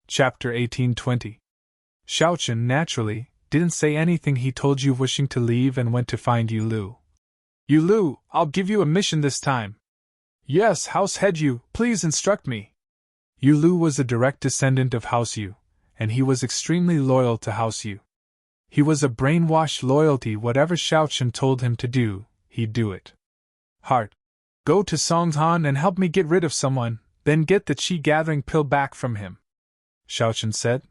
Chapter 1820. Xiaochen, naturally, didn't say anything. He told Yu wishing to leave and went to find Yu Lu. Yu Lu, I'll give you a mission this time. Yes, House Head Yu, please instruct me. Yu Lu was a direct descendant of House Yu, and he was extremely loyal to House Yu. He was a brainwashed loyalty. Whatever Xiaochen told him to do, he'd do it. Heart. Go to Songhan and help me get rid of someone, then get the Qi gathering pill back from him. Xiaochen said.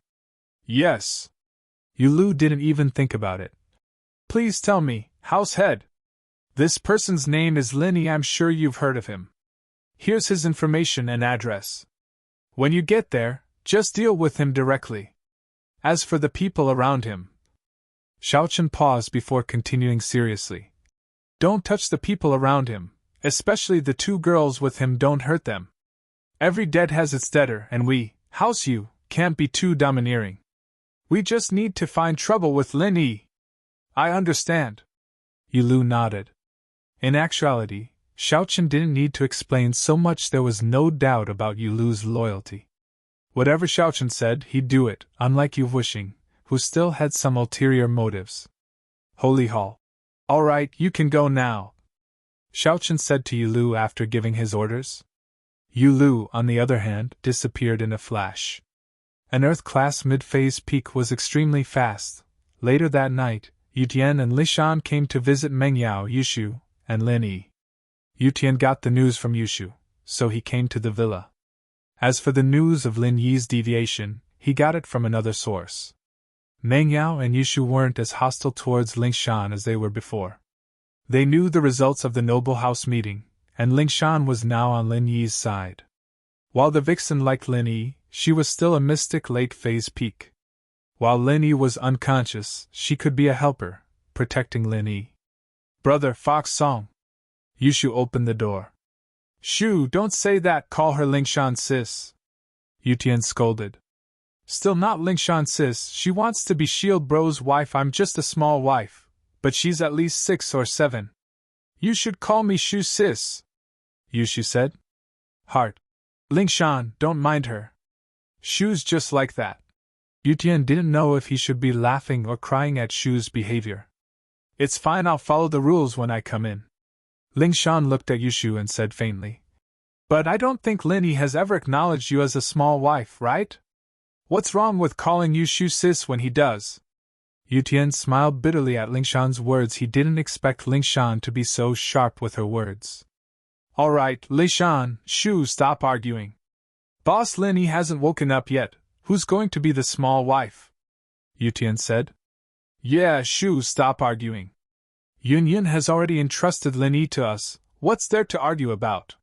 Yes. Yu Lu didn't even think about it. Please tell me, House Head. This person's name is Lin Yi. I'm sure you've heard of him. Here's his information and address. When you get there, just deal with him directly. As for the people around him. Xiaochen paused before continuing seriously. Don't touch the people around him, especially the two girls with him. Don't hurt them. Every dead has its debtor, and we, House Yu, can't be too domineering. We just need to find trouble with Lin Yi. I understand. Yu Lu nodded. In actuality, Xiaochen didn't need to explain so much. There was no doubt about Yu Lu's loyalty. Whatever Xiaochen said, he'd do it, unlike Yu Wuxing, who still had some ulterior motives. Holy Hall. All right, you can go now, Xiaochen said to Yu Lu after giving his orders. Yu Lu, on the other hand, disappeared in a flash. An Earth-class mid-phase peak was extremely fast. Later that night, Yu Tian and Li Shan came to visit Meng Yao, Yushu, and Lin Yi. Yu Tian got the news from Yushu, so he came to the villa. As for the news of Lin Yi's deviation, he got it from another source. Meng Yao and Yushu weren't as hostile towards Ling Shan as they were before. They knew the results of the Noble House meeting, and Ling Shan was now on Lin Yi's side. While the vixen liked Lin Yi, she was still a mystic late-phase peak. While Lin Yi was unconscious, she could be a helper, protecting Lin Yi. Brother Fox Song. Yushu opened the door. Shu, don't say that. Call her Ling Shan sis. Yu Tian scolded. Still not Ling Shan sis. She wants to be Shield Bro's wife. I'm just a small wife, but she's at least 6 or 7. You should call me Shu sis, Yushu said. Heart. Ling Shan, don't mind her. Shu's just like that. Yu Tian didn't know if he should be laughing or crying at Shu's behavior. It's fine, I'll follow the rules when I come in. Ling Shan looked at Yushu and said faintly. But I don't think Lin Yi has ever acknowledged you as a small wife, right? What's wrong with calling you Shu sis when he does? Yu Tian smiled bitterly at Ling Shan's words. He didn't expect Ling Shan to be so sharp with her words. All right, Li Shan, Shu, stop arguing. Boss Lin Yi hasn't woken up yet. Who's going to be the small wife? Yu Tian said. Yeah, Shu, stop arguing. Yun Yun has already entrusted Lin Yi to us. What's there to argue about?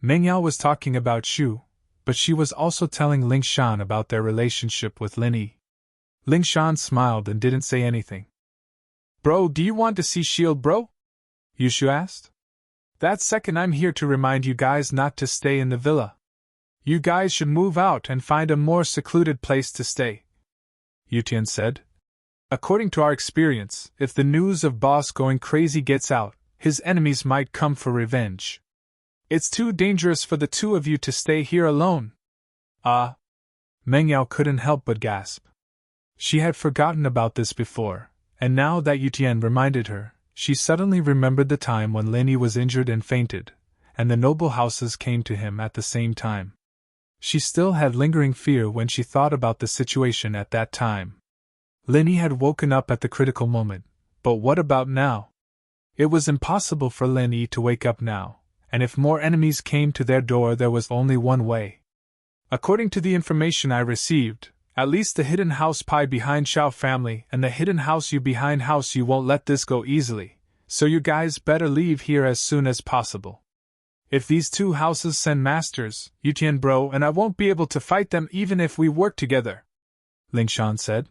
Meng Yao was talking about Shu, but she was also telling Ling Shan about their relationship with Lin Yi. Ling Shan smiled and didn't say anything. Bro, do you want to see Shield Bro? Yushu asked. That second, I'm here to remind you guys not to stay in the villa. You guys should move out and find a more secluded place to stay, Yu Tian said. According to our experience, if the news of Boss going crazy gets out, his enemies might come for revenge. It's too dangerous for the two of you to stay here alone. Meng Yao couldn't help but gasp. She had forgotten about this before, and now that Yu Tian reminded her, she suddenly remembered the time when Lin Yi was injured and fainted, and the noble houses came to him at the same time. She still had lingering fear when she thought about the situation at that time. Lin Yi had woken up at the critical moment, but what about now? It was impossible for Lin Yi to wake up now, and if more enemies came to their door, there was only one way. According to the information I received, at least the hidden house Pi behind Xiao family and the hidden house Yu behind House Yu won't let this go easily, so you guys better leave here as soon as possible. If these two houses send masters, Yu Tian bro, and I won't be able to fight them even if we work together, Ling Shan said.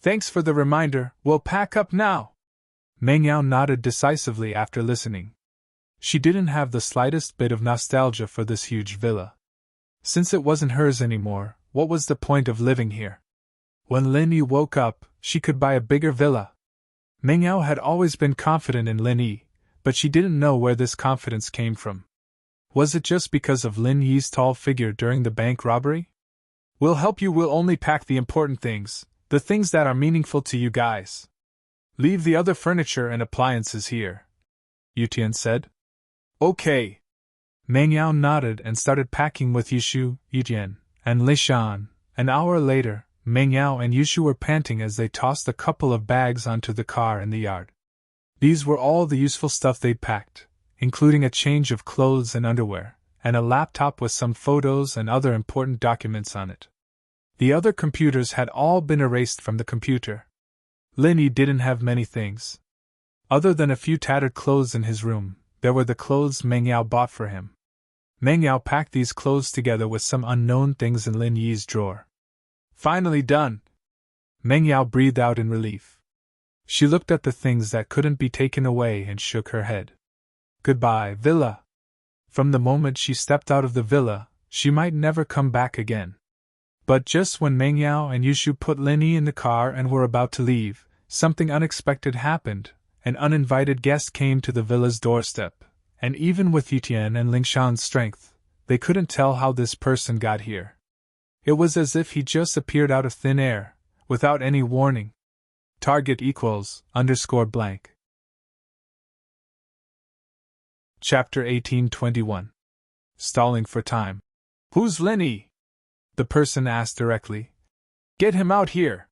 Thanks for the reminder, we'll pack up now. Meng Yao nodded decisively after listening. She didn't have the slightest bit of nostalgia for this huge villa. Since it wasn't hers anymore, what was the point of living here? When Lin Yi woke up, she could buy a bigger villa. Meng Yao had always been confident in Lin Yi, but she didn't know where this confidence came from. Was it just because of Lin Yi's tall figure during the bank robbery? We'll help you, we'll only pack the important things, the things that are meaningful to you guys. Leave the other furniture and appliances here, Yutian said. Okay. Meng Yao nodded and started packing with Yushu, Yutian, and Lishan. An hour later, Meng Yao and Yushu were panting as they tossed a couple of bags onto the car in the yard. These were all the useful stuff they'd packed, including a change of clothes and underwear, and a laptop with some photos and other important documents on it. The other computers had all been erased from the computer. Linny didn't have many things. Other than a few tattered clothes in his room, there were the clothes Meng Yao bought for him. Meng Yao packed these clothes together with some unknown things in Lin Yi's drawer. Finally done! Meng Yao breathed out in relief. She looked at the things that couldn't be taken away and shook her head. Goodbye, villa. From the moment she stepped out of the villa, she might never come back again. But just when Meng Yao and Yushu put Linny in the car and were about to leave, something unexpected happened. An uninvited guest came to the villa's doorstep, and even with Yutian and Lingshan's strength, they couldn't tell how this person got here. It was as if he just appeared out of thin air, without any warning. Target equals _blank. Chapter 1821. Stalling for time. Who's Linny? The person asked directly. Get him out here.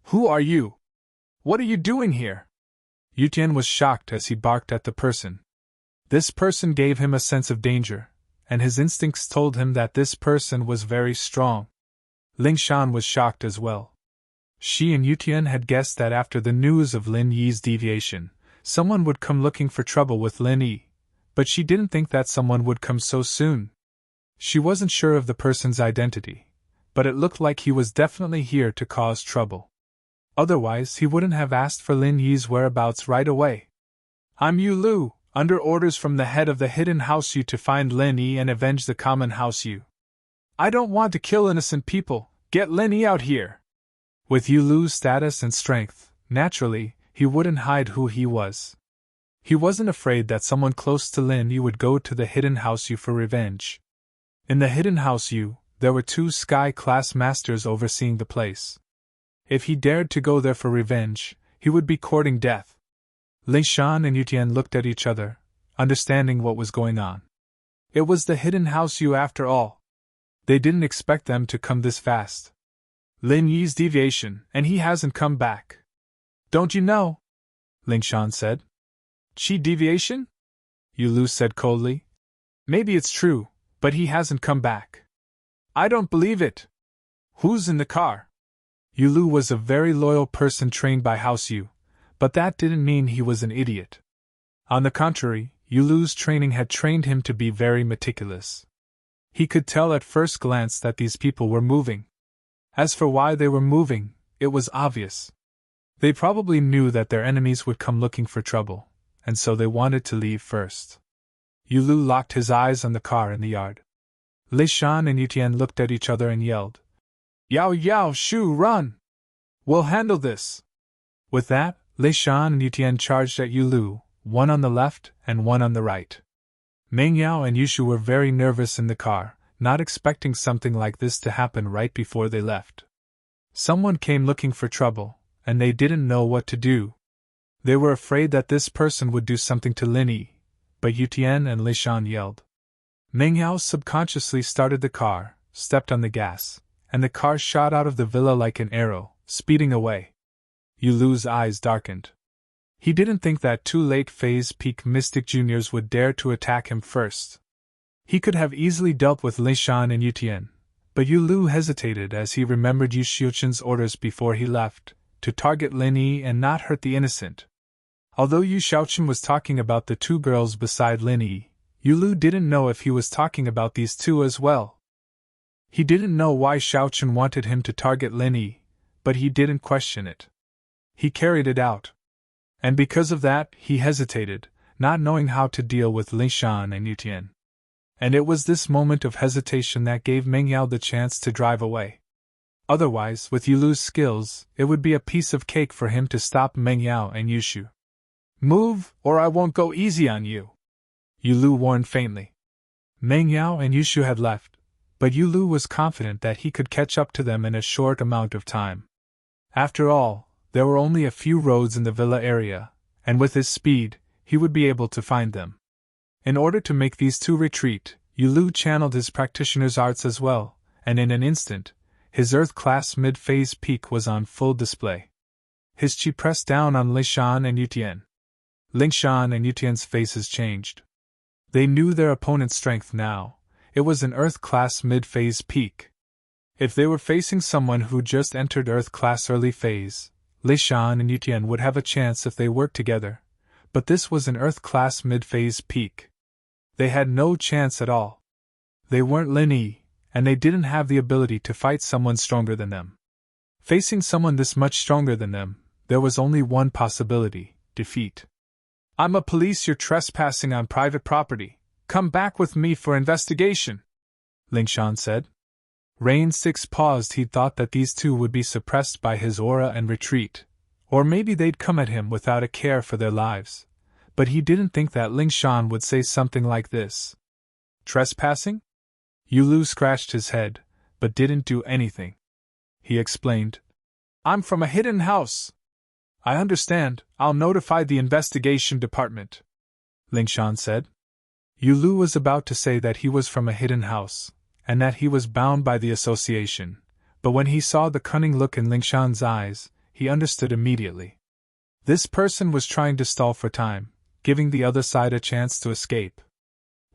Who are you? What are you doing here? Yutian was shocked as he barked at the person. This person gave him a sense of danger, and his instincts told him that this person was very strong. Lingshan was shocked as well. She and Yutian had guessed that after the news of Lin Yi's deviation, someone would come looking for trouble with Lin Yi, but she didn't think that someone would come so soon. She wasn't sure of the person's identity, but it looked like he was definitely here to cause trouble. Otherwise, he wouldn't have asked for Lin Yi's whereabouts right away. I'm Yu Lu, under orders from the head of the Hidden House Yu to find Lin Yi and avenge the Common House Yu. I don't want to kill innocent people, get Lin Yi out here. With Yu Lu's status and strength, naturally, he wouldn't hide who he was. He wasn't afraid that someone close to Lin Yi would go to the Hidden House Yu for revenge. In the Hidden House Yu, there were 2 Sky-class masters overseeing the place. If he dared to go there for revenge, he would be courting death. Lingshan and Yutian looked at each other, understanding what was going on. It was the Hidden House Yu after all. They didn't expect them to come this fast. Lin Yi's deviation, and he hasn't come back. Don't you know? Lingshan said. Chi deviation? Yu Lu said coldly. Maybe it's true, but he hasn't come back. I don't believe it. Who's in the car? Yu Lu was a very loyal person trained by House Yu, but that didn't mean he was an idiot. On the contrary, Yu Lu's training had trained him to be very meticulous. He could tell at first glance that these people were moving. As for why they were moving, it was obvious. They probably knew that their enemies would come looking for trouble, and so they wanted to leave first. Yu Lu locked his eyes on the car in the yard. Lishan and Yutian looked at each other and yelled, Yao Yao Shu, run! We'll handle this! With that, Lishan and Yutian charged at Yu Lu, one on the left and one on the right. Meng Yao and Yushu were very nervous in the car, not expecting something like this to happen right before they left. Someone came looking for trouble, and they didn't know what to do. They were afraid that this person would do something to Lin Yi, but Yutian and Lishan yelled. Meng Yao subconsciously started the car, stepped on the gas, and the car shot out of the villa like an arrow, speeding away. Yu Lu's eyes darkened. He didn't think that 2 late phase peak mystic juniors would dare to attack him first. He could have easily dealt with Lishan and Yutian, but Yu Lu hesitated as he remembered Yu Xiuqin's orders before he left, to target Lin Yi and not hurt the innocent. Although Yu Xiaoqin was talking about the 2 girls beside Lin Yi, Yu Lu didn't know if he was talking about these 2 as well. He didn't know why Xiaoqin wanted him to target Lin Yi, but he didn't question it. He carried it out. And because of that, he hesitated, not knowing how to deal with Lishan and Yutian. And it was this moment of hesitation that gave Meng Yao the chance to drive away. Otherwise, with Yu Lu's skills, it would be a piece of cake for him to stop Meng Yao and Yushu. Move, or I won't go easy on you, Yu Lu warned faintly. Meng Yao and Yushu had left, but Yulu was confident that he could catch up to them in a short amount of time. After all, there were only a few roads in the villa area, and with his speed, he would be able to find them. In order to make these two retreat, Yulu channeled his practitioner's arts as well, and in an instant, his Earth-class mid-phase peak was on full display. His chi pressed down on Lingshan and Yutian. Lingshan and Yutian's faces changed. They knew their opponent's strength now. It was an Earth-class mid-phase peak. If they were facing someone who just entered Earth-class early phase, Lingshan and Yutian would have a chance if they worked together, but this was an Earth-class mid-phase peak. They had no chance at all. They weren't Lin Yi, and they didn't have the ability to fight someone stronger than them. Facing someone this much stronger than them, there was only one possibility: defeat. "I'm a police, you're trespassing on private property. Come back with me for investigation," Lingshan said. Rain 6 paused. He thought that these two would be suppressed by his aura and retreat, or maybe they'd come at him without a care for their lives, but he didn't think that Lingshan would say something like this. Trespassing? Yulu scratched his head, but didn't do anything. He explained, "I'm from a hidden house." "I understand, I'll notify the investigation department," Lingshan said. Yulu was about to say that he was from a hidden house, and that he was bound by the association, but when he saw the cunning look in Lingshan's eyes, he understood immediately. This person was trying to stall for time, giving the other side a chance to escape.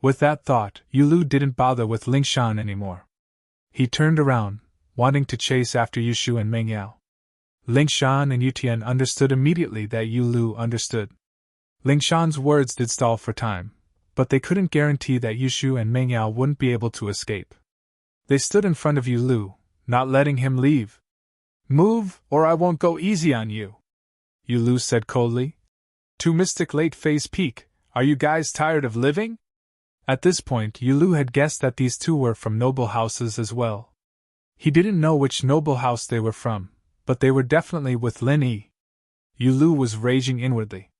With that thought, Yulu didn't bother with Lingshan anymore. He turned around, wanting to chase after Yushu and Mengyao. Lingshan and Yutian understood immediately that Yulu understood. Lingshan's words did stall for time, but they couldn't guarantee that Yushu and Mengyao wouldn't be able to escape. They stood in front of Yulu, not letting him leave. "Move, or I won't go easy on you," Yulu said coldly. "Two Mystic late phase peak, are you guys tired of living?" At this point, Yulu had guessed that these two were from noble houses as well. He didn't know which noble house they were from, but they were definitely with Lin Yi. Yulu was raging inwardly.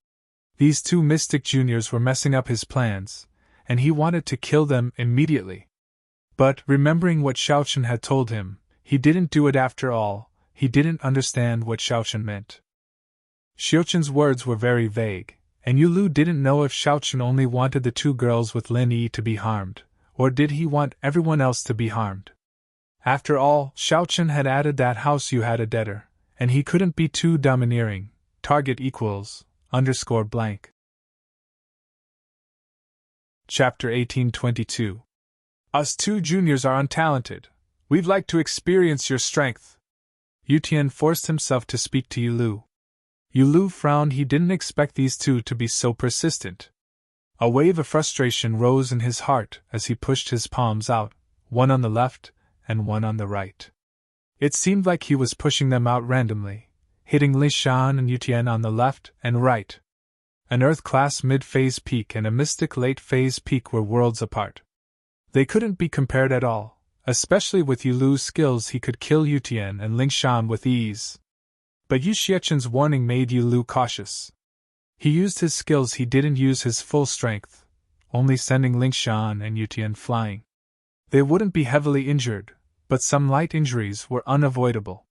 These two Mystic Juniors were messing up his plans, and he wanted to kill them immediately. But, remembering what Xiaochen had told him, he didn't do it after all. He didn't understand what Xiaochen meant. Xiaochen's words were very vague, and Yulu didn't know if Xiaochen only wanted the two girls with Lin Yi to be harmed, or did he want everyone else to be harmed. After all, Xiaochen had added that house you had a debtor, and he couldn't be too domineering. Target equals _blank. Chapter 1822. Us two juniors are untalented. We'd like to experience your strength. Yutian forced himself to speak to Yulu. Yulu frowned. He didn't expect these two to be so persistent. A wave of frustration rose in his heart as he pushed his palms out, one on the left and one on the right. It seemed like he was pushing them out randomly, hitting Lingshan and Yutian on the left and right. An Earth-class mid-phase peak and a Mystic late-phase peak were worlds apart. They couldn't be compared at all, especially with Yulu's skills. He could kill Yutian and Lingshan with ease. But Yu Xiechen's warning made Yulu cautious. He used his skills. He didn't use his full strength, only sending Lingshan and Yutian flying. They wouldn't be heavily injured, but some light injuries were unavoidable.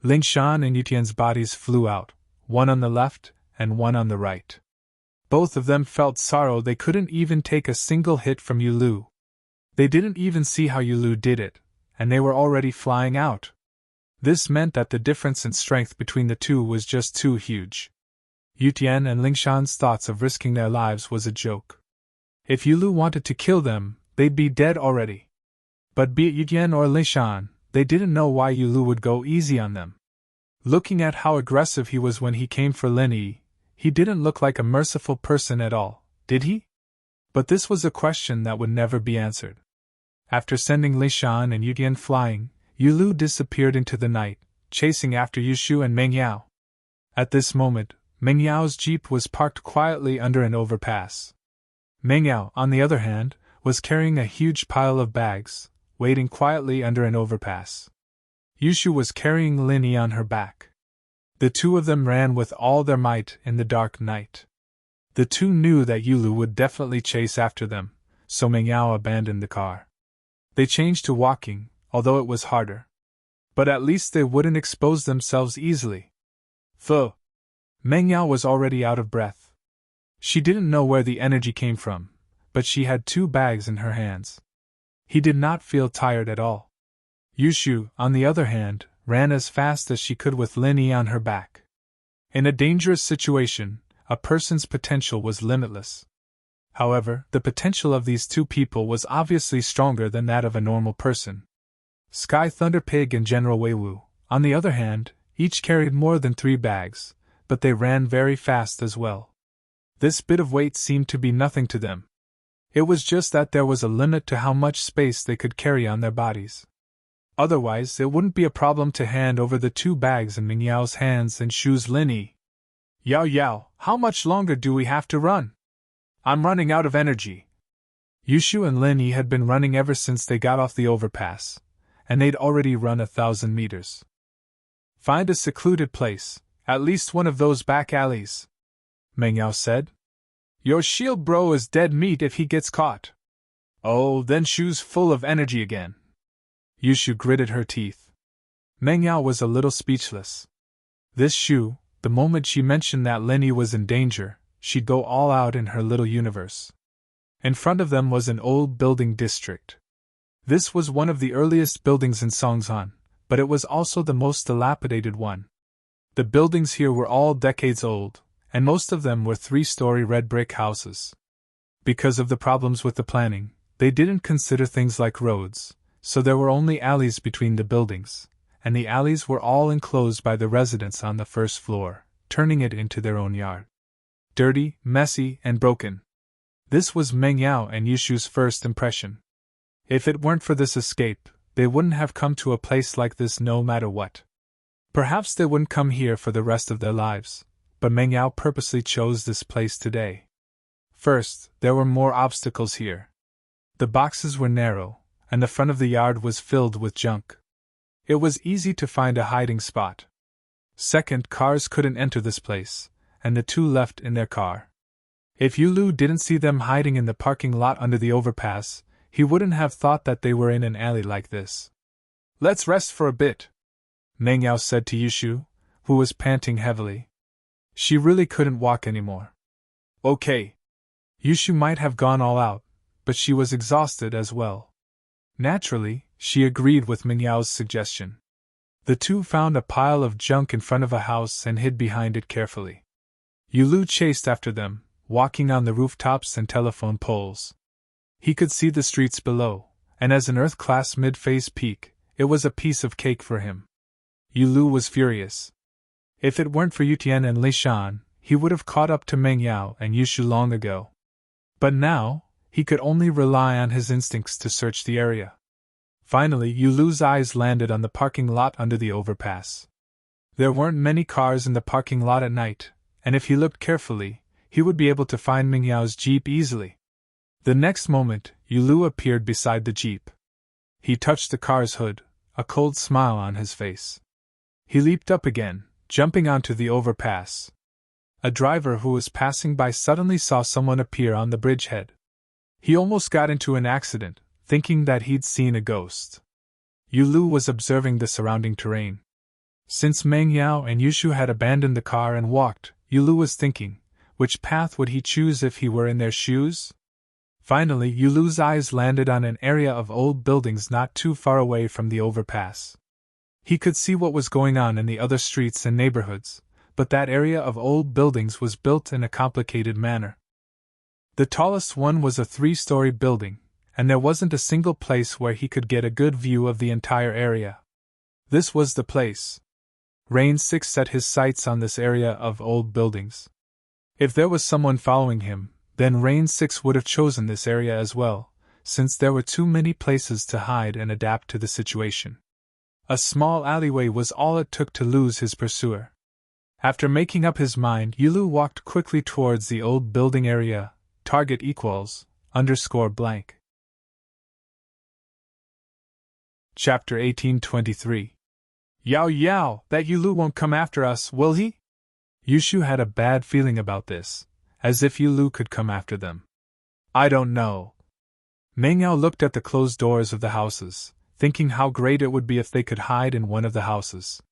Lingshan and Yutian's bodies flew out, one on the left and one on the right. Both of them felt sorrow. They couldn't even take a single hit from Yulu. They didn't even see how Yulu did it, and they were already flying out. This meant that the difference in strength between the two was just too huge. Yutian and Lingshan's thoughts of risking their lives was a joke. If Yulu wanted to kill them, they'd be dead already. But be it Yutian or Lingshan, they didn't know why Yulu would go easy on them. Looking at how aggressive he was when he came for Lin Yi, he didn't look like a merciful person at all, did he? But this was a question that would never be answered. After sending Lingshan and Yutian flying, Yulu disappeared into the night, chasing after Yushu and Mengyao. At this moment, Mengyao's jeep was parked quietly under an overpass. Mengyao, on the other hand, was carrying a huge pile of bags, waiting quietly under an overpass. Yushu was carrying Lin Yi on her back. The two of them ran with all their might in the dark night. The two knew that Yulu would definitely chase after them, so Mengyao abandoned the car. They changed to walking, although it was harder. But at least they wouldn't expose themselves easily. Pho! Meng Yao was already out of breath. She didn't know where the energy came from, but she had 2 bags in her hands. He did not feel tired at all. Yushu, on the other hand, ran as fast as she could with Lin Yi on her back. In a dangerous situation, a person's potential was limitless. However, the potential of these 2 people was obviously stronger than that of a normal person. Sky Thunder Pig and General Weiwu, on the other hand, each carried more than 3 bags, but they ran very fast as well. This bit of weight seemed to be nothing to them. It was just that there was a limit to how much space they could carry on their bodies. Otherwise, it wouldn't be a problem to hand over the 2 bags in Meng Yao's hands and choose Lin Yi. Yao Yao, how much longer do we have to run? I'm running out of energy. Yushu and Lin Yi had been running ever since they got off the overpass, and they'd already run 1,000 meters. Find a secluded place, at least one of those back alleys, Meng Yao said. Your shield bro is dead meat if he gets caught. Oh, then Shu's full of energy again. Yushu gritted her teeth. Meng Yao was a little speechless. This Shu, the moment she mentioned that Lin Yi was in danger, she'd go all out in her little universe. In front of them was an old building district. This was one of the earliest buildings in Songzhan, but it was also the most dilapidated one. The buildings here were all decades old, and most of them were 3-story red brick houses. Because of the problems with the planning, they didn't consider things like roads, so there were only alleys between the buildings, and the alleys were all enclosed by the residents on the first floor, turning it into their own yard. Dirty, messy, and broken. This was Meng Yao and Yushu's first impression. If it weren't for this escape, they wouldn't have come to a place like this no matter what. Perhaps they wouldn't come here for the rest of their lives, but Meng Yao purposely chose this place today. First, there were more obstacles here. The boxes were narrow, and the front of the yard was filled with junk. It was easy to find a hiding spot. Second, cars couldn't enter this place, and the 2 left in their car. If Yulu didn't see them hiding in the parking lot under the overpass, he wouldn't have thought that they were in an alley like this. Let's rest for a bit, Meng Yao said to Yushu, who was panting heavily. She really couldn't walk anymore. Okay. Yushu might have gone all out, but she was exhausted as well. Naturally, she agreed with Meng Yao's suggestion. The 2 found a pile of junk in front of a house and hid behind it carefully. Yulu chased after them, walking on the rooftops and telephone poles. He could see the streets below, and as an Earth-class mid-phase peak, it was a piece of cake for him. Yulu was furious. If it weren't for Yutian and Li Shan, he would have caught up to Meng Yao and Yushu long ago. But now, he could only rely on his instincts to search the area. Finally, Yulu's eyes landed on the parking lot under the overpass. There weren't many cars in the parking lot at night, and if he looked carefully, he would be able to find Meng Yao's jeep easily. The next moment, Yulu appeared beside the jeep. He touched the car's hood, a cold smile on his face. He leaped up again, jumping onto the overpass. A driver who was passing by suddenly saw someone appear on the bridgehead. He almost got into an accident, thinking that he'd seen a ghost. Yulu was observing the surrounding terrain. Since Meng Yao and Yushu had abandoned the car and walked, Yulu was thinking, which path would he choose if he were in their shoes? Finally, Yulu's eyes landed on an area of old buildings not too far away from the overpass. He could see what was going on in the other streets and neighborhoods, but that area of old buildings was built in a complicated manner. The tallest one was a 3-story building, and there wasn't a single place where he could get a good view of the entire area. This was the place. Rain 6 set his sights on this area of old buildings. If there was someone following him, then Rain 6 would have chosen this area as well, since there were too many places to hide and adapt to the situation. A small alleyway was all it took to lose his pursuer. After making up his mind, Yulu walked quickly towards the old building area, target equals, _blank. Chapter 1823. Yao Yao, that Yulu won't come after us, will he? Yushu had a bad feeling about this, as if Yulu could come after them. I don't know. Meng Yao looked at the closed doors of the houses, thinking how great it would be if they could hide in one of the houses.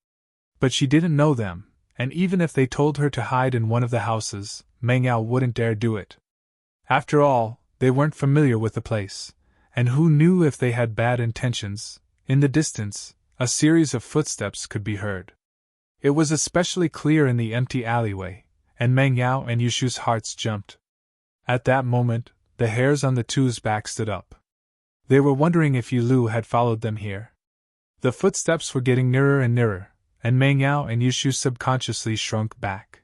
But she didn't know them, and even if they told her to hide in one of the houses, Meng Yao wouldn't dare do it. After all, they weren't familiar with the place, and who knew if they had bad intentions. In the distance, a series of footsteps could be heard. It was especially clear in the empty alleyway, and Meng Yao and Yushu's hearts jumped. At that moment, the hairs on the two's back stood up. They were wondering if Yulu had followed them here. The footsteps were getting nearer and nearer, and Meng Yao and Yushu subconsciously shrunk back.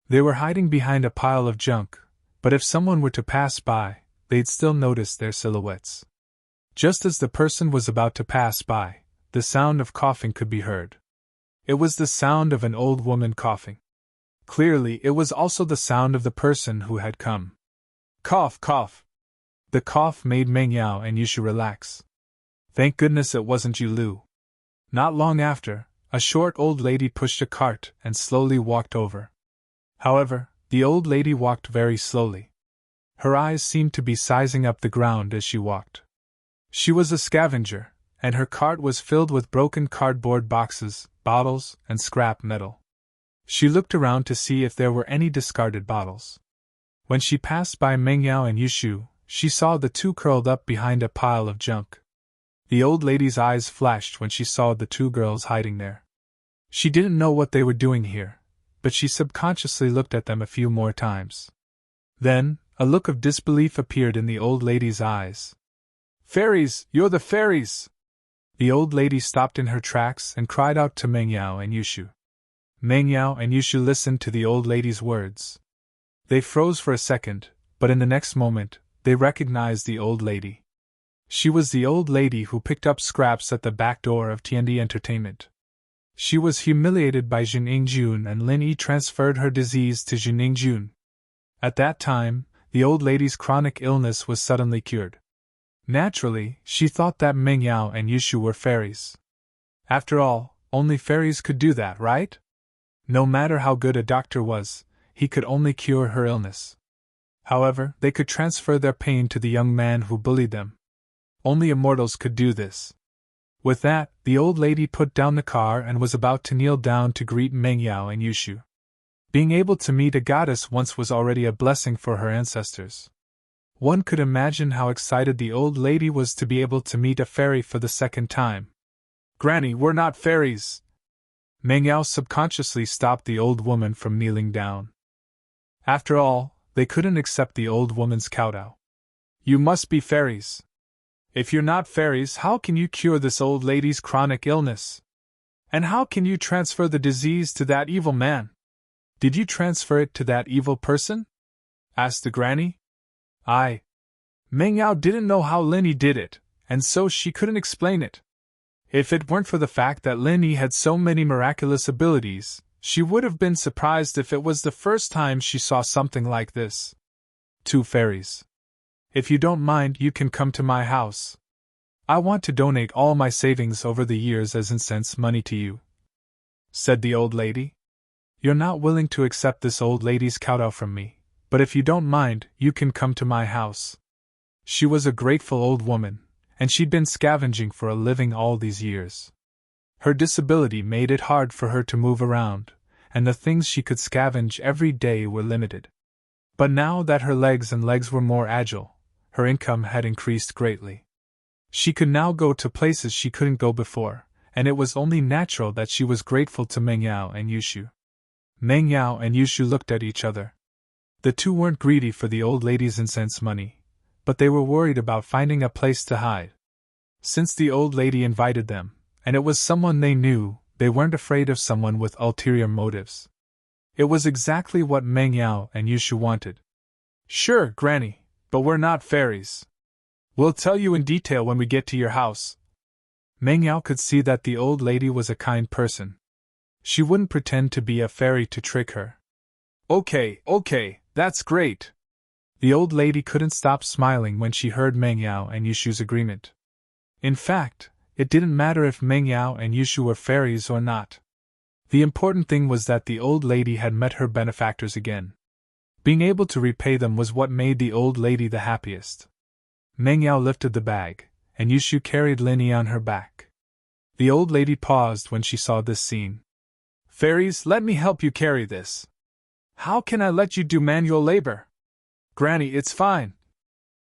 They were hiding behind a pile of junk, but if someone were to pass by, they'd still notice their silhouettes. Just as the person was about to pass by, the sound of coughing could be heard. It was the sound of an old woman coughing. Clearly, it was also the sound of the person who had come. Cough, cough. The cough made Meng Yao and Yushu relax. Thank goodness it wasn't Yulu. Not long after, a short old lady pushed a cart and slowly walked over. However, the old lady walked very slowly. Her eyes seemed to be sizing up the ground as she walked. She was a scavenger, and her cart was filled with broken cardboard boxes, bottles, and scrap metal. She looked around to see if there were any discarded bottles. When she passed by Meng Yao and Yushu, she saw the two curled up behind a pile of junk. The old lady's eyes flashed when she saw the two girls hiding there. She didn't know what they were doing here, but she subconsciously looked at them a few more times. Then, a look of disbelief appeared in the old lady's eyes. Fairies, you're the fairies! The old lady stopped in her tracks and cried out to Meng Yao and Yushu. Meng Yao and Yushu listened to the old lady's words. They froze for a second, but in the next moment, they recognized the old lady. She was the old lady who picked up scraps at the back door of TND Entertainment. She was humiliated by Jining Jun, and Lin Yi transferred her disease to Jining Jun. At that time, the old lady's chronic illness was suddenly cured. Naturally, she thought that Meng Yao and Yushu were fairies. After all, only fairies could do that, right? No matter how good a doctor was, he could only cure her illness. However, they could transfer their pain to the young man who bullied them. Only immortals could do this. With that, the old lady put down the car and was about to kneel down to greet Meng Yao and Yushu. Being able to meet a goddess once was already a blessing for her ancestors. One could imagine how excited the old lady was to be able to meet a fairy for the second time. Granny, we're not fairies! Meng Yao subconsciously stopped the old woman from kneeling down. After all, they couldn't accept the old woman's kowtow. You must be fairies. If you're not fairies, how can you cure this old lady's chronic illness? And how can you transfer the disease to that evil man? Did you transfer it to that evil person? Asked the granny. Meng Yao didn't know how Lin Yi did it, and so she couldn't explain it. If it weren't for the fact that Lin Yi had so many miraculous abilities, she would have been surprised if it was the first time she saw something like this. Two fairies. If you don't mind, you can come to my house. I want to donate all my savings over the years as incense money to you, said the old lady. You're not willing to accept this old lady's kowtow from me, but if you don't mind, you can come to my house. She was a grateful old woman, and she'd been scavenging for a living all these years. Her disability made it hard for her to move around, and the things she could scavenge every day were limited. But now that her legs were more agile, her income had increased greatly. She could now go to places she couldn't go before, and it was only natural that she was grateful to Meng Yao and Yushu. Meng Yao and Yushu looked at each other. The two weren't greedy for the old lady's incense money, but they were worried about finding a place to hide. Since the old lady invited them, and it was someone they knew, they weren't afraid of someone with ulterior motives. It was exactly what Meng Yao and Yushu wanted. Sure, Granny, but we're not fairies. We'll tell you in detail when we get to your house. Meng Yao could see that the old lady was a kind person. She wouldn't pretend to be a fairy to trick her. Okay, that's great. The old lady couldn't stop smiling when she heard Meng Yao and Yushu's agreement. In fact, it didn't matter if Meng Yao and Yushu were fairies or not. The important thing was that the old lady had met her benefactors again. Being able to repay them was what made the old lady the happiest. Meng Yao lifted the bag, and Yushu carried Lin Yi on her back. The old lady paused when she saw this scene. Fairies, let me help you carry this. How can I let you do manual labor? Granny, it's fine.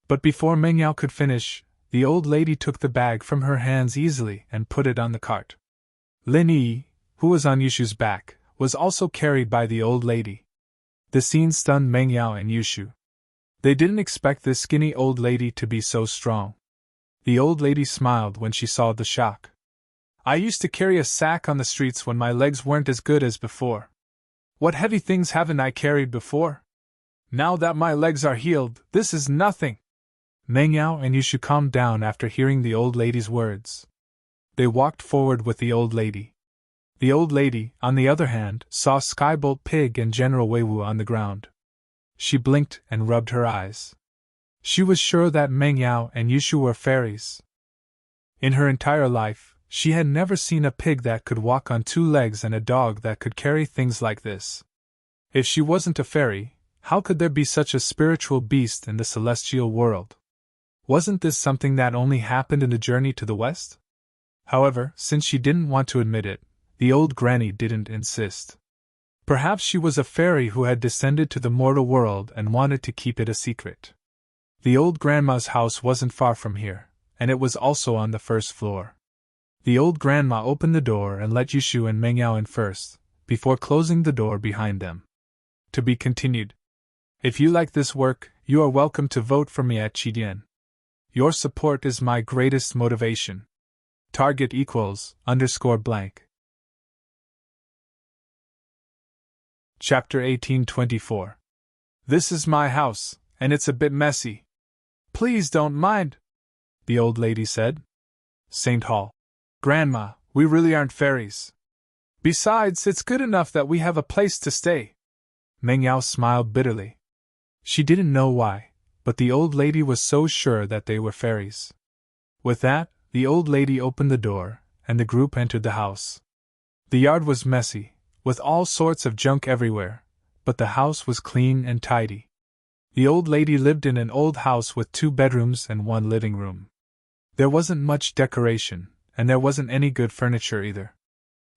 But before Meng Yao could finish, the old lady took the bag from her hands easily and put it on the cart. Lin Yi, who was on Yushu's back, was also carried by the old lady. The scene stunned Meng Yao and Yushu. They didn't expect this skinny old lady to be so strong. The old lady smiled when she saw the shock. I used to carry a sack on the streets when my legs weren't as good as before. What heavy things haven't I carried before? Now that my legs are healed, this is nothing. Meng Yao and Yushu calmed down after hearing the old lady's words. They walked forward with the old lady. The old lady, on the other hand, saw Skybolt Pig and General Weiwu on the ground. She blinked and rubbed her eyes. She was sure that Meng Yao and Yushu were fairies. In her entire life, she had never seen a pig that could walk on two legs and a dog that could carry things like this. If she wasn't a fairy, how could there be such a spiritual beast in the celestial world? Wasn't this something that only happened in the journey to the west? However, since she didn't want to admit it, the old granny didn't insist. Perhaps she was a fairy who had descended to the mortal world and wanted to keep it a secret. The old grandma's house wasn't far from here, and it was also on the first floor. The old grandma opened the door and let Yushu and Meng Yao in first, before closing the door behind them. To be continued. If you like this work, you are welcome to vote for me at Qidian. Your support is my greatest motivation. Target =_. Chapter 1824. This is my house, and it's a bit messy. Please don't mind, the old lady said. St. Hall. Grandma, we really aren't fairies. Besides, it's good enough that we have a place to stay. Meng Yao smiled bitterly. She didn't know why, but the old lady was so sure that they were fairies. With that, the old lady opened the door, and the group entered the house. The yard was messy, with all sorts of junk everywhere, but the house was clean and tidy. The old lady lived in an old house with 2 bedrooms and 1 living room. There wasn't much decoration, and there wasn't any good furniture either.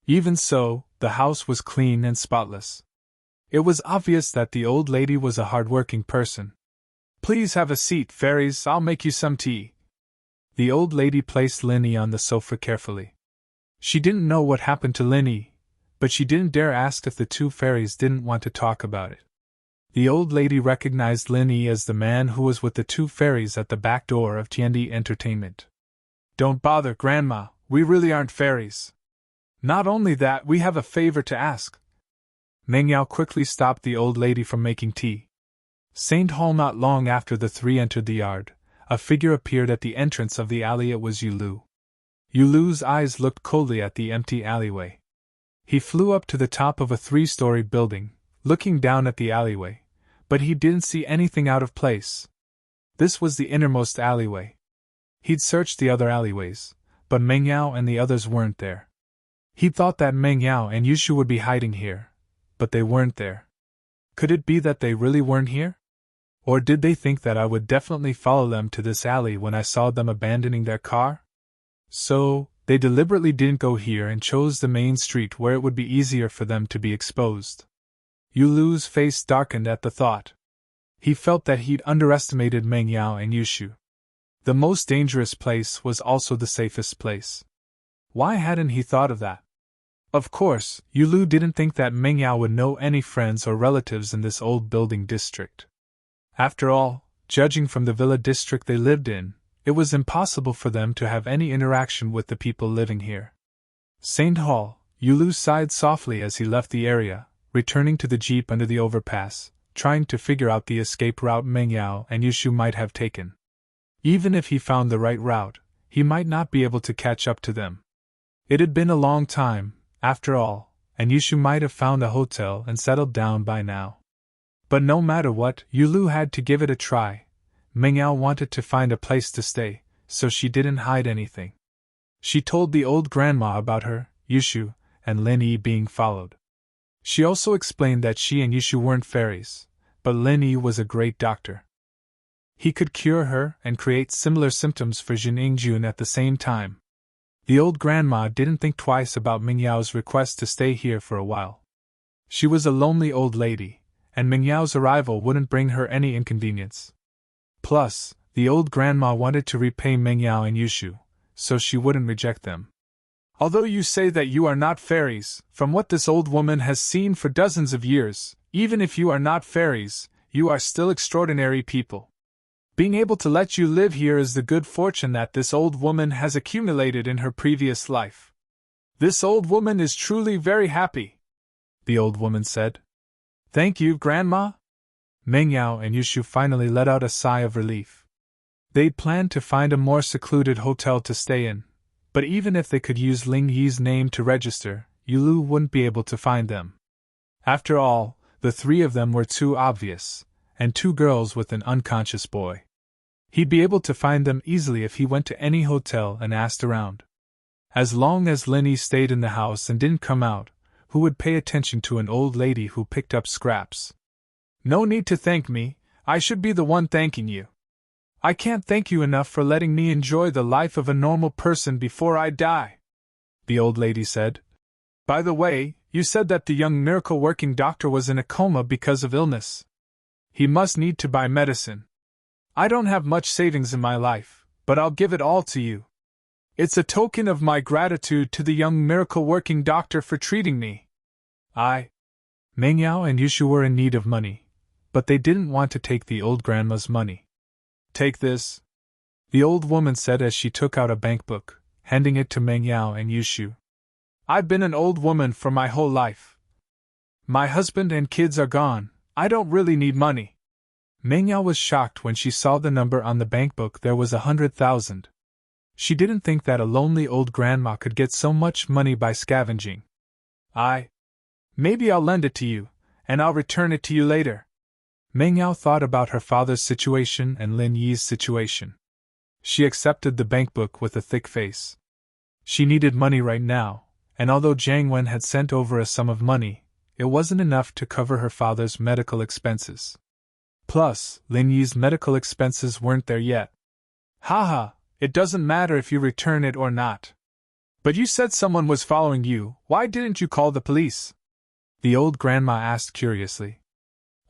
Even so, the house was clean and spotless. It was obvious that the old lady was a hard-working person. Please have a seat, fairies, I'll make you some tea. The old lady placed Lin Yi on the sofa carefully. She didn't know what happened to Lin Yi, but she didn't dare ask if the 2 fairies didn't want to talk about it. The old lady recognized Lin Yi as the man who was with the 2 fairies at the back door of Tiandi Entertainment. Don't bother, Grandma, we really aren't fairies. Not only that, we have a favor to ask. Meng Yao quickly stopped the old lady from making tea. St. Hall. Not long after the 3 entered the yard, a figure appeared at the entrance of the alley. It was Yulu. Yulu's eyes looked coldly at the empty alleyway. He flew up to the top of a 3-story building, looking down at the alleyway, but he didn't see anything out of place. This was the innermost alleyway. He'd searched the other alleyways, but Meng Yao and the others weren't there. He thought that Meng Yao and Yushu would be hiding here, but they weren't there. Could it be that they really weren't here? Or did they think that I would definitely follow them to this alley when I saw them abandoning their car? So, they deliberately didn't go here and chose the main street where it would be easier for them to be exposed. Yulu's face darkened at the thought. He felt that he'd underestimated Meng Yao and Yushu. The most dangerous place was also the safest place. Why hadn't he thought of that? Of course, Yulu didn't think that Meng Yao would know any friends or relatives in this old building district. After all, judging from the villa district they lived in, it was impossible for them to have any interaction with the people living here. St. Hall. Yulu sighed softly as he left the area, returning to the jeep under the overpass, trying to figure out the escape route Meng Yao and Yushu might have taken. Even if he found the right route, he might not be able to catch up to them. It had been a long time, after all, and Yushu might have found a hotel and settled down by now. But no matter what, Yulu had to give it a try. Meng Yao wanted to find a place to stay, so she didn't hide anything. She told the old grandma about her, Yushu, and Lin Yi being followed. She also explained that she and Yushu weren't fairies, but Lin Yi was a great doctor. He could cure her and create similar symptoms for Jin Ingjun at the same time. The old grandma didn't think twice about Ming Yao's request to stay here for a while. She was a lonely old lady, and Ming Yao's arrival wouldn't bring her any inconvenience. Plus, the old grandma wanted to repay Ming Yao and Yushu, so she wouldn't reject them. Although you say that you are not fairies, from what this old woman has seen for dozens of years, even if you are not fairies, you are still extraordinary people. Being able to let you live here is the good fortune that this old woman has accumulated in her previous life. This old woman is truly very happy, the old woman said. Thank you, Grandma. Ming Yao and Yushu finally let out a sigh of relief. They'd planned to find a more secluded hotel to stay in, but even if they could use Ling Yi's name to register, Yulu wouldn't be able to find them. After all, the three of them were too obvious, and two girls with an unconscious boy. He'd be able to find them easily if he went to any hotel and asked around. As long as Lin Yi stayed in the house and didn't come out, who would pay attention to an old lady who picked up scraps? No need to thank me, I should be the one thanking you. I can't thank you enough for letting me enjoy the life of a normal person before I die, the old lady said. By the way, you said that the young miracle-working doctor was in a coma because of illness. He must need to buy medicine. I don't have much savings in my life, but I'll give it all to you. It's a token of my gratitude to the young miracle-working doctor for treating me. Ming Yao and Yushu were in need of money, but they didn't want to take the old grandma's money. Take this, the old woman said as she took out a bank book, handing it to Ming Yao and Yushu. I've been an old woman for my whole life. My husband and kids are gone, I don't really need money. Ming Yao was shocked when she saw the number on the bank book. There was 100,000. She didn't think that a lonely old grandma could get so much money by scavenging. Maybe I'll lend it to you, and I'll return it to you later. Ming Yao thought about her father's situation and Lin Yi's situation. She accepted the bank book with a thick face. She needed money right now, and although Jiang Wen had sent over a sum of money, it wasn't enough to cover her father's medical expenses. Plus, Lin Yi's medical expenses weren't there yet. Haha, it doesn't matter if you return it or not. But you said someone was following you, why didn't you call the police? The old grandma asked curiously.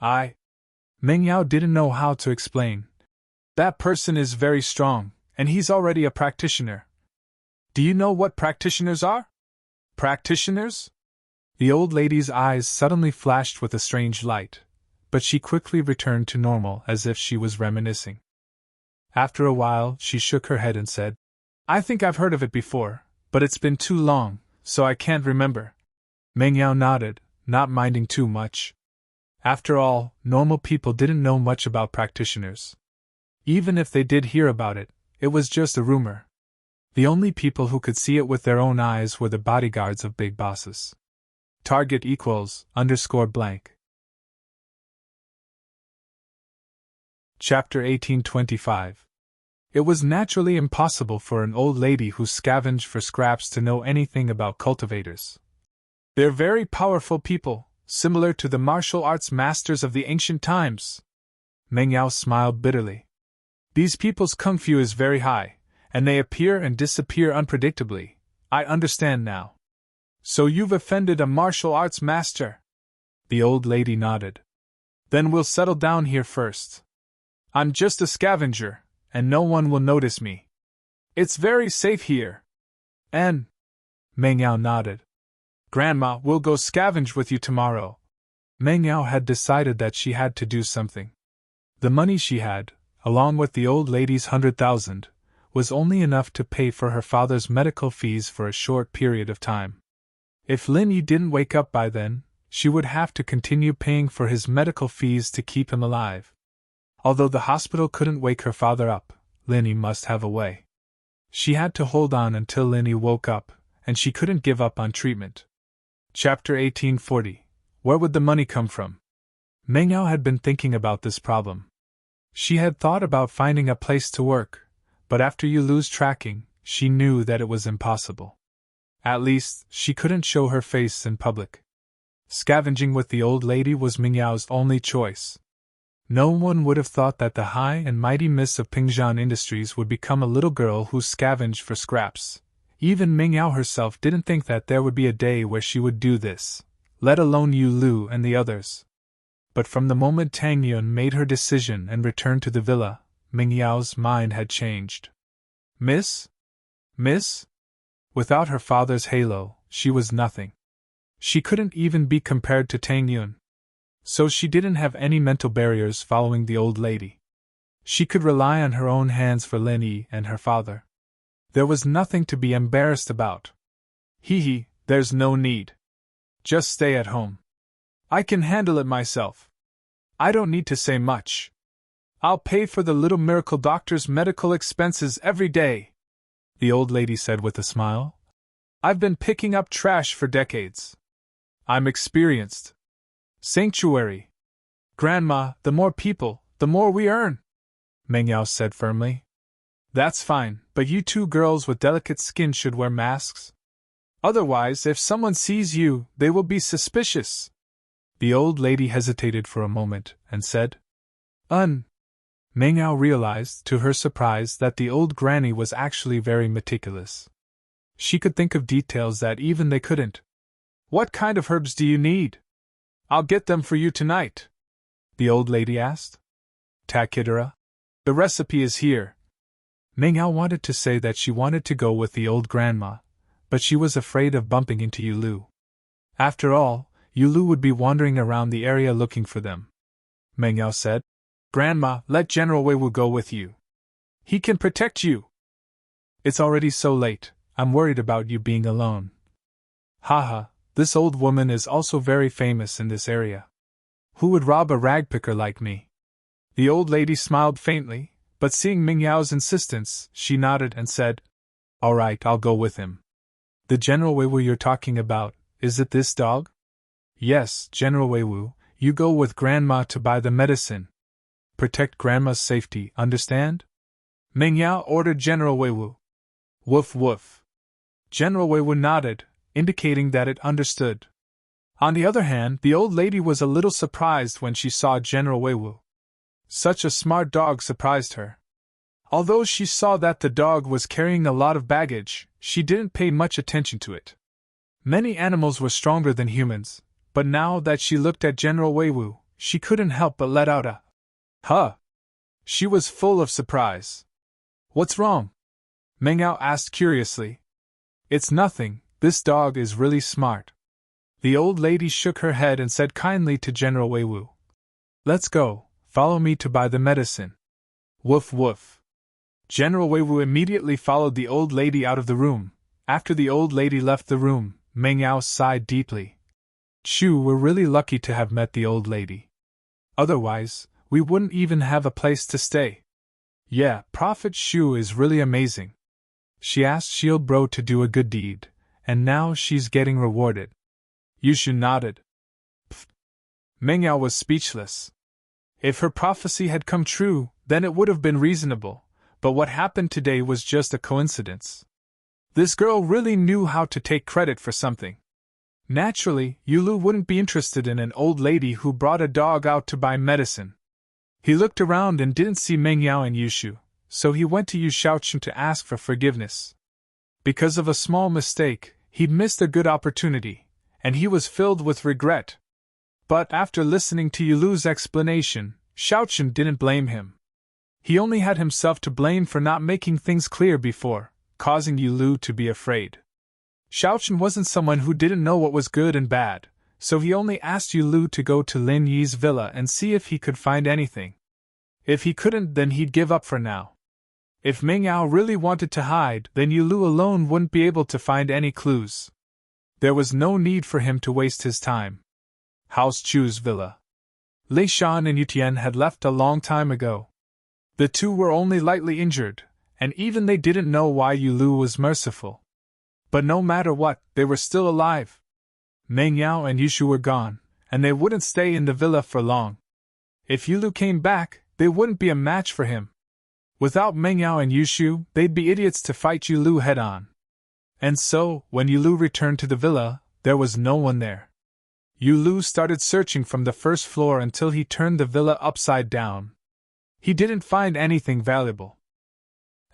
Ming Yao didn't know how to explain. That person is very strong, and he's already a practitioner. Do you know what practitioners are? Practitioners? The old lady's eyes suddenly flashed with a strange light, but she quickly returned to normal as if she was reminiscing. After a while, she shook her head and said, I think I've heard of it before, but it's been too long, so I can't remember. Ming Yao nodded, not minding too much. After all, normal people didn't know much about practitioners. Even if they did hear about it, it was just a rumor. The only people who could see it with their own eyes were the bodyguards of big bosses. Target =_blank. Chapter 1825. It was naturally impossible for an old lady who scavenged for scraps to know anything about cultivators. They're very powerful people, similar to the martial arts masters of the ancient times. Meng Yao smiled bitterly. These people's kung fu is very high, and they appear and disappear unpredictably. I understand now. So you've offended a martial arts master? The old lady nodded. Then we'll settle down here first. I'm just a scavenger, and no one will notice me. It's very safe here. And? Meng Yao nodded. Grandma, we'll go scavenge with you tomorrow. Meng Yao had decided that she had to do something. The money she had, along with the old lady's 100,000, was only enough to pay for her father's medical fees for a short period of time. If Lin Yi didn't wake up by then, she would have to continue paying for his medical fees to keep him alive. Although the hospital couldn't wake her father up, Lin Yi must have a way. She had to hold on until Lin Yi woke up, and she couldn't give up on treatment. Chapter 1840. Where would the money come from? Meng Yao had been thinking about this problem. She had thought about finding a place to work, but after Yulu's tracking, she knew that it was impossible. At least, she couldn't show her face in public. Scavenging with the old lady was Meng Yao's only choice. No one would have thought that the high and mighty miss of Pingjian Industries would become a little girl who scavenged for scraps. Even Ming Yao herself didn't think that there would be a day where she would do this, let alone Yu Lu and the others. But from the moment Tang Yun made her decision and returned to the villa, Ming Yao's mind had changed. Miss? Miss? Without her father's halo, she was nothing. She couldn't even be compared to Tang Yun. So she didn't have any mental barriers following the old lady. She could rely on her own hands for Lin Yi and her father. There was nothing to be embarrassed about. Hee, there's no need. Just stay at home. I can handle it myself. I don't need to say much. I'll pay for the little miracle doctor's medical expenses every day, the old lady said with a smile. I've been picking up trash for decades. I'm experienced. Sanctuary. Grandma, the more people, the more we earn, Meng Yao said firmly. That's fine, but you two girls with delicate skin should wear masks. Otherwise, if someone sees you, they will be suspicious. The old lady hesitated for a moment and said, Meng Yao realized, to her surprise, that the old granny was actually very meticulous. She could think of details that even they couldn't. What kind of herbs do you need? I'll get them for you tonight, the old lady asked. Takidara? The recipe is here. Meng Yao wanted to say that she wanted to go with the old grandma, but she was afraid of bumping into Yu Lu. After all, Yu Lu would be wandering around the area looking for them. Meng Yao said, Grandma, let General Wei Wu go with you. He can protect you. It's already so late, I'm worried about you being alone. Haha, this old woman is also very famous in this area. Who would rob a ragpicker like me? The old lady smiled faintly, but seeing Ming Yao's insistence, she nodded and said, All right, I'll go with him. The General Wei Wu you're talking about, is it this dog? Yes, General Wei Wu, you go with Grandma to buy the medicine. Protect Grandma's safety, understand? Ming Yao ordered General Wei Wu. Woof woof. General Wei Wu nodded, indicating that it understood. On the other hand, the old lady was a little surprised when she saw General Wei Wu. Such a smart dog surprised her. Although she saw that the dog was carrying a lot of baggage, she didn't pay much attention to it. Many animals were stronger than humans, but now that she looked at General Wei Wu, she couldn't help but let out a huh. She was full of surprise. What's wrong? Meng Yao asked curiously. It's nothing, this dog is really smart. The old lady shook her head and said kindly to General Wei Wu. Let's go, follow me to buy the medicine. Woof woof. General Wei Wu immediately followed the old lady out of the room. After the old lady left the room, Meng Yao sighed deeply. We're really lucky to have met the old lady. Otherwise, we wouldn't even have a place to stay. Yeah, Prophet Shu is really amazing. She asked Shield Bro to do a good deed, and now she's getting rewarded. Yushu nodded. Pfft. Meng Yao was speechless. If her prophecy had come true, then it would have been reasonable, but what happened today was just a coincidence. This girl really knew how to take credit for something. Naturally, Yu Lu wouldn't be interested in an old lady who brought a dog out to buy medicine. He looked around and didn't see Meng Yao and Yushu, so he went to Yu Shaochun to ask for forgiveness. Because of a small mistake, he'd missed a good opportunity, and he was filled with regret. But after listening to Yu Lu's explanation, Shaochun didn't blame him. He only had himself to blame for not making things clear before, causing Yu Lu to be afraid. Shaochun wasn't someone who didn't know what was good and bad, so he only asked Yu Lu to go to Lin Yi's villa and see if he could find anything. If he couldn't, then he'd give up for now. If Meng Yao really wanted to hide, then Yu Lu alone wouldn't be able to find any clues. There was no need for him to waste his time. House Chu's villa. Lei Shan and Yu Tian had left a long time ago. The two were only lightly injured, and even they didn't know why Yu Lu was merciful. But no matter what, they were still alive. Meng Yao and Yushu were gone, and they wouldn't stay in the villa for long. If Yu Lu came back, they wouldn't be a match for him. Without Meng Yao and Yushu, they'd be idiots to fight Yu Lu head-on. And so, when Yu Lu returned to the villa, there was no one there. Yu Lu started searching from the first floor until he turned the villa upside down. He didn't find anything valuable.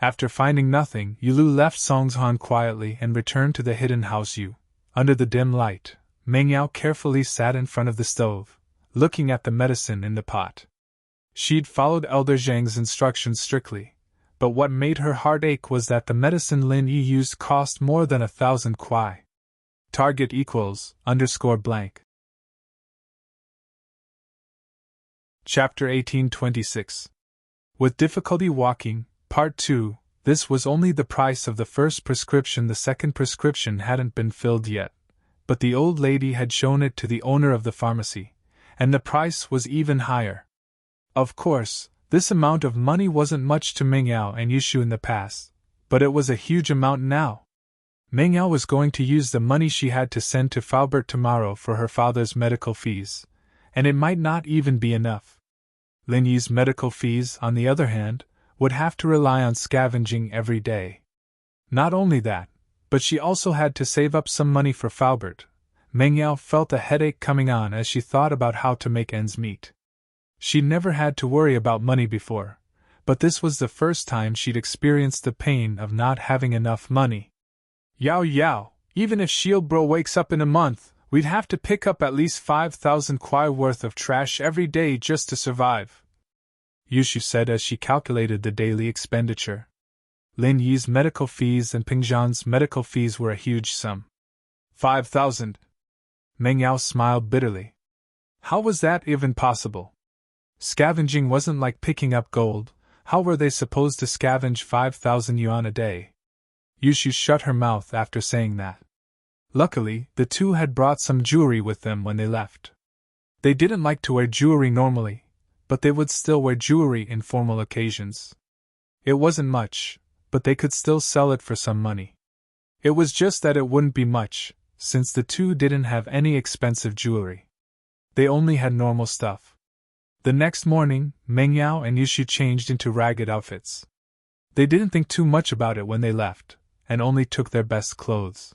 After finding nothing, Yu Lu left Songzhan quietly and returned to the hidden house Yu. Under the dim light, Meng Yao carefully sat in front of the stove, looking at the medicine in the pot. She'd followed Elder Zhang's instructions strictly, but what made her heart ache was that the medicine Lin Yi used cost more than 1,000 kuai. Target equals _blank. Chapter 1826. With difficulty walking, Part 2. This was only the price of the first prescription. The second prescription hadn't been filled yet, but the old lady had shown it to the owner of the pharmacy, and the price was even higher. Of course, this amount of money wasn't much to Meng Yao and Yushu in the past, but it was a huge amount now. Meng Yao was going to use the money she had to send to Faubert tomorrow for her father's medical fees, and it might not even be enough. Lin Yi's medical fees, on the other hand, would have to rely on scavenging every day. Not only that, but she also had to save up some money for Faubert. Meng Yao felt a headache coming on as she thought about how to make ends meet. She'd never had to worry about money before, but this was the first time she'd experienced the pain of not having enough money. Yao, even if Shield Bro wakes up in a month, we'd have to pick up at least 5,000 kuai worth of trash every day just to survive, Yushu said as she calculated the daily expenditure. Lin Yi's medical fees and Ping Zhan's medical fees were a huge sum. 5,000. Meng Yao smiled bitterly. How was that even possible? Scavenging wasn't like picking up gold. How were they supposed to scavenge 5,000 yuan a day? Yushu shut her mouth after saying that. Luckily, the two had brought some jewelry with them when they left. They didn't like to wear jewelry normally, but they would still wear jewelry in formal occasions. It wasn't much, but they could still sell it for some money. It was just that it wouldn't be much, since the two didn't have any expensive jewelry. They only had normal stuff. The next morning, Meng Yao and Yushu changed into ragged outfits. They didn't think too much about it when they left, and only took their best clothes.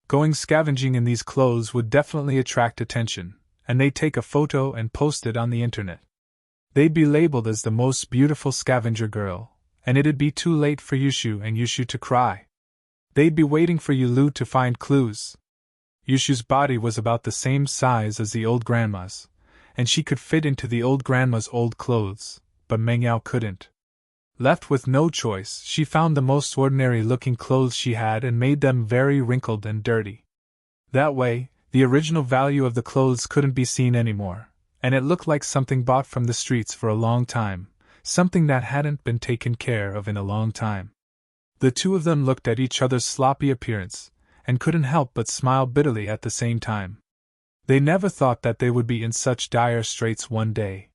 Going scavenging in these clothes would definitely attract attention, and they'd take a photo and post it on the internet. They'd be labeled as the most beautiful scavenger girl, and it'd be too late for Yushu and Yushu to cry. They'd be waiting for Yu Lu to find clues. Yushu's body was about the same size as the old grandma's, and she could fit into the old grandma's old clothes, but Meng Yao couldn't. Left with no choice, she found the most ordinary-looking clothes she had and made them very wrinkled and dirty. That way, the original value of the clothes couldn't be seen anymore, and it looked like something bought from the streets for a long time, something that hadn't been taken care of in a long time. The two of them looked at each other's sloppy appearance, and couldn't help but smile bitterly at the same time. They never thought that they would be in such dire straits one day.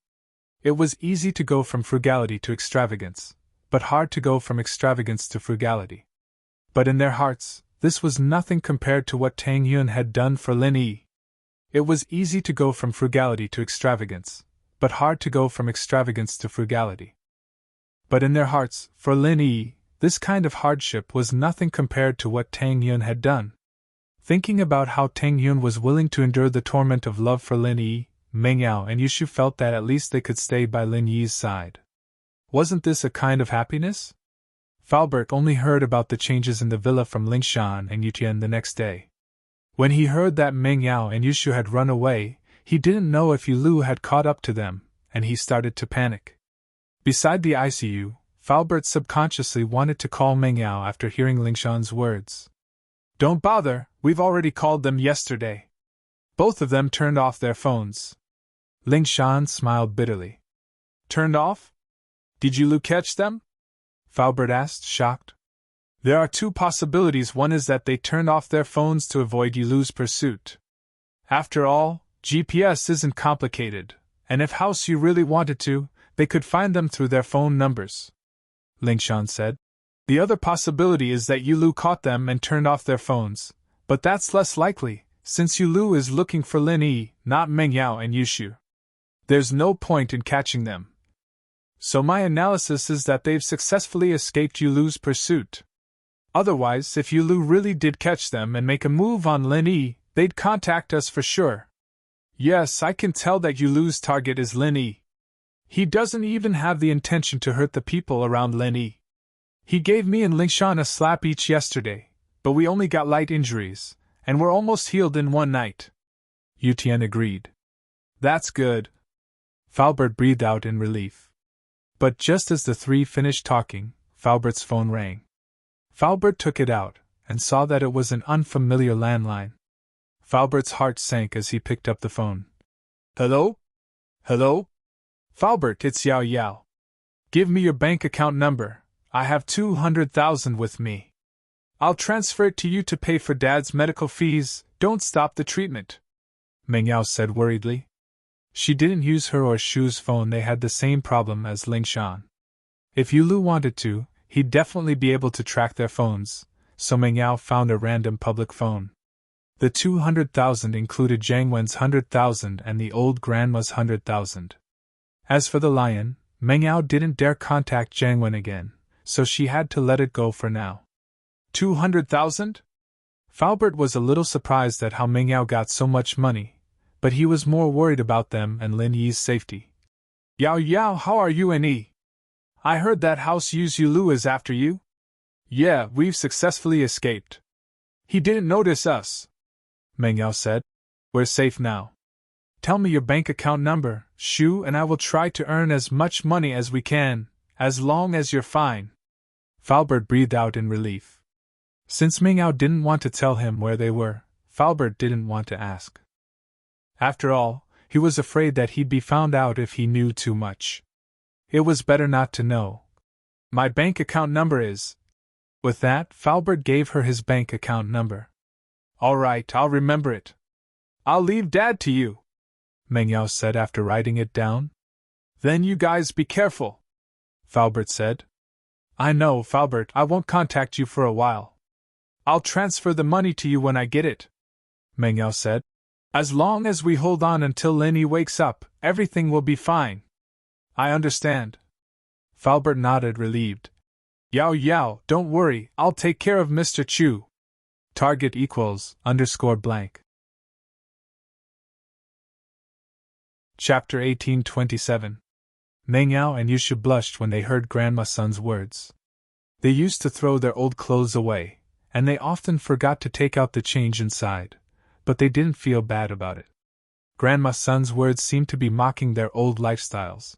It was easy to go from frugality to extravagance, but hard to go from extravagance to frugality. But in their hearts, this was nothing compared to what Tang Yun had done for Lin Yi. It was easy to go from frugality to extravagance, but hard to go from extravagance to frugality. But in their hearts, for Lin Yi, this kind of hardship was nothing compared to what Tang Yun had done. Thinking about how Tang Yun was willing to endure the torment of love for Lin Yi, Meng Yao and Yushu felt that at least they could stay by Lin Yi's side. Wasn't this a kind of happiness? Faubert only heard about the changes in the villa from Lingshan and Yutian the next day. When he heard that Meng Yao and Yushu had run away, he didn't know if Yu Lu had caught up to them, and he started to panic. Beside the ICU, Faubert subconsciously wanted to call Meng Yao after hearing Lingshan's words. "Don't bother, we've already called them yesterday." Both of them turned off their phones. Lingshan smiled bitterly. "Turned off? Did Yu Lu catch them?" Faubert asked, shocked. "There are two possibilities. One is that they turned off their phones to avoid Yu Lu's pursuit. After all, GPS isn't complicated, and if House Yu really wanted to, they could find them through their phone numbers," Lingshan said. "The other possibility is that Yu Lu caught them and turned off their phones, but that's less likely, since Yu Lu is looking for Lin Yi, not Meng Yao and Yushu. There's no point in catching them. So my analysis is that they've successfully escaped Yu Lu's pursuit. Otherwise, if Yu Lu really did catch them and make a move on Lin Yi, they'd contact us for sure." Yes, I can tell that Yulu's target is Lin Yi. He doesn't even have the intention to hurt the people around Lin Yi. He gave me and Lingshan a slap each yesterday, but we only got light injuries, and we're almost healed in one night. Yu Tian agreed. That's good. Falbert breathed out in relief. But just as the three finished talking, Falbert's phone rang. Falbert took it out, and saw that it was an unfamiliar landline. Falbert's heart sank as he picked up the phone. Hello? Hello? Falbert, it's Yao Yao. Give me your bank account number. I have 200,000 with me. I'll transfer it to you to pay for Dad's medical fees. Don't stop the treatment. Meng Yao said worriedly. She didn't use her or Shu's phone. They had the same problem as Lingshan. If Yulu wanted to, he'd definitely be able to track their phones, so Meng Yao found a random public phone. The 200,000 included Jiang Wen's 100,000 and the old grandma's 100,000. As for the lion, Meng Yao didn't dare contact Jiang Wen again, so she had to let it go for now. 200,000? Falbert was a little surprised at how Meng Yao got so much money, but he was more worried about them and Lin Yi's safety. Yao Yao, how are you and Yi? I heard that House Yu's Yulu is after you? Yeah, we've successfully escaped. He didn't notice us, Meng Yao said. We're safe now. Tell me your bank account number, Shu, and I will try to earn as much money as we can, as long as you're fine. Falbert breathed out in relief. Since Meng Yao didn't want to tell him where they were, Falbert didn't want to ask. After all, he was afraid that he'd be found out if he knew too much. It was better not to know. My bank account number is... With that, Falbert gave her his bank account number. All right, I'll remember it. I'll leave Dad to you, Meng Yao said after writing it down. Then you guys be careful, Falbert said. I know, Falbert, I won't contact you for a while. I'll transfer the money to you when I get it, Meng Yao said. As long as we hold on until Lin Yi wakes up, everything will be fine. I understand. Falbert nodded, relieved. Yao Yao, don't worry, I'll take care of Mr. Chu. Target equals _blank. Chapter 1827. Meng Yao and Yushu blushed when they heard Grandma Sun's words. They used to throw their old clothes away, and they often forgot to take out the change inside, but they didn't feel bad about it. Grandma Sun's words seemed to be mocking their old lifestyles.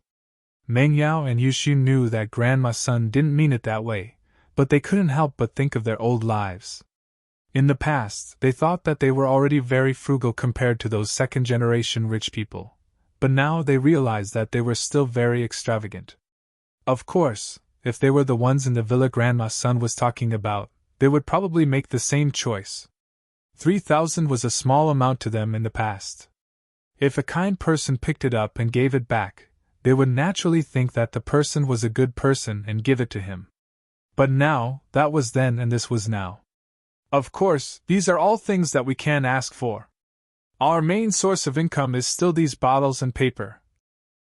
Meng Yao and Yushu knew that Grandma Sun didn't mean it that way, but they couldn't help but think of their old lives. In the past, they thought that they were already very frugal compared to those second-generation rich people, but now they realized that they were still very extravagant. Of course, if they were the ones in the villa Grandma Sun was talking about, they would probably make the same choice. 3,000 was a small amount to them in the past. If a kind person picked it up and gave it back, they would naturally think that the person was a good person and give it to him. But now, that was then and this was now. Of course, these are all things that we can't ask for. Our main source of income is still these bottles and paper.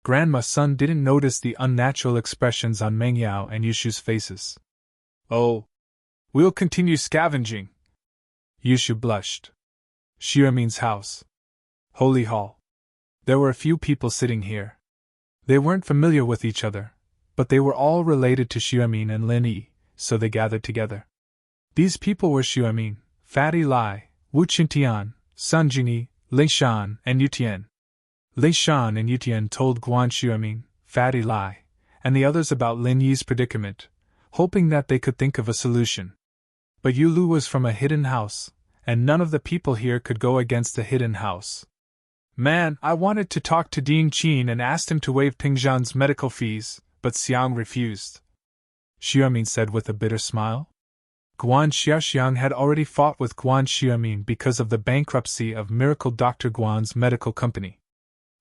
Grandma Sun didn't notice the unnatural expressions on Meng Yao and Yushu's faces. Oh. We'll continue scavenging. Yushu blushed. Xuemin's house. Holy Hall. There were a few people sitting here. They weren't familiar with each other, but they were all related to Xuemin and Lin Yi, so they gathered together. These people were Xuemin, Fatty Lai, Wu Qintian, Sun Jingyi, Lingshan, and Yutian. Lingshan and Yutian told Guan Xuemin, Fatty Lai, and the others about Lin Yi's predicament, hoping that they could think of a solution. But Yulu was from a hidden house, and none of the people here could go against a hidden house. Man, I wanted to talk to Ding Qin and asked him to waive Pingzhan's medical fees, but Xiang refused, Xuemin said with a bitter smile. Guan Xiaoxiang had already fought with Guan Xuemin because of the bankruptcy of Miracle Dr. Guan's medical company.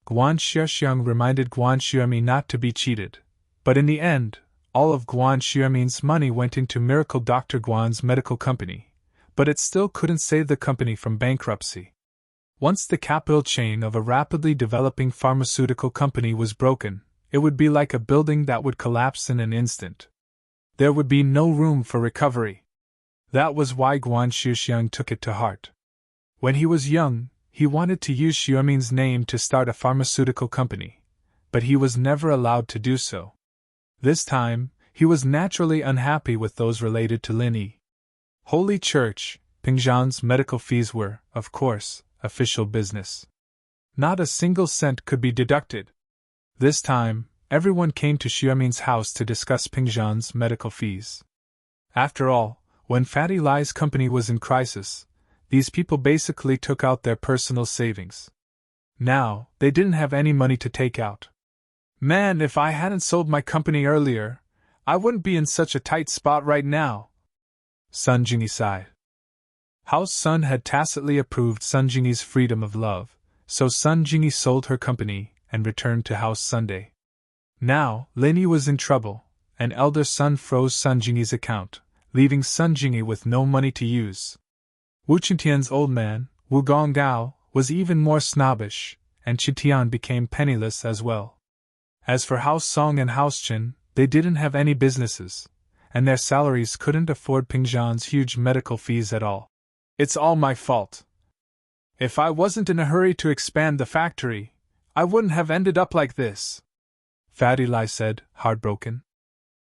Guan Xiaoxiang reminded Guan Xuemin not to be cheated, but in the end, all of Guan Xuemin's money went into Miracle Dr. Guan's medical company, but it still couldn't save the company from bankruptcy. Once the capital chain of a rapidly developing pharmaceutical company was broken, it would be like a building that would collapse in an instant. There would be no room for recovery. That was why Guan Xiaoxiang took it to heart. When he was young, he wanted to use Xiaoming's name to start a pharmaceutical company, but he was never allowed to do so. This time, he was naturally unhappy with those related to Lin Yi. Holy Church, Pingzhan's medical fees were, of course, official business. Not a single cent could be deducted. This time, everyone came to Xiaoming's house to discuss Pingzhan's medical fees. After all, when Fatty Lai's company was in crisis, these people basically took out their personal savings. Now, they didn't have any money to take out. Man, if I hadn't sold my company earlier, I wouldn't be in such a tight spot right now. Sun Jingyi sighed. House Sun had tacitly approved Sun Jingyi's freedom of love, so Sun Jingyi sold her company and returned to House Sunday. Now, Lin Yi was in trouble, and elder Sun froze Sun Jingyi's account, leaving Sun Jingyi with no money to use. Wu Qingtian's old man, Wu Gonggao, was even more snobbish, and Qitian became penniless as well. As for House Song and House Qin, they didn't have any businesses, and their salaries couldn't afford Pingzhan's huge medical fees at all. It's all my fault. If I wasn't in a hurry to expand the factory, I wouldn't have ended up like this, Fatty Lai said, heartbroken.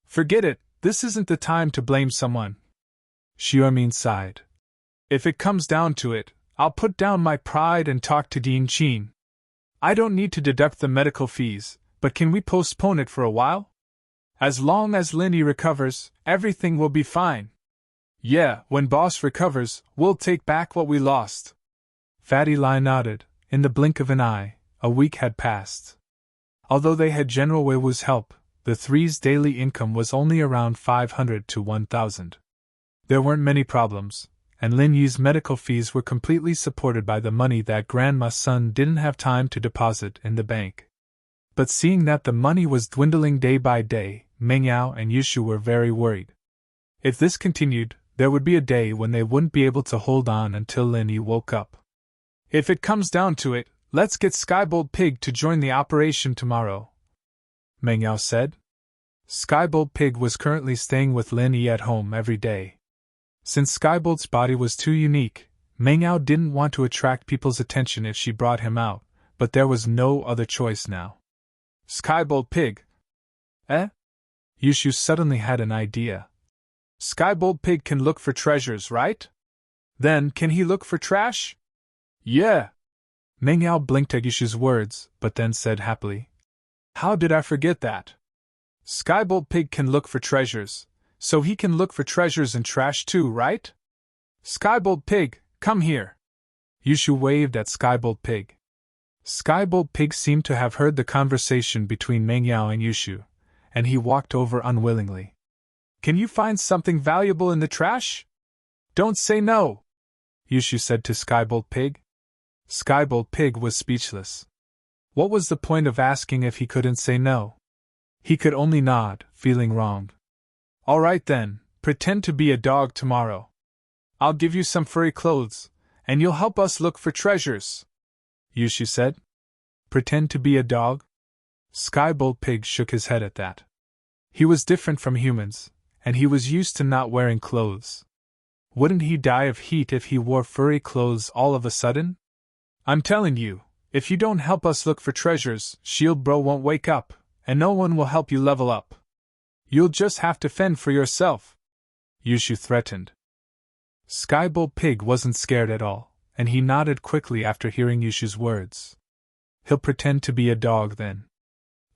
Forget it, this isn't the time to blame someone. Xiaoming sighed. If it comes down to it, I'll put down my pride and talk to Dean Qin. I don't need to deduct the medical fees, but can we postpone it for a while? As long as Lin Yi recovers, everything will be fine. Yeah, when boss recovers, we'll take back what we lost. Fatty Lai nodded. In the blink of an eye, a week had passed. Although they had General Wei Wu's help, the three's daily income was only around 500 to 1,000. There weren't many problems, and Lin Yi's medical fees were completely supported by the money that Grandma's son didn't have time to deposit in the bank. But seeing that the money was dwindling day by day, Meng Yao and Yushu were very worried. If this continued, there would be a day when they wouldn't be able to hold on until Lin Yi woke up. If it comes down to it, let's get Skybolt Pig to join the operation tomorrow, Meng Yao said. Skybolt Pig was currently staying with Lin Yi at home every day. Since Skybolt's body was too unique, Meng Yao didn't want to attract people's attention if she brought him out, but there was no other choice now. Skybolt Pig? Eh? Yushu suddenly had an idea. Skybolt Pig can look for treasures, right? Then can he look for trash? Yeah. Meng Yao blinked at Yushu's words, but then said happily, How did I forget that? Skybolt Pig can look for treasures, so he can look for treasures and trash too, right? Skybolt Pig, come here. Yushu waved at Skybolt Pig. Skybolt Pig seemed to have heard the conversation between Meng Yao and Yushu, and he walked over unwillingly. Can you find something valuable in the trash? Don't say no, Yushu said to Skybolt Pig. Skybolt Pig was speechless. What was the point of asking if he couldn't say no? He could only nod, feeling wronged. All right then, pretend to be a dog tomorrow. I'll give you some furry clothes, and you'll help us look for treasures, Yushu said. Pretend to be a dog? Skybolt Pig shook his head at that. He was different from humans, and he was used to not wearing clothes. Wouldn't he die of heat if he wore furry clothes all of a sudden? I'm telling you, if you don't help us look for treasures, Shield Bro won't wake up, and no one will help you level up. You'll just have to fend for yourself, Yushu threatened. Skybolt Pig wasn't scared at all, and he nodded quickly after hearing Yushu's words. He'll pretend to be a dog then.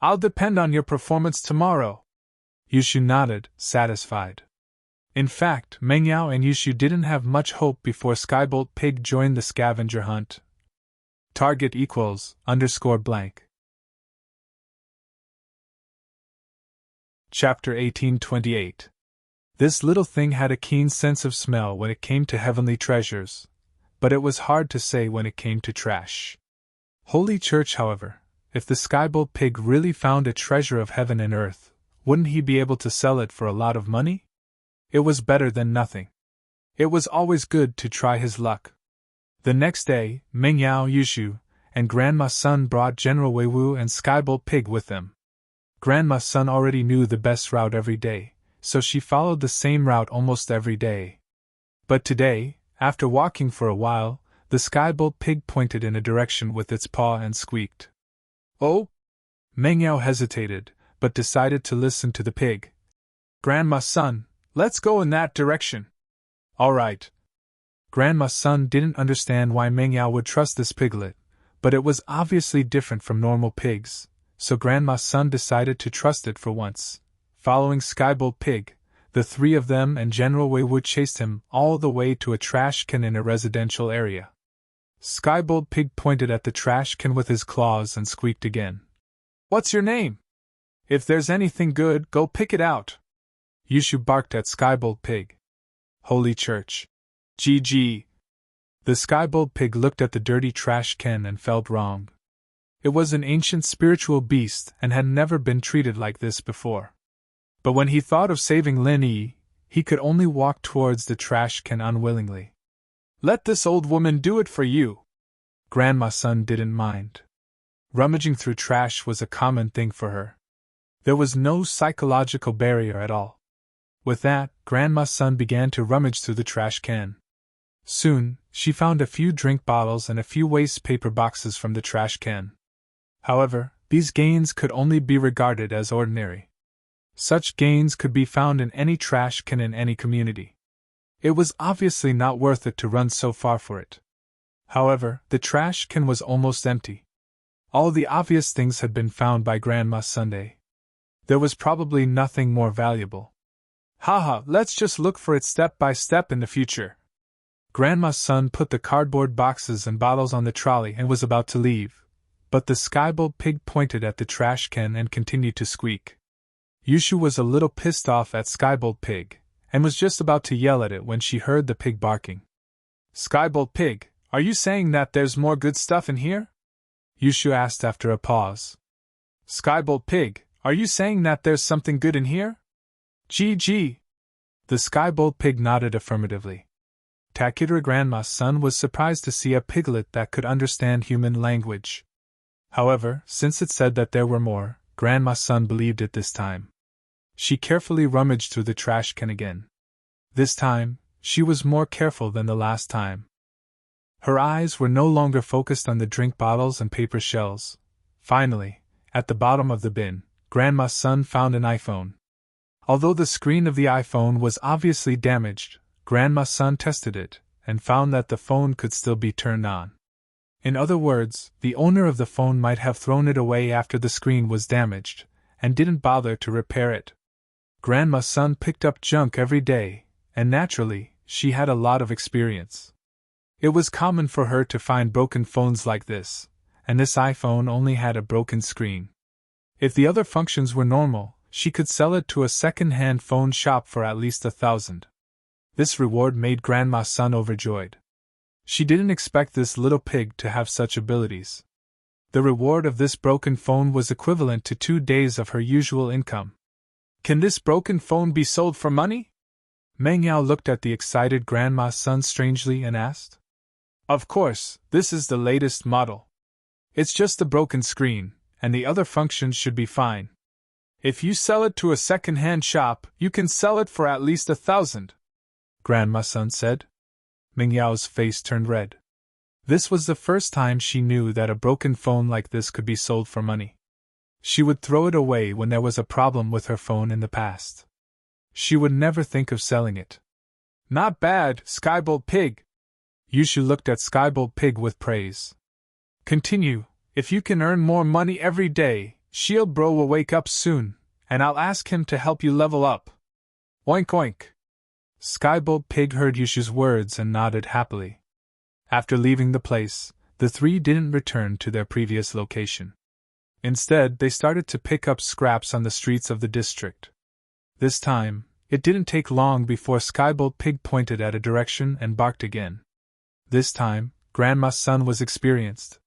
I'll depend on your performance tomorrow. Yushu nodded, satisfied. In fact, Meng Yao and Yushu didn't have much hope before Skybolt Pig joined the scavenger hunt. Target equals _blank. Chapter 1828. This little thing had a keen sense of smell when it came to heavenly treasures, but it was hard to say when it came to trash. Holy Church, however, if the Skybolt Pig really found a treasure of heaven and earth, wouldn't he be able to sell it for a lot of money? It was better than nothing. It was always good to try his luck. The next day, Meng Yao, Yushu, and Grandma's son brought General Wei Wu and Skybolt Pig with them. Grandma's son already knew the best route every day, so she followed the same route almost every day. But today, after walking for a while, the Skybolt pig pointed in a direction with its paw and squeaked. Oh? Meng Yao hesitated, but decided to listen to the pig. Grandma's son, let's go in that direction. All right. Grandma's son didn't understand why Meng Yao would trust this piglet, but it was obviously different from normal pigs, so Grandma's son decided to trust it for once. Following Skybolt pig, the three of them and General Wei Wood chased him all the way to a trash can in a residential area. Skybolt pig pointed at the trash can with his claws and squeaked again. What's your name? If there's anything good, go pick it out. Yushu barked at Skybolt pig. Holy Church. GG. The Skybolt pig looked at the dirty trash can and felt wrong. It was an ancient spiritual beast and had never been treated like this before. But when he thought of saving Lin Yi, he could only walk towards the trash can unwillingly. Let this old woman do it for you. Grandma's son didn't mind. Rummaging through trash was a common thing for her. There was no psychological barrier at all. With that, Grandma's son began to rummage through the trash can. Soon, she found a few drink bottles and a few waste paper boxes from the trash can. However, these gains could only be regarded as ordinary. Such gains could be found in any trash can in any community. It was obviously not worth it to run so far for it. However, the trash can was almost empty. All the obvious things had been found by Grandma Sunday. There was probably nothing more valuable. Haha, let's just look for it step by step in the future. Grandma's son put the cardboard boxes and bottles on the trolley and was about to leave, but the Skybolt pig pointed at the trash can and continued to squeak. Yushu was a little pissed off at Skybolt pig, and was just about to yell at it when she heard the pig barking. Skybolt pig, are you saying that there's more good stuff in here? Yushu asked after a pause. Skybolt pig, are you saying that there's something good in here? GG. The Skybolt pig nodded affirmatively. Takitra Grandma's son was surprised to see a piglet that could understand human language. However, since it said that there were more, Grandma's son believed it this time. She carefully rummaged through the trash can again. This time, she was more careful than the last time. Her eyes were no longer focused on the drink bottles and paper shells. Finally, at the bottom of the bin, Grandma's son found an iPhone. Although the screen of the iPhone was obviously damaged, Grandma's son tested it, and found that the phone could still be turned on. In other words, the owner of the phone might have thrown it away after the screen was damaged, and didn't bother to repair it. Grandma's son picked up junk every day, and naturally, she had a lot of experience. It was common for her to find broken phones like this, and this iPhone only had a broken screen. If the other functions were normal, she could sell it to a second-hand phone shop for at least 1,000. This reward made Grandma's son overjoyed. She didn't expect this little pig to have such abilities. The reward of this broken phone was equivalent to 2 days of her usual income. Can this broken phone be sold for money? Meng Yao looked at the excited Grandma's son strangely and asked. Of course, this is the latest model. It's just a broken screen, and the other functions should be fine. If you sell it to a second-hand shop, you can sell it for at least 1,000. Grandma's son said. Meng Yao's face turned red. This was the first time she knew that a broken phone like this could be sold for money. She would throw it away when there was a problem with her phone in the past. She would never think of selling it. Not bad, Skybolt pig. Yushu looked at Skybolt pig with praise. Continue. If you can earn more money every day, Shield Bro will wake up soon, and I'll ask him to help you level up. Oink oink. Skybolt pig heard Yushu's words and nodded happily. After leaving the place, the three didn't return to their previous location. Instead, they started to pick up scraps on the streets of the district. This time, it didn't take long before Skybolt pig pointed at a direction and barked again. This time, Grandma's son was experienced.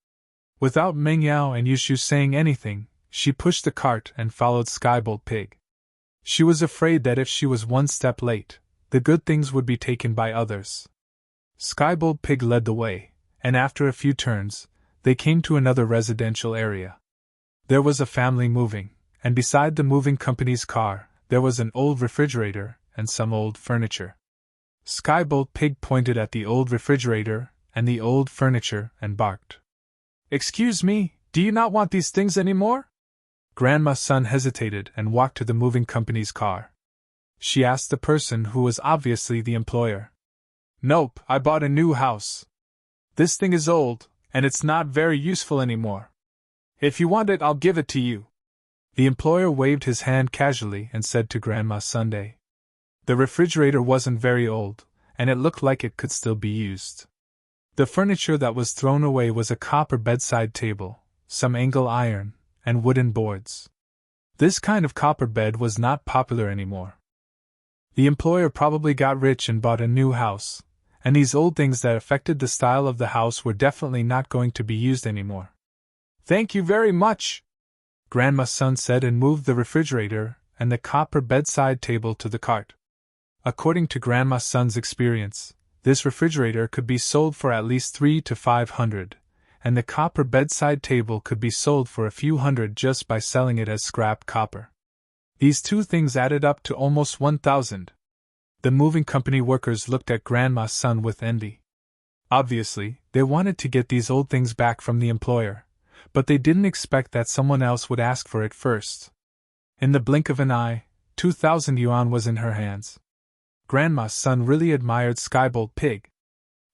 Without Meng Yao and Yushu saying anything, she pushed the cart and followed Skybolt pig. She was afraid that if she was one step late, the good things would be taken by others. Skybolt pig led the way, and after a few turns, they came to another residential area. There was a family moving, and beside the moving company's car, there was an old refrigerator and some old furniture. Skybolt pig pointed at the old refrigerator and the old furniture and barked. "Excuse me, do you not want these things anymore?" Grandma's son hesitated and walked to the moving company's car. She asked the person who was obviously the employer. "Nope, I bought a new house. This thing is old, and it's not very useful anymore. If you want it, I'll give it to you." The employer waved his hand casually and said to Grandma Sunday. The refrigerator wasn't very old, and it looked like it could still be used. The furniture that was thrown away was a copper bedside table, some angle iron, and wooden boards. This kind of copper bed was not popular anymore. The employer probably got rich and bought a new house, and these old things that affected the style of the house were definitely not going to be used anymore. "Thank you very much," Grandma's son said, and moved the refrigerator and the copper bedside table to the cart. According to Grandma's son's experience, this refrigerator could be sold for at least $300 to $500, and the copper bedside table could be sold for a few hundred just by selling it as scrap copper. These two things added up to almost 1,000. The moving company workers looked at Grandma's son with envy. Obviously, they wanted to get these old things back from the employer, but they didn't expect that someone else would ask for it first. In the blink of an eye, 2,000 yuan was in her hands. Grandma's son really admired Skybolt Pig.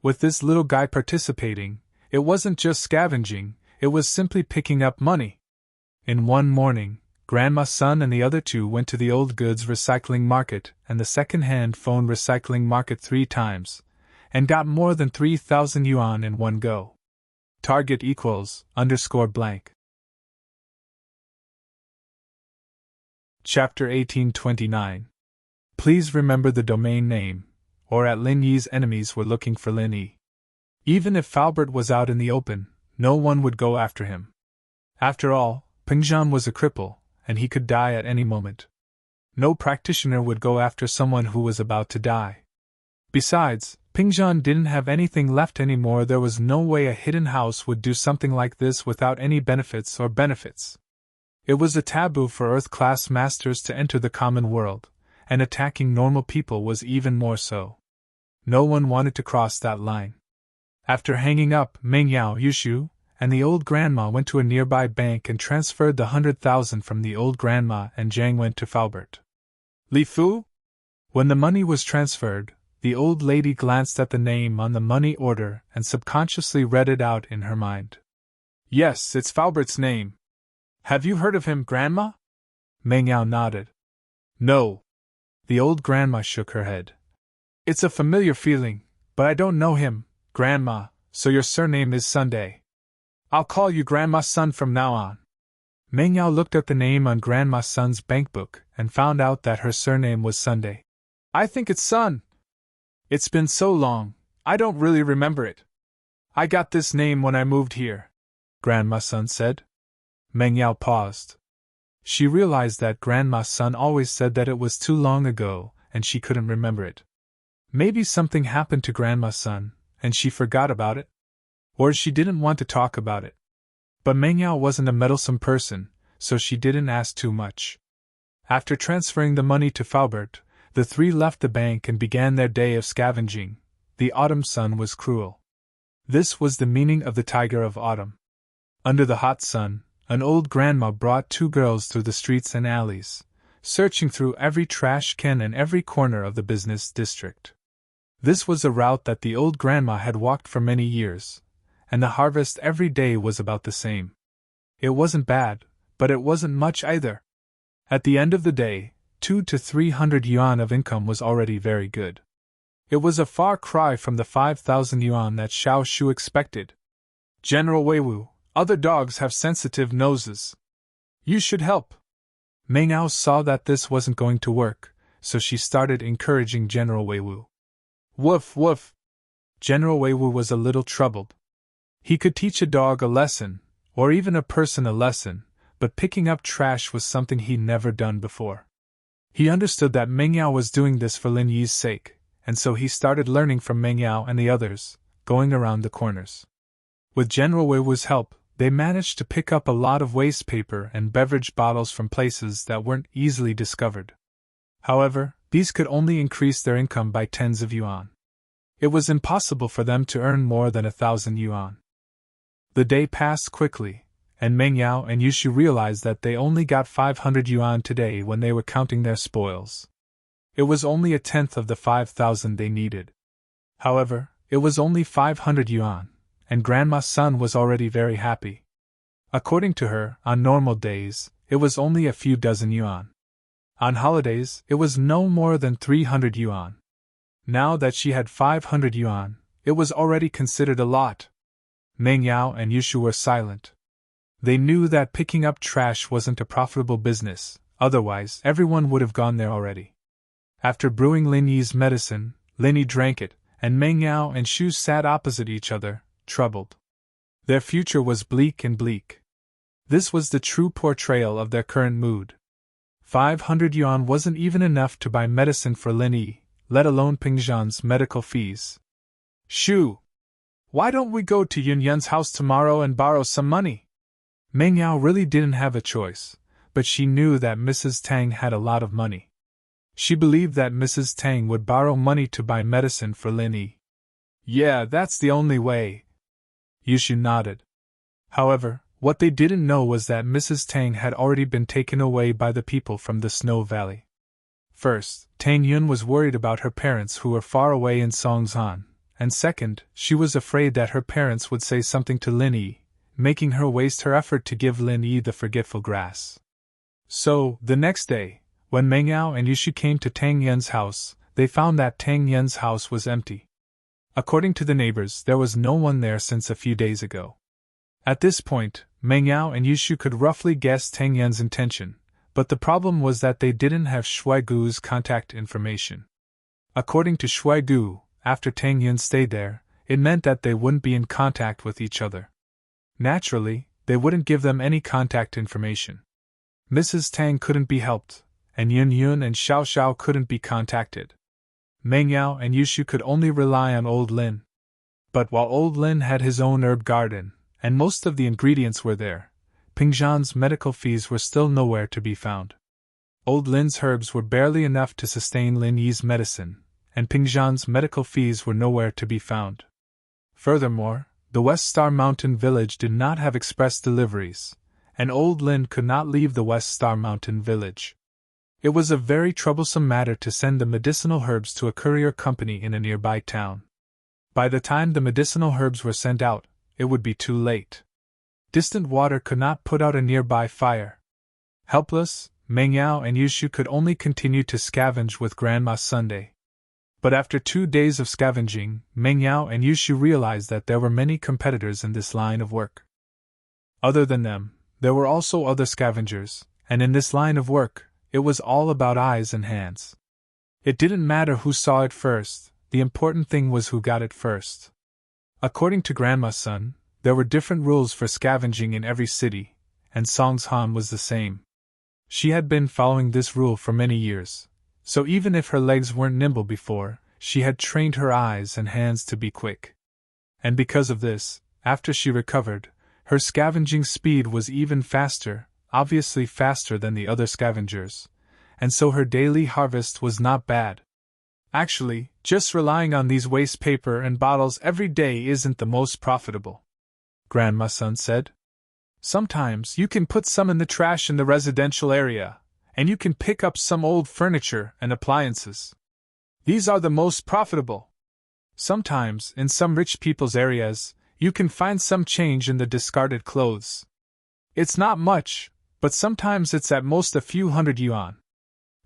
With this little guy participating, it wasn't just scavenging, it was simply picking up money. In one morning, Grandma's son and the other two went to the old goods recycling market and the second-hand phone recycling market 3 times, and got more than 3,000 yuan in one go. Target =_blank. Chapter 1829. Please remember the domain name, or at Lin Yi's enemies were looking for Lin Yi. Even if Faubert was out in the open, no one would go after him. After all, Pingzhan was a cripple, and he could die at any moment. No practitioner would go after someone who was about to die. Besides, Pingzhan didn't have anything left anymore. There was no way a hidden house would do something like this without any benefits. It was a taboo for Earth-class masters to enter the common world, and attacking normal people was even more so. No one wanted to cross that line. After hanging up, Meng Yao, Yushu, and the old grandma went to a nearby bank and transferred the 100,000 from the old grandma, and Zhang went to Faubert. "Li Fu?" When the money was transferred, the old lady glanced at the name on the money order and subconsciously read it out in her mind. "Yes, it's Faubert's name. Have you heard of him, Grandma?" Meng Yao nodded. "No." The old grandma shook her head. "It's a familiar feeling, but I don't know him, Grandma, so your surname is Sunday. I'll call you Grandma's son from now on." Meng Yao looked at the name on Grandma's son's bankbook and found out that her surname was Sunday. "I think it's Sun. It's been so long, I don't really remember it. I got this name when I moved here," Grandma's son said. Meng Yao paused. She realized that Grandma's son always said that it was too long ago and she couldn't remember it. Maybe something happened to Grandma's son, and she forgot about it? Or she didn't want to talk about it. But Meng Yao wasn't a meddlesome person, so she didn't ask too much. After transferring the money to Faubert, the three left the bank and began their day of scavenging. The autumn sun was cruel. This was the meaning of the tiger of autumn. Under the hot sun, an old grandma brought 2 girls through the streets and alleys, searching through every trash can and every corner of the business district. This was a route that the old grandma had walked for many years, and the harvest every day was about the same. It wasn't bad, but it wasn't much either. At the end of the day, 200 to 300 yuan of income was already very good. It was a far cry from the 5,000 yuan that Xiao Shu expected. "General Weiwu, other dogs have sensitive noses. You should help." Meng Yao saw that this wasn't going to work, so she started encouraging General Weiwu. "Woof woof." General Weiwu was a little troubled. He could teach a dog a lesson, or even a person a lesson, but picking up trash was something he'd never done before. He understood that Meng Yao was doing this for Lin Yi's sake, and so he started learning from Meng Yao and the others, going around the corners. With General Weiwu's help, they managed to pick up a lot of waste paper and beverage bottles from places that weren't easily discovered. However, these could only increase their income by tens of yuan. It was impossible for them to earn more than 1,000 yuan. The day passed quickly, and Meng Yao and Yushu realized that they only got 500 yuan today when they were counting their spoils. It was only a tenth of the 5,000 they needed. However, it was only 500 yuan, and Grandma's son was already very happy. According to her, on normal days, it was only a few dozen yuan. On holidays, it was no more than 300 yuan. Now that she had 500 yuan, it was already considered a lot. Meng Yao and Yushu were silent. They knew that picking up trash wasn't a profitable business, otherwise everyone would have gone there already. After brewing Lin Yi's medicine, Lin Yi drank it, and Meng Yao and Shu sat opposite each other, troubled. Their future was bleak and bleak. This was the true portrayal of their current mood. 500 yuan wasn't even enough to buy medicine for Lin Yi, let alone Pingzhan's medical fees. Shu! Why don't we go to Yun Yun's house tomorrow and borrow some money? Meng Yao really didn't have a choice, but she knew that Mrs. Tang had a lot of money. She believed that Mrs. Tang would borrow money to buy medicine for Lin Yi. Yeah, that's the only way. Yushu nodded. However, what they didn't know was that Mrs. Tang had already been taken away by the people from the Snow Valley. First, Tang Yun was worried about her parents who were far away in Songzhan, and second, she was afraid that her parents would say something to Lin Yi, making her waste her effort to give Lin Yi the forgetful grass. So, the next day, when Meng Yao and Yushu came to Tang Yun's house, they found that Tang Yun's house was empty. According to the neighbors, there was no one there since a few days ago. At this point, Meng Yao and Yushu could roughly guess Tang Yun's intention, but the problem was that they didn't have Shui Gu's contact information. According to Shui Gu, after Tang Yun stayed there, it meant that they wouldn't be in contact with each other. Naturally, they wouldn't give them any contact information. Mrs. Tang couldn't be helped, and Yun Yun and Xiao Xiao couldn't be contacted. Meng Yao and Yushu could only rely on Old Lin. But while Old Lin had his own herb garden, and most of the ingredients were there, Pingzhan's medical fees were still nowhere to be found. Old Lin's herbs were barely enough to sustain Lin Yi's medicine, and Pingzhan's medical fees were nowhere to be found. Furthermore, the West Star Mountain village did not have express deliveries, and Old Lin could not leave the West Star Mountain village. It was a very troublesome matter to send the medicinal herbs to a courier company in a nearby town. By the time the medicinal herbs were sent out, it would be too late. Distant water could not put out a nearby fire. Helpless, Meng Yao and Yushu could only continue to scavenge with Grandma Sunday. But after 2 days of scavenging, Meng Yao and Yushu realized that there were many competitors in this line of work. Other than them, there were also other scavengers, and in this line of work, it was all about eyes and hands. It didn't matter who saw it first, the important thing was who got it first. According to Grandma's son, there were different rules for scavenging in every city, and Songzhan was the same. She had been following this rule for many years, so even if her legs weren't nimble before, she had trained her eyes and hands to be quick. And because of this, after she recovered, her scavenging speed was even faster, obviously faster than the other scavengers, and so her daily harvest was not bad. Actually, just relying on these waste paper and bottles every day isn't the most profitable, Grandma's son said. Sometimes you can put some in the trash in the residential area, and you can pick up some old furniture and appliances. These are the most profitable. Sometimes, in some rich people's areas, you can find some change in the discarded clothes. It's not much, but sometimes it's at most a few hundred yuan.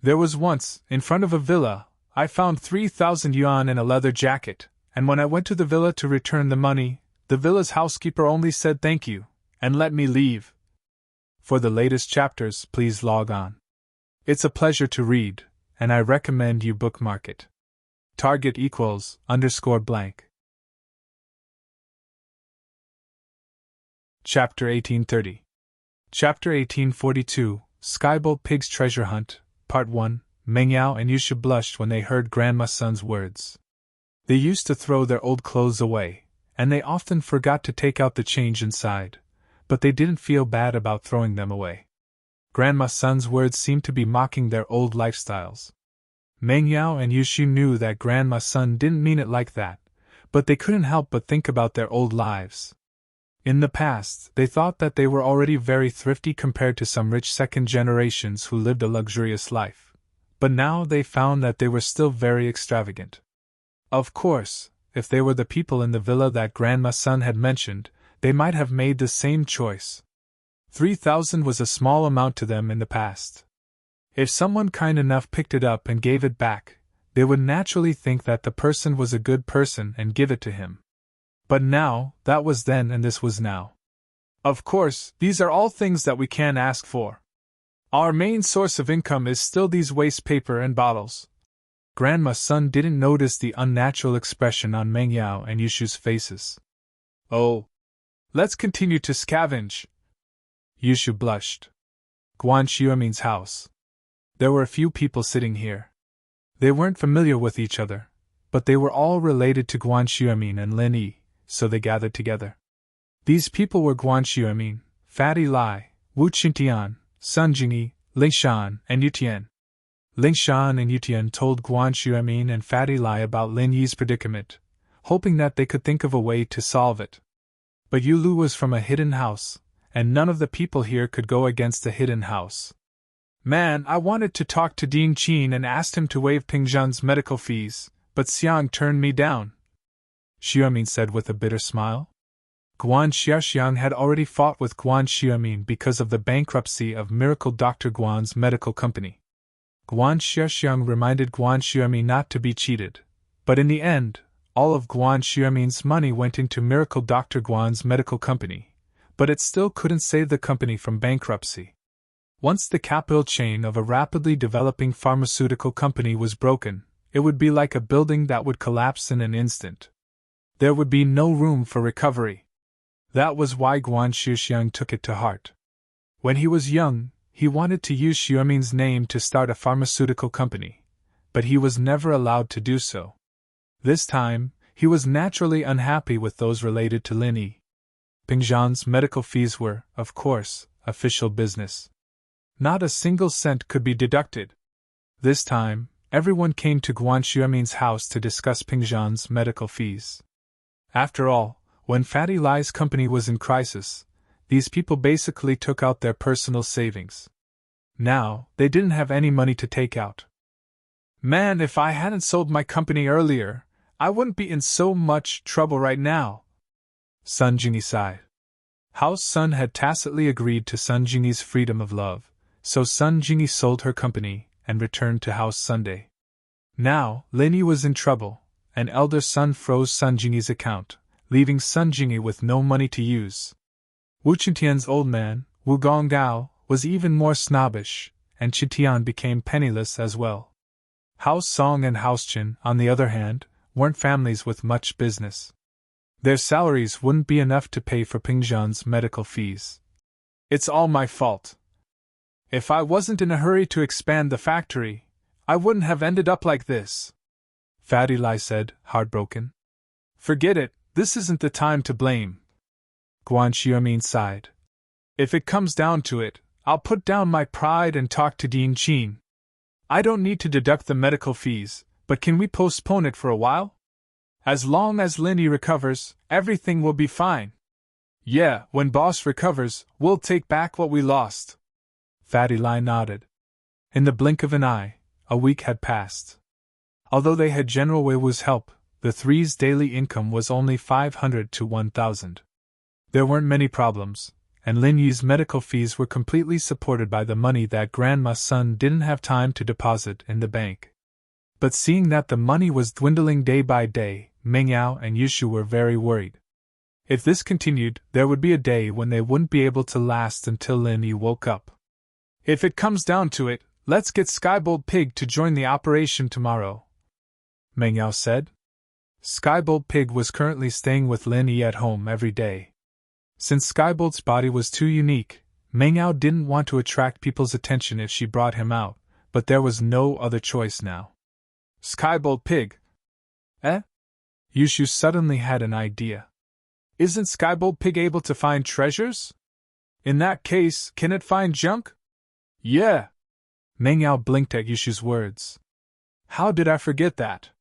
There was once, in front of a villa, I found 3,000 yuan in a leather jacket, and when I went to the villa to return the money, the villa's housekeeper only said thank you, and let me leave. For the latest chapters, please log on. It's a pleasure to read, and I recommend you bookmark it. Target =_. Chapter 1830. Chapter 1842, Skybolt Pig's Treasure Hunt, Part 1. Meng Yao and Yushu blushed when they heard Grandma's son's words. They used to throw their old clothes away, and they often forgot to take out the change inside, but they didn't feel bad about throwing them away. Grandma's son's words seemed to be mocking their old lifestyles. Meng Yao and Yushu knew that Grandma's son didn't mean it like that, But they couldn't help but think about their old lives. In the past, they thought that they were already very thrifty compared to some rich second generations who lived a luxurious life. But now they found that they were still very extravagant. Of course, if they were the people in the villa that Grandma's son had mentioned, they might have made the same choice. 3,000 was a small amount to them in the past. If someone kind enough picked it up and gave it back, they would naturally think that the person was a good person and give it to him. But now, that was then and this was now. Of course, these are all things that we can't ask for. Our main source of income is still these waste paper and bottles. Grandma's son didn't notice the unnatural expression on Meng Yao and Yushu's faces. Oh, let's continue to scavenge. Yushu blushed. Guan Xiumin's house. There were a few people sitting here. They weren't familiar with each other, but they were all related to Guan Xiumin and Lin Yi, so they gathered together. These people were Guan Xiumin, Fatty Lai, Wu Qingtian, Sun Jingyi, Ling Shan, and Yu Tian. Ling Shan and Yu Tian told Guan Xiumin and Fatty Lai about Lin Yi's predicament, hoping that they could think of a way to solve it. But Yu Lu was from a hidden house, and none of the people here could go against a hidden house. Man, I wanted to talk to Ding Qin and asked him to waive Pingzhan's medical fees, but Xiang turned me down, Xiumin said with a bitter smile. Guan Xiaoxiang had already fought with Guan Xiumin because of the bankruptcy of Miracle Dr. Guan's medical company. Guan Xiaoxiang reminded Guan Xiumin not to be cheated, but in the end, all of Guan Xiumin's money went into Miracle Dr. Guan's medical company, but it still couldn't save the company from bankruptcy. Once the capital chain of a rapidly developing pharmaceutical company was broken, it would be like a building that would collapse in an instant. There would be no room for recovery. That was why Guan Xiaoxiang took it to heart. When he was young, he wanted to use Xiumin's name to start a pharmaceutical company, but he was never allowed to do so. This time, he was naturally unhappy with those related to Lin Yi. Pingzhan's medical fees were, of course, official business. Not a single cent could be deducted. This time, everyone came to Guan Xiumin's house to discuss Pingzhan's medical fees. After all, when Fatty Lai's company was in crisis, these people basically took out their personal savings. Now, they didn't have any money to take out. Man, if I hadn't sold my company earlier, I wouldn't be in so much trouble right now. Sun Jingyi sighed. House Sun had tacitly agreed to Sun Jingyi's freedom of love, so Sun Jingyi sold her company and returned to House Sunday. Now, Lin Yi was in trouble, and elder son froze Sun Jingyi's account, leaving Sun Jingyi with no money to use. Wu Qingtian's old man, Wu Gonggao, was even more snobbish, and Qingtian became penniless as well. House Song and House Qin, on the other hand, weren't families with much business. Their salaries wouldn't be enough to pay for Pingzhan's medical fees. It's all my fault. If I wasn't in a hurry to expand the factory, I wouldn't have ended up like this, Fatty Lai said, heartbroken. Forget it, this isn't the time to blame. Guan Xiumin sighed. If it comes down to it, I'll put down my pride and talk to Ding Qin. I don't need to deduct the medical fees, but can we postpone it for a while? As long as Lin Yi recovers, everything will be fine. Yeah, when boss recovers, we'll take back what we lost. Fatty Lai nodded. In the blink of an eye, a week had passed. Although they had General Wei Wu's help, the three's daily income was only 500 to 1,000. There weren't many problems, and Lin Yi's medical fees were completely supported by the money that Grandma's son didn't have time to deposit in the bank. But seeing that the money was dwindling day by day, Meng Yao and Yushu were very worried. If this continued, there would be a day when they wouldn't be able to last until Lin Yi woke up. If it comes down to it, let's get Skybold Pig to join the operation tomorrow, Meng Yao said. Skybold Pig was currently staying with Lin Yi at home every day. Since Skybold's body was too unique, Meng Yao didn't want to attract people's attention if she brought him out, but there was no other choice now. Skybold Pig? Eh? Yushu suddenly had an idea. Isn't Skybold Pig able to find treasures? In that case, can it find junk? Yeah. Meng Yao blinked at Yushu's words. How did I forget that?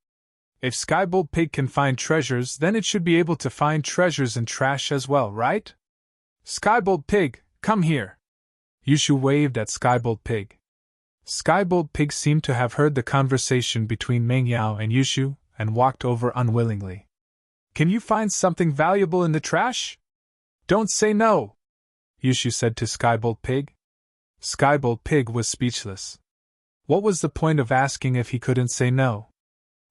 If Skybolt Pig can find treasures, then it should be able to find treasures in trash as well, right? Skybolt Pig, come here! Yushu waved at Skybolt Pig. Skybolt Pig seemed to have heard the conversation between Meng Yao and Yushu and walked over unwillingly. Can you find something valuable in the trash? Don't say no, Yushu said to Skybolt Pig. Skybolt Pig was speechless. What was the point of asking if he couldn't say no?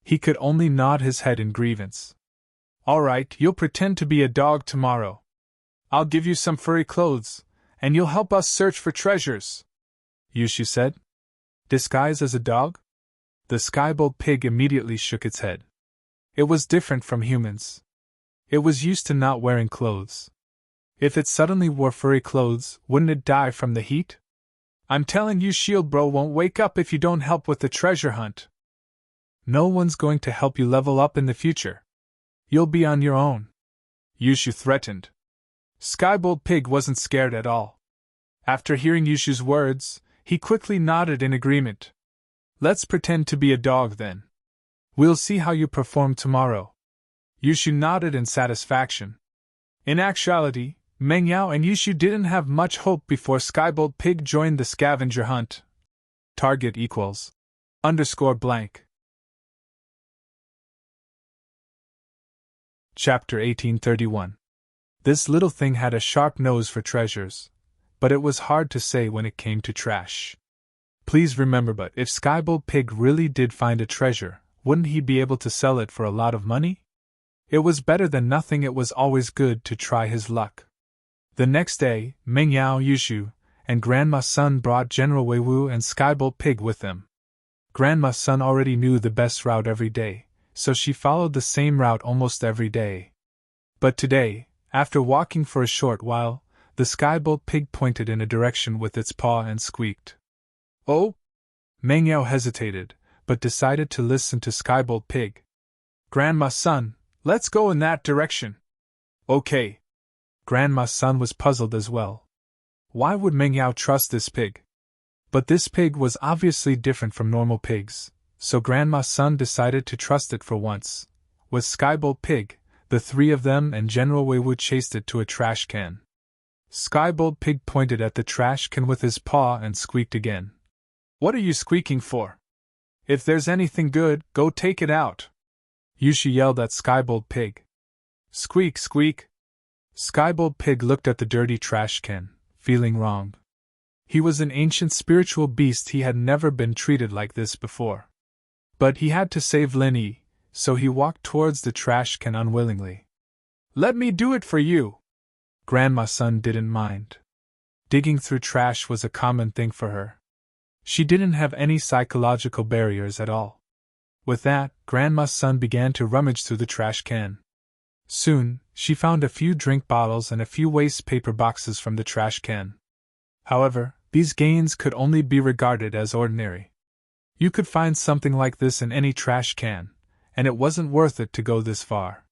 He could only nod his head in grievance. All right, you'll pretend to be a dog tomorrow. I'll give you some furry clothes, and you'll help us search for treasures, Yushu said. Disguise as a dog? The Skybolt Pig immediately shook its head. It was different from humans. It was used to not wearing clothes. If it suddenly wore furry clothes, wouldn't it die from the heat? I'm telling you, Shield Bro won't wake up if you don't help with the treasure hunt. No one's going to help you level up in the future. You'll be on your own, Yushu threatened. Skybolt Pig wasn't scared at all. After hearing Yushu's words, he quickly nodded in agreement. Let's pretend to be a dog then. We'll see how you perform tomorrow. Yushu nodded in satisfaction. In actuality, Meng Yao and Yushu didn't have much hope before Skybolt Pig joined the scavenger hunt. Target equals _blank. Chapter 1831. This little thing had a sharp nose for treasures, but it was hard to say when it came to trash. Please remember, but if Skybolt Pig really did find a treasure, wouldn't he be able to sell it for a lot of money? It was better than nothing. It was always good to try his luck. The next day, Meng Yao, Yushu, and Grandma's son brought General Wei Wu and Skybolt Pig with them. Grandma's son already knew the best route every day, so she followed the same route almost every day. But today, after walking for a short while, the Skybolt Pig pointed in a direction with its paw and squeaked. Oh? Meng Yao hesitated, but decided to listen to Skybolt Pig. Grandma's son, let's go in that direction. Okay. Grandma's son was puzzled as well. Why would Meng Yao trust this pig? But this pig was obviously different from normal pigs, so Grandma's son decided to trust it for once. With Skybolt Pig, the three of them and General Wei Wu chased it to a trash can. Skybolt Pig pointed at the trash can with his paw and squeaked again. What are you squeaking for? If there's anything good, go take it out. Yushu yelled at Skybolt Pig. Squeak, squeak. Skybolt Pig looked at the dirty trash can, feeling wrong. He was an ancient spiritual beast. He had never been treated like this before. But he had to save Lin Yi, so he walked towards the trash can unwillingly. Let me do it for you. Grandma's son didn't mind. Digging through trash was a common thing for her. She didn't have any psychological barriers at all. With that, Grandma's son began to rummage through the trash can. Soon, she found a few drink bottles and a few waste paper boxes from the trash can. However, these gains could only be regarded as ordinary. You could find something like this in any trash can, and it wasn't worth it to go this far.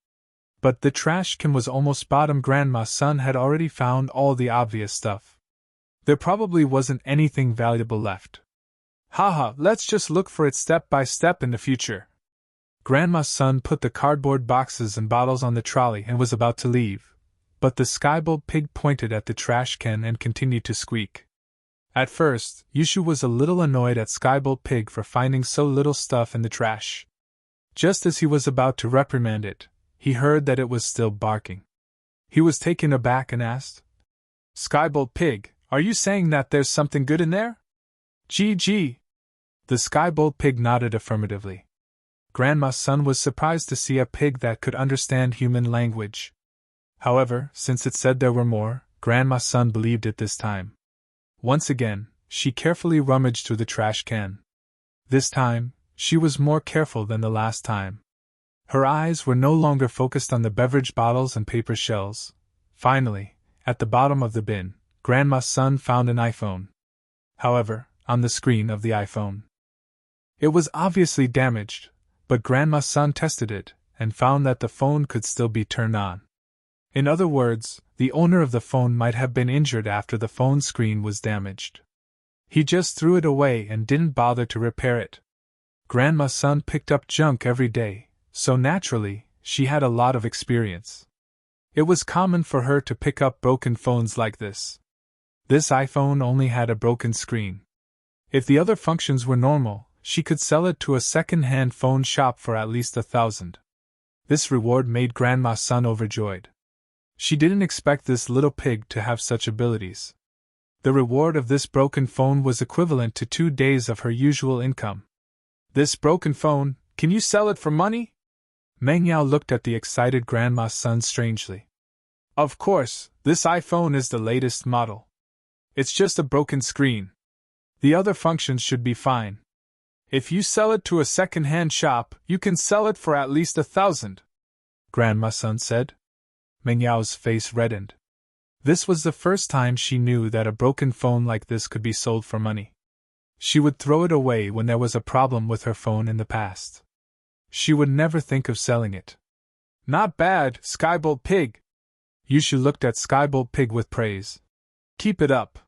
But the trash can was almost bottom. Grandma's son had already found all the obvious stuff. There probably wasn't anything valuable left. Haha, let's just look for it step by step in the future. Grandma's son put the cardboard boxes and bottles on the trolley and was about to leave, but the Skybolt Pig pointed at the trash can and continued to squeak. At first, Yushu was a little annoyed at Skybolt Pig for finding so little stuff in the trash. Just as he was about to reprimand it, he heard that it was still barking. He was taken aback and asked, Skybolt Pig, are you saying that there's something good in there? Gee. The Skybolt Pig nodded affirmatively. Grandma's son was surprised to see a pig that could understand human language. However, since it said there were more, Grandma's son believed it this time. Once again, she carefully rummaged through the trash can. This time, she was more careful than the last time. Her eyes were no longer focused on the beverage bottles and paper shells. Finally, at the bottom of the bin, Grandma's son found an iPhone. However, on the screen of the iPhone, it was obviously damaged, but Grandma's son tested it and found that the phone could still be turned on. In other words, the owner of the phone might have been injured after the phone screen was damaged. He just threw it away and didn't bother to repair it. Grandma's son picked up junk every day, so naturally, she had a lot of experience. It was common for her to pick up broken phones like this. This iPhone only had a broken screen. If the other functions were normal, she could sell it to a second-hand phone shop for at least $1,000. This reward made Grandma's son overjoyed. She didn't expect this little pig to have such abilities. The reward of this broken phone was equivalent to 2 days of her usual income. This broken phone, can you sell it for money? Meng Yao looked at the excited Grandma's son strangely. Of course, this iPhone is the latest model. It's just a broken screen. The other functions should be fine. If you sell it to a second-hand shop, you can sell it for at least $1,000, Grandma's son said. Meng Yao's face reddened. This was the first time she knew that a broken phone like this could be sold for money. She would throw it away when there was a problem with her phone in the past. She would never think of selling it. Not bad, Skybolt Pig. Yushu looked at Skybolt Pig with praise. Keep it up.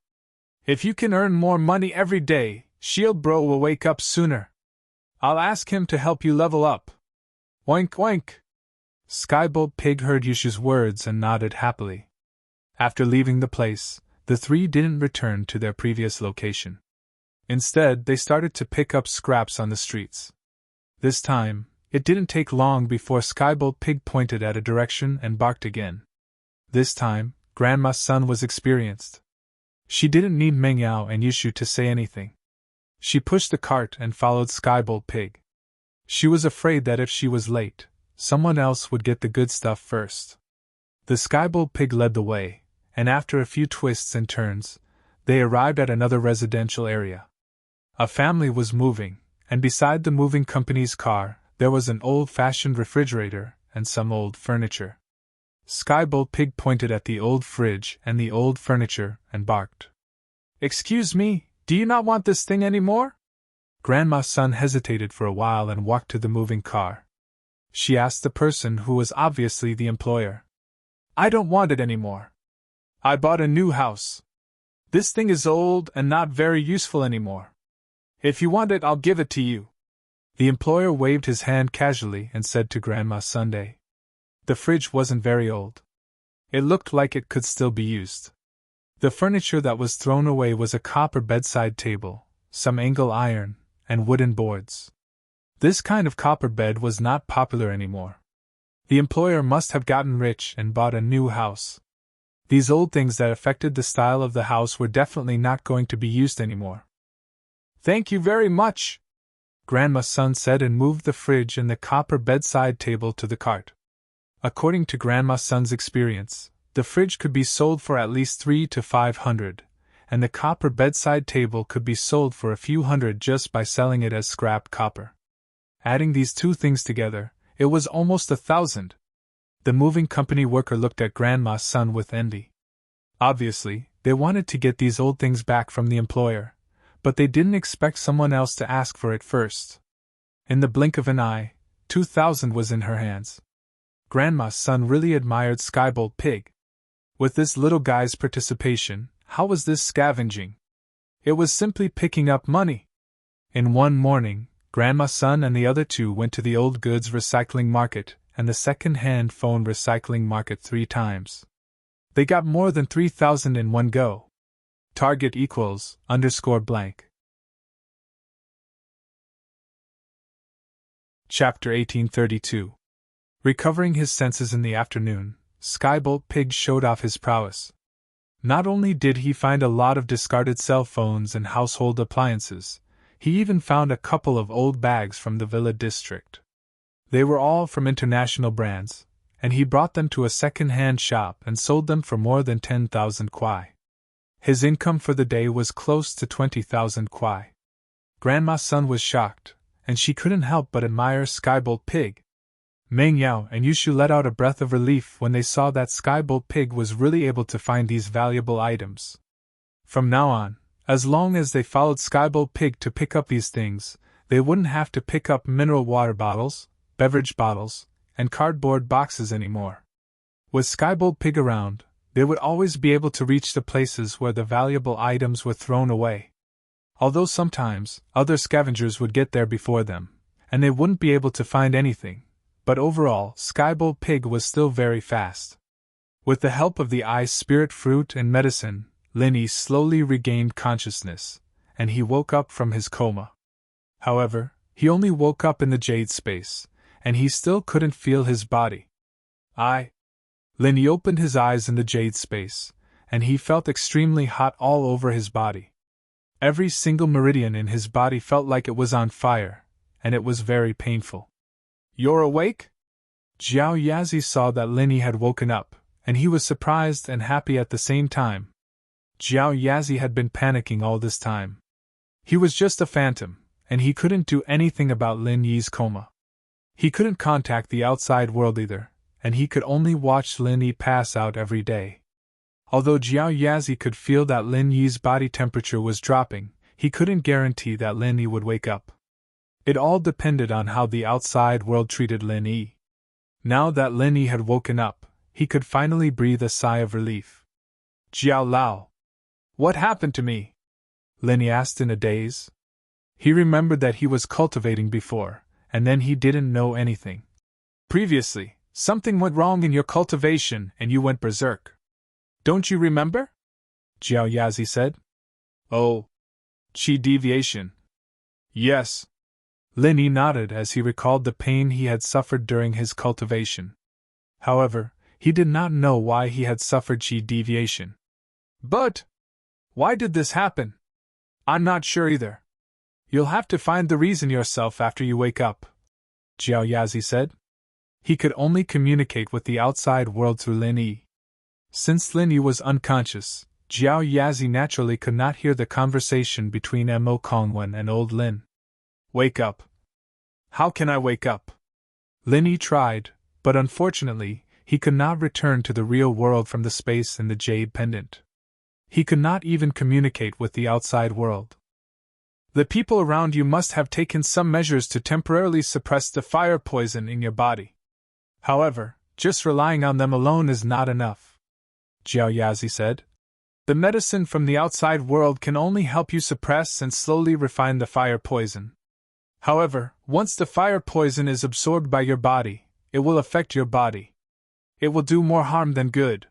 If you can earn more money every day, Shield Bro will wake up sooner. I'll ask him to help you level up. Oink oink. Skybolt Pig heard Yushu's words and nodded happily. After leaving the place, the three didn't return to their previous location. Instead, they started to pick up scraps on the streets. This time, it didn't take long before Skybolt Pig pointed at a direction and barked again. This time, Grandma's son was experienced. She didn't need Meng Yao and Yushu to say anything. She pushed the cart and followed Skybolt Pig. She was afraid that if she was late, someone else would get the good stuff first. The Skybolt Pig led the way, and after a few twists and turns, they arrived at another residential area. A family was moving, and beside the moving company's car, there was an old-fashioned refrigerator and some old furniture. Skybolt Pig pointed at the old fridge and the old furniture and barked. Excuse me, do you not want this thing anymore? Grandma's son hesitated for a while and walked to the moving car. She asked the person who was obviously the employer. I don't want it anymore. I bought a new house. This thing is old and not very useful anymore. If you want it, I'll give it to you. The employer waved his hand casually and said to Grandma Sunday. The fridge wasn't very old. It looked like it could still be used. The furniture that was thrown away was a copper bedside table, some angle iron, and wooden boards. This kind of copper bed was not popular anymore. The employer must have gotten rich and bought a new house. These old things that affected the style of the house were definitely not going to be used anymore. Thank you very much, Grandma's son said and moved the fridge and the copper bedside table to the cart. According to Grandma's son's experience, the fridge could be sold for at least $300 to $500, and the copper bedside table could be sold for a few hundred just by selling it as scrap copper. Adding these two things together, it was almost $1,000. The moving company worker looked at Grandma's son with envy. Obviously, they wanted to get these old things back from the employer, but they didn't expect someone else to ask for it first. In the blink of an eye, $2,000 was in her hands. Grandma's son really admired Skybolt Pig. With this little guy's participation, how was this scavenging? It was simply picking up money. In one morning, Grandma's son and the other two went to the old goods recycling market and the second-hand phone recycling market 3 times. They got more than $3,000 in one go. Target equals _blank. Chapter 1832. Recovering his senses in the afternoon, Skybolt Pig showed off his prowess. Not only did he find a lot of discarded cell phones and household appliances, he even found a couple of old bags from the Villa district. They were all from international brands, and he brought them to a second-hand shop and sold them for more than 10,000 kwai. His income for the day was close to 20,000 kwai. Grandma's son was shocked, and she couldn't help but admire Skybolt Pig. Meng Yao and Yushu let out a breath of relief when they saw that Skybolt Pig was really able to find these valuable items. From now on, as long as they followed Skybolt Pig to pick up these things, they wouldn't have to pick up mineral water bottles, beverage bottles, and cardboard boxes anymore. With Skybolt Pig around, they would always be able to reach the places where the valuable items were thrown away. Although sometimes, other scavengers would get there before them, and they wouldn't be able to find anything, but overall, Skybolt Pig was still very fast. With the help of the ice spirit fruit and medicine, Linny slowly regained consciousness, and he woke up from his coma. However, he only woke up in the jade space, and he still couldn't feel his body. Linny opened his eyes in the jade space, and he felt extremely hot all over his body. Every single meridian in his body felt like it was on fire, and it was very painful. "You're awake?" Xiao Yazi saw that Linny had woken up, and he was surprised and happy at the same time. Xiao Yazi had been panicking all this time. He was just a phantom, and he couldn't do anything about Lin Yi's coma. He couldn't contact the outside world either, and he could only watch Lin Yi pass out every day. Although Xiao Yazi could feel that Lin Yi's body temperature was dropping, he couldn't guarantee that Lin Yi would wake up. It all depended on how the outside world treated Lin Yi. Now that Lin Yi had woken up, he could finally breathe a sigh of relief. "Jiao Lao, what happened to me?" Lin Yi asked in a daze. He remembered that he was cultivating before, and then he didn't know anything. "Previously, something went wrong in your cultivation and you went berserk. Don't you remember?" Xiao Yazi said. "Oh. Qi deviation. Yes." Lin Yi nodded as he recalled the pain he had suffered during his cultivation. However, he did not know why he had suffered qi deviation. "But why did this happen? I'm not sure either. You'll have to find the reason yourself after you wake up," Xiao Yazi said. He could only communicate with the outside world through Lin Yi. Since Lin Yi was unconscious, Xiao Yazi naturally could not hear the conversation between Mo Kongwen and old Lin. "Wake up. How can I wake up?" Lin Yi tried, but unfortunately, he could not return to the real world from the space in the jade pendant. He could not even communicate with the outside world. "The people around you must have taken some measures to temporarily suppress the fire poison in your body. However, just relying on them alone is not enough," Xiao Yazi said. "The medicine from the outside world can only help you suppress and slowly refine the fire poison. However, once the fire poison is absorbed by your body, it will affect your body. It will do more harm than good.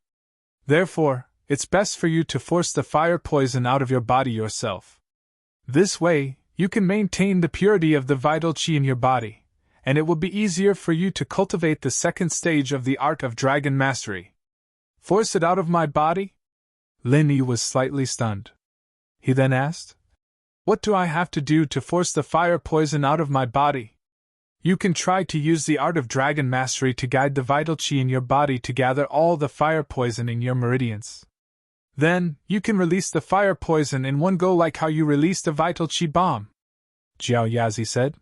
Therefore, it's best for you to force the fire poison out of your body yourself. This way, you can maintain the purity of the vital qi in your body, and it will be easier for you to cultivate the second stage of the art of dragon mastery." "Force it out of my body?" Lin Yi was slightly stunned. He then asked, "What do I have to do to force the fire poison out of my body?" "You can try to use the art of dragon mastery to guide the vital qi in your body to gather all the fire poison in your meridians. Then, you can release the fire poison in one go like how you released a vital qi bomb," Xiao Yazi said.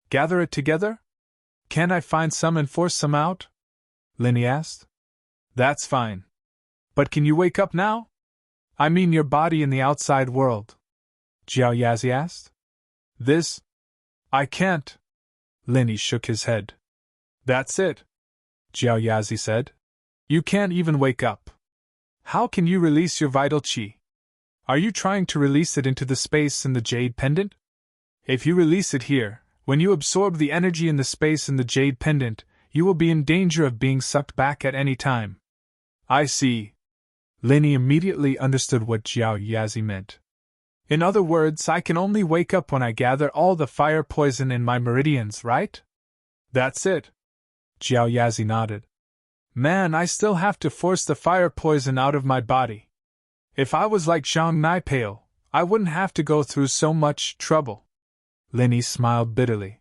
"Gather it together? Can I find some and force some out?" Lin Yi asked. "That's fine. But can you wake up now? I mean your body in the outside world," Xiao Yazi asked. "This? I can't." Lin Yi shook his head. "That's it," Xiao Yazi said. "You can't even wake up. How can you release your vital qi? Are you trying to release it into the space in the jade pendant? If you release it here, when you absorb the energy in the space in the jade pendant, you will be in danger of being sucked back at any time." "I see." Lin Yi immediately understood what Xiao Yazi meant. "In other words, I can only wake up when I gather all the fire poison in my meridians, right?" "That's it." Xiao Yazi nodded. "Man, I still have to force the fire poison out of my body. If I was like Zhang Naipao, I wouldn't have to go through so much trouble." Lin Yi smiled bitterly.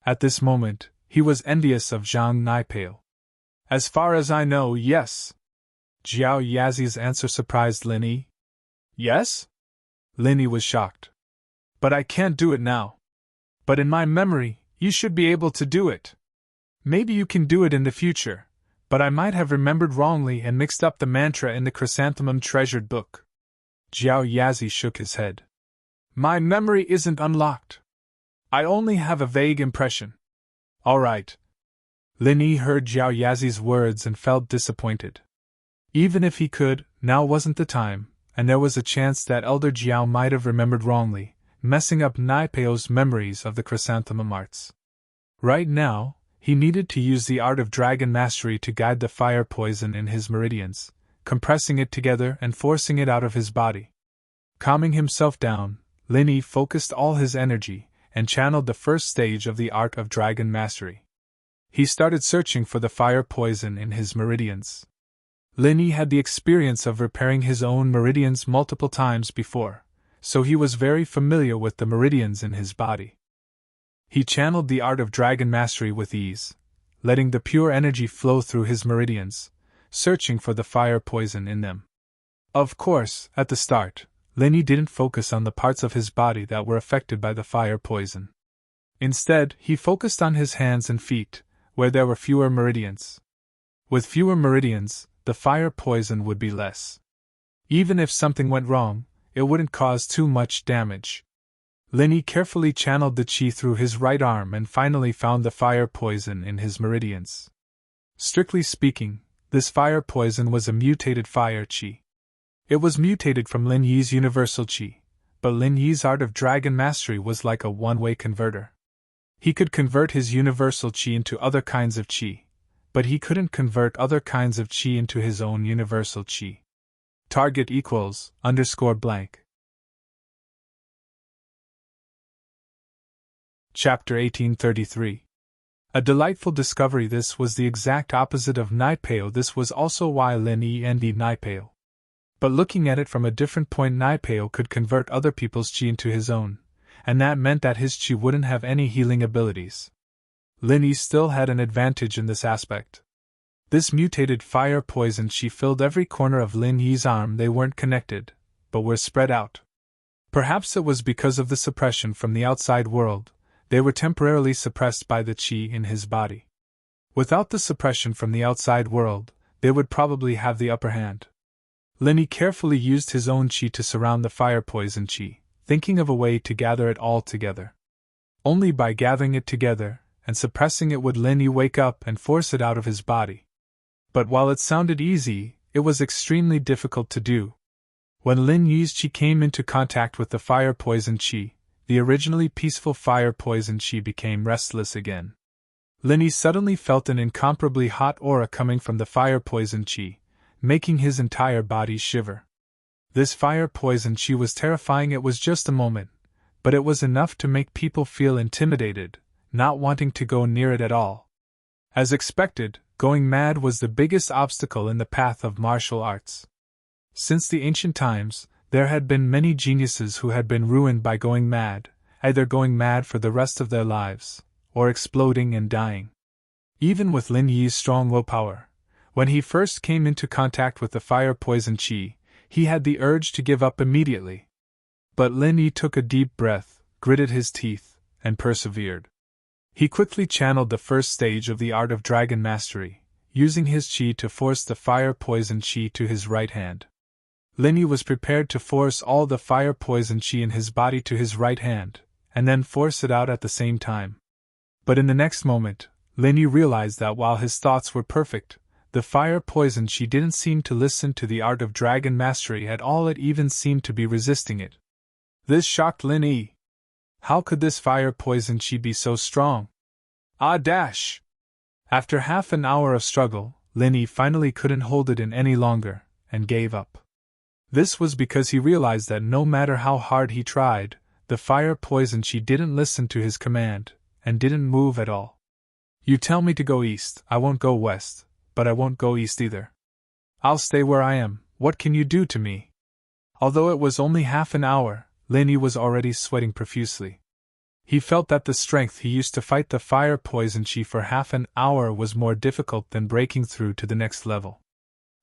At this moment, he was envious of Zhang Naipao. "As far as I know, yes." Xiao Yazi's answer surprised Lin Yi. "Yes?" Lin Yi was shocked. "But I can't do it now. But in my memory, you should be able to do it. Maybe you can do it in the future, but I might have remembered wrongly and mixed up the mantra in the chrysanthemum treasured book." Xiao Yazi shook his head. "My memory isn't unlocked. I only have a vague impression." "All right." Lin Yi heard Xiao Yazi's words and felt disappointed. Even if he could, now wasn't the time, and there was a chance that Elder Jiao might have remembered wrongly, messing up Naipao's memories of the chrysanthemum arts. Right now, He needed to use the art of dragon mastery to guide the fire poison in his meridians, compressing it together and forcing it out of his body. Calming himself down, Lin Yi focused all his energy and channeled the first stage of the art of dragon mastery. He started searching for the fire poison in his meridians. Lin Yi had the experience of repairing his own meridians multiple times before, so he was very familiar with the meridians in his body. He channeled the art of dragon mastery with ease, letting the pure energy flow through his meridians, searching for the fire poison in them. Of course, at the start, Lin Yi didn't focus on the parts of his body that were affected by the fire poison. Instead, he focused on his hands and feet, where there were fewer meridians. With fewer meridians, the fire poison would be less. Even if something went wrong, it wouldn't cause too much damage. Lin Yi carefully channeled the qi through his right arm and finally found the fire poison in his meridians. Strictly speaking, this fire poison was a mutated fire qi. It was mutated from Lin Yi's universal qi, but Lin Yi's art of dragon mastery was like a one-way converter. He could convert his universal qi into other kinds of qi, but he couldn't convert other kinds of qi into his own universal qi. Target equals _blank. Chapter 1833. A delightful discovery. This was the exact opposite of Naipeo. This was also why Lin Yi envied Naipeo. But looking at it from a different point, Naipeo could convert other people's qi into his own, and that meant that his qi wouldn't have any healing abilities. Lin Yi still had an advantage in this aspect. This mutated fire poison qi filled every corner of Lin Yi's arm. They weren't connected, but were spread out. Perhaps it was because of the suppression from the outside world. They were temporarily suppressed by the qi in his body. Without the suppression from the outside world, they would probably have the upper hand. Lin Yi carefully used his own qi to surround the fire poison qi, thinking of a way to gather it all together. Only by gathering it together and suppressing it would Lin Yi wake up and force it out of his body. But while it sounded easy, it was extremely difficult to do. When Lin Yi's qi came into contact with the fire poison qi, the originally peaceful fire poison qi became restless again. Lin Yi suddenly felt an incomparably hot aura coming from the fire poison qi, making his entire body shiver. This fire poison qi was terrifying. It was just a moment, but it was enough to make people feel intimidated, not wanting to go near it at all. As expected, going mad was the biggest obstacle in the path of martial arts. Since the ancient times, there had been many geniuses who had been ruined by going mad, either going mad for the rest of their lives, or exploding and dying. Even with Lin Yi's strong willpower, when he first came into contact with the fire poison qi, he had the urge to give up immediately. But Lin Yi took a deep breath, gritted his teeth, and persevered. He quickly channeled the first stage of the art of dragon mastery, using his qi to force the fire poison qi to his right hand. Lin Yi was prepared to force all the fire poison qi in his body to his right hand, and then force it out at the same time. But in the next moment, Lin Yi realized that while his thoughts were perfect, the fire poison qi didn't seem to listen to the art of dragon mastery at all. It even seemed to be resisting it. This shocked Lin Yi. How could this fire poison qi be so strong? Dash! After half an hour of struggle, Lin Yi finally couldn't hold it in any longer, and gave up. This was because he realized that no matter how hard he tried, the fire poison qi didn't listen to his command, and didn't move at all. You tell me to go east, I won't go west, but I won't go east either. I'll stay where I am. What can you do to me? Although it was only half an hour, Lin Yi was already sweating profusely. He felt that the strength he used to fight the fire poison qi for half an hour was more difficult than breaking through to the next level.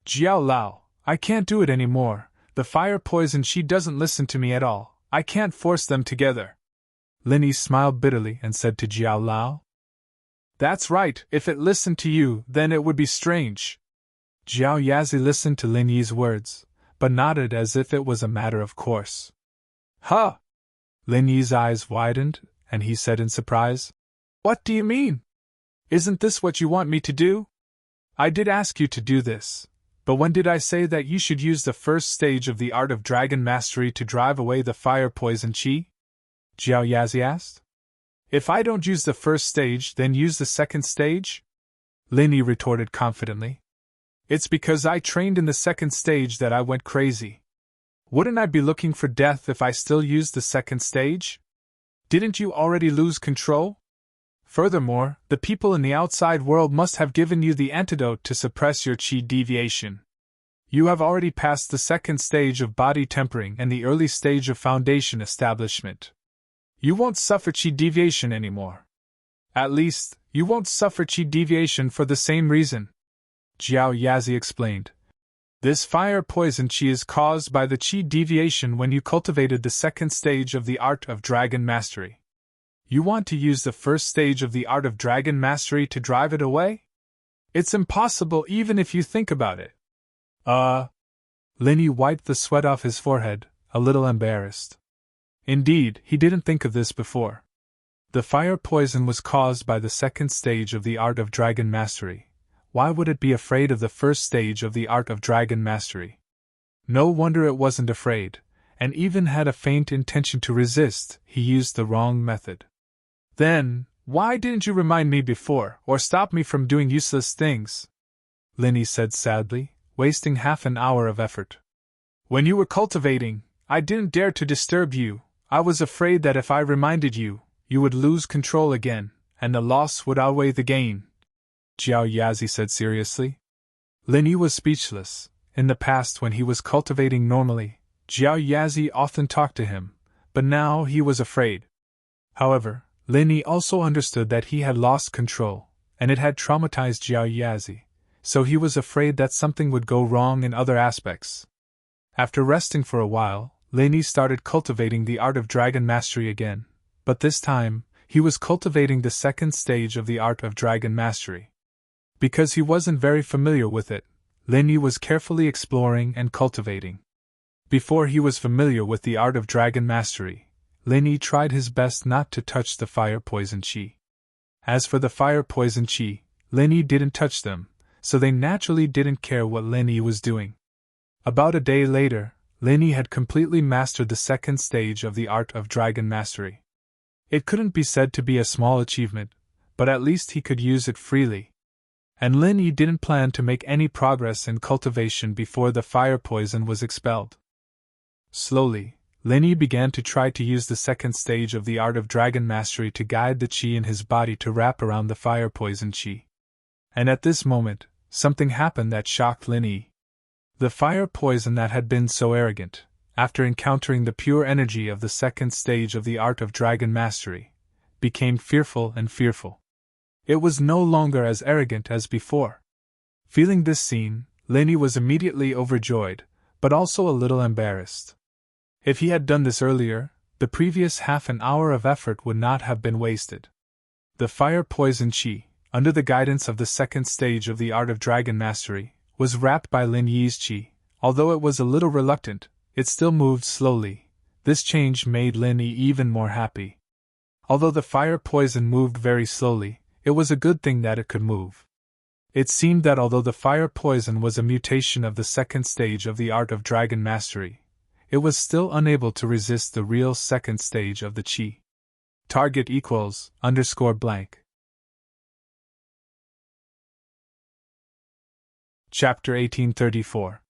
Jiao Lao, I can't do it anymore. The fire poison qi doesn't listen to me at all. I can't force them together. Lin Yi smiled bitterly and said to Jiao Lao. That's right, if it listened to you, then it would be strange. Jiao Yazi listened to Lin Yi's words, but nodded as if it was a matter of course. Huh! Lin Yi's eyes widened, and he said in surprise, What do you mean? Isn't this what you want me to do? I did ask you to do this, but when did I say that you should use the first stage of the art of dragon mastery to drive away the fire poison qi? Jiao Yazi asked. If I don't use the first stage, then use the second stage? Lin Yi retorted confidently. It's because I trained in the second stage that I went crazy. Wouldn't I be looking for death if I still used the second stage? Didn't you already lose control? Furthermore, the people in the outside world must have given you the antidote to suppress your qi deviation. You have already passed the second stage of body tempering and the early stage of foundation establishment. You won't suffer qi deviation anymore. At least, you won't suffer qi deviation for the same reason, Jiao Yazi explained. This fire poison qi is caused by the qi deviation when you cultivated the second stage of the art of dragon mastery. You want to use the first stage of the art of dragon mastery to drive it away? It's impossible even if you think about it. Lin Yi wiped the sweat off his forehead, a little embarrassed. Indeed, he didn't think of this before. The fire poison was caused by the second stage of the art of dragon mastery. Why would it be afraid of the first stage of the art of dragon mastery? No wonder it wasn't afraid, and even had a faint intention to resist. He used the wrong method. Then, why didn't you remind me before, or stop me from doing useless things? Lin Yi said sadly, wasting half an hour of effort. When you were cultivating, I didn't dare to disturb you. I was afraid that if I reminded you, you would lose control again, and the loss would outweigh the gain, Jiao Yazi said seriously. Lin Yi was speechless. In the past, when he was cultivating normally, Jiao Yazi often talked to him, but now he was afraid. However, Lin Yi also understood that he had lost control, and it had traumatized Jiao Yazi, so he was afraid that something would go wrong in other aspects. After resting for a while, Lin Yi started cultivating the art of dragon mastery again, but this time, he was cultivating the second stage of the art of dragon mastery. Because he wasn't very familiar with it, Lin Yi was carefully exploring and cultivating. Before he was familiar with the art of dragon mastery, Lin Yi tried his best not to touch the fire poison qi. As for the fire poison qi, Lin Yi didn't touch them, so they naturally didn't care what Lin Yi was doing. About a day later, Lin Yi had completely mastered the second stage of the art of dragon mastery. It couldn't be said to be a small achievement, but at least he could use it freely. And Lin Yi didn't plan to make any progress in cultivation before the fire poison was expelled. Slowly, Lin Yi began to try to use the second stage of the art of dragon mastery to guide the qi in his body to wrap around the fire poison qi. And at this moment, something happened that shocked Lin Yi. The fire poison that had been so arrogant, after encountering the pure energy of the second stage of the art of dragon mastery, became fearful and fearful. It was no longer as arrogant as before. Feeling this scene, Lin Yi was immediately overjoyed, but also a little embarrassed. If he had done this earlier, the previous half an hour of effort would not have been wasted. The fire poison qi, under the guidance of the second stage of the art of dragon mastery, was wrapped by Lin Yi's qi. Although it was a little reluctant, it still moved slowly. This change made Lin Yi even more happy. Although the fire poison moved very slowly, it was a good thing that it could move. It seemed that although the fire poison was a mutation of the second stage of the art of dragon mastery, it was still unable to resist the real second stage of the qi. Target equals _blank. Chapter 1834.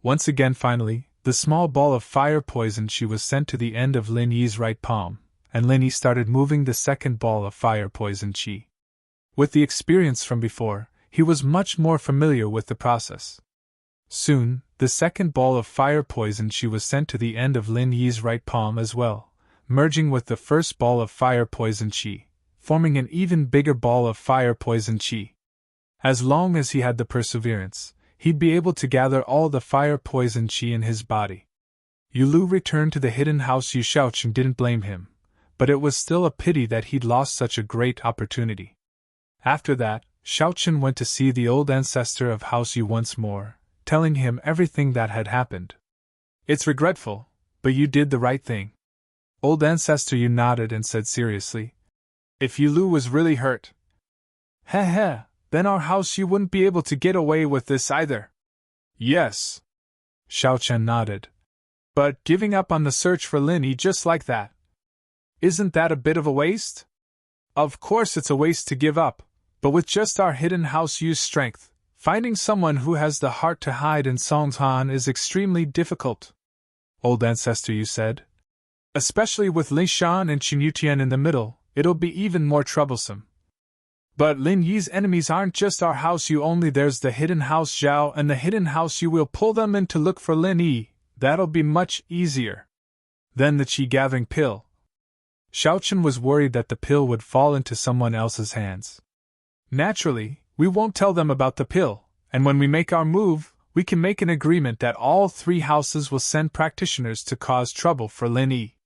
Once again, finally, the small ball of fire poison qi was sent to the end of Lin Yi's right palm, and Lin Yi started moving the second ball of fire poison qi. With the experience from before, he was much more familiar with the process. Soon, the second ball of fire poison qi was sent to the end of Lin Yi's right palm as well, merging with the first ball of fire poison qi, forming an even bigger ball of fire poison qi. As long as he had the perseverance, he'd be able to gather all the fire poison qi in his body. Yu Lu returned to the hidden house. Yu Shaoqing didn't blame him, but it was still a pity that he'd lost such a great opportunity. After that, Shaoqing went to see the old ancestor of House Yu once more, telling him everything that had happened. It's regretful, but you did the right thing. Old ancestor Yu nodded and said seriously, if Yu Lu was really hurt, then our House Yu wouldn't be able to get away with this either. Yes. Shaoqing nodded. But giving up on the search for Lin Yi just like that, isn't that a bit of a waste? Of course it's a waste to give up, but with just our hidden house use strength, finding someone who has the heart to hide in Songtan is extremely difficult. Old ancestor, you said? Especially with Lin Shan and Qin Yutian in the middle, it'll be even more troublesome. But Lin Yi's enemies aren't just our house Yu only, there's the hidden house Zhao and the hidden house Yu. Will pull them in to look for Lin Yi, that'll be much easier. Then the qi gathering pill. Xiaochen was worried that the pill would fall into someone else's hands. Naturally, we won't tell them about the pill, and when we make our move, we can make an agreement that all 3 houses will send practitioners to cause trouble for Lin Yi.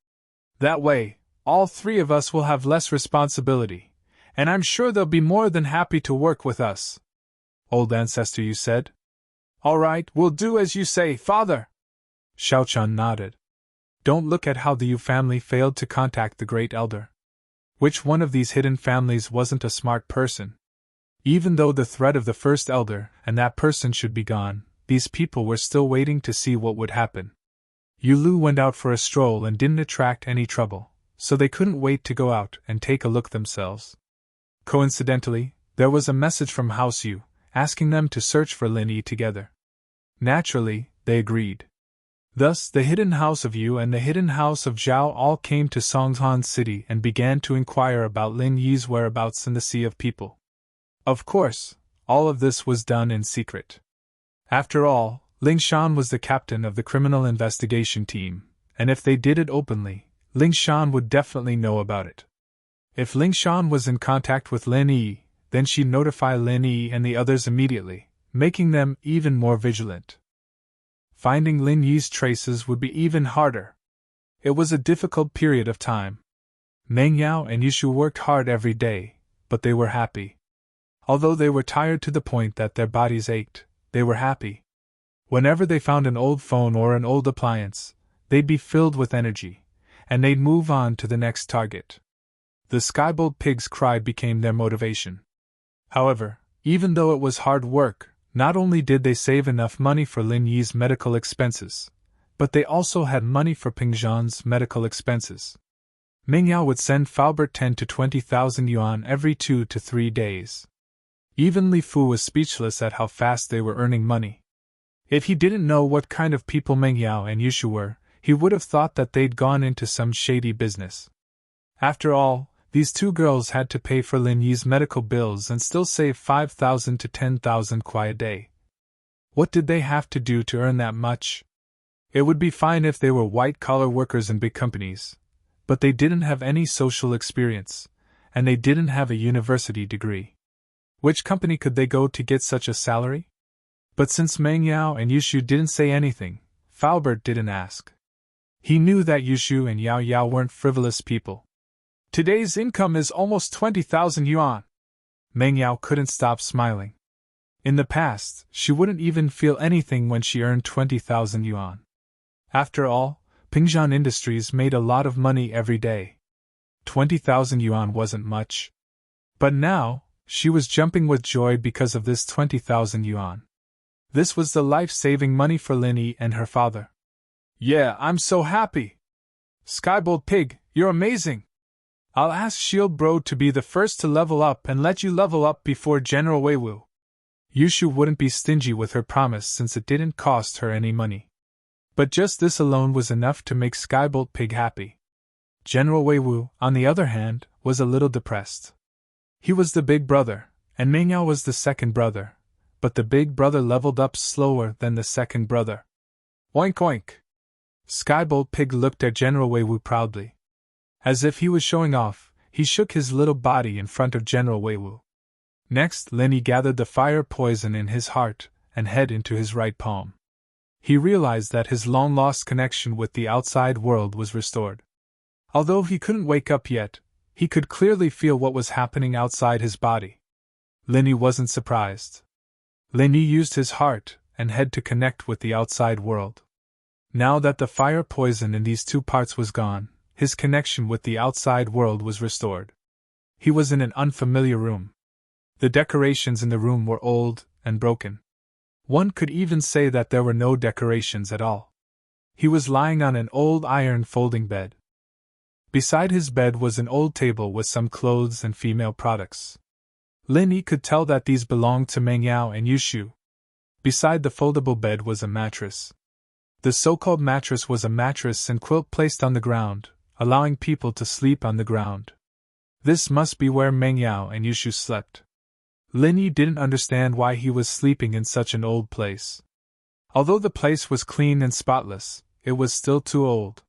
That way, all 3 of us will have less responsibility, and I'm sure they'll be more than happy to work with us. Old ancestor, you said? All right, we'll do as you say, father. Xiaochen nodded. Don't look at how the Yu family failed to contact the Great Elder. Which one of these hidden families wasn't a smart person? Even though the threat of the first elder and that person should be gone, these people were still waiting to see what would happen. Yu Lu went out for a stroll and didn't attract any trouble, so they couldn't wait to go out and take a look themselves. Coincidentally, there was a message from House Yu, asking them to search for Lin Yi together. Naturally, they agreed. Thus, the hidden house of Yu and the hidden house of Zhao all came to Songtan City and began to inquire about Lin Yi's whereabouts in the sea of people. Of course, all of this was done in secret. After all, Ling Shan was the captain of the criminal investigation team, and if they did it openly, Ling Shan would definitely know about it. If Ling Shan was in contact with Lin Yi, then she'd notify Lin Yi and the others immediately, making them even more vigilant. Finding Lin Yi's traces would be even harder. It was a difficult period of time. Meng Yao and Yushu worked hard every day, but they were happy. Although they were tired to the point that their bodies ached, they were happy. Whenever they found an old phone or an old appliance, they'd be filled with energy, and they'd move on to the next target. The Skybolt Pig's cry became their motivation. However, even though it was hard work, not only did they save enough money for Lin Yi's medical expenses, but they also had money for Ping Zhan's medical expenses. Ming Yao would send Faubert 10 to 20,000 yuan every 2 to 3 days. Even Li Fu was speechless at how fast they were earning money. If he didn't know what kind of people Meng Yao and Yushu were, he would have thought that they'd gone into some shady business. After all, these 2 girls had to pay for Lin Yi's medical bills and still save 5,000 to 10,000 kuai a day. What did they have to do to earn that much? It would be fine if they were white-collar workers in big companies, but they didn't have any social experience, and they didn't have a university degree. Which company could they go to get such a salary? But since Meng Yao and Yushu didn't say anything, Faubert didn't ask. He knew that Yushu and Yao Yao weren't frivolous people. Today's income is almost 20,000 yuan. Meng Yao couldn't stop smiling. In the past, she wouldn't even feel anything when she earned 20,000 yuan. After all, Pingzhan Industries made a lot of money every day. 20,000 yuan wasn't much. But now, she was jumping with joy because of this 20,000 yuan. This was the life-saving money for Lin Yi and her father. Yeah, I'm so happy. Skybolt Pig, you're amazing. I'll ask Shield Bro to be the first to level up and let you level up before General Weiwu. Yushu wouldn't be stingy with her promise since it didn't cost her any money. But just this alone was enough to make Skybolt Pig happy. General Weiwu, on the other hand, was a little depressed. He was the big brother, and Meng Yao was the second brother, but the big brother leveled up slower than the second brother. Oink oink! Skybolt Pig looked at General Weiwu proudly. As if he was showing off, he shook his little body in front of General Weiwu. Next, Lin Yi gathered the fire poison in his heart and head into his right palm. He realized that his long-lost connection with the outside world was restored. Although he couldn't wake up yet, he could clearly feel what was happening outside his body. Lin Yi wasn't surprised. Lin Yi used his heart and head to connect with the outside world. Now that the fire poison in these 2 parts was gone, his connection with the outside world was restored. He was in an unfamiliar room. The decorations in the room were old and broken. One could even say that there were no decorations at all. He was lying on an old iron folding bed. Beside his bed was an old table with some clothes and female products. Lin Yi could tell that these belonged to Meng Yao and Yushu. Beside the foldable bed was a mattress. The so-called mattress was a mattress and quilt placed on the ground, allowing people to sleep on the ground. This must be where Meng Yao and Yushu slept. Lin Yi didn't understand why he was sleeping in such an old place. Although the place was clean and spotless, it was still too old.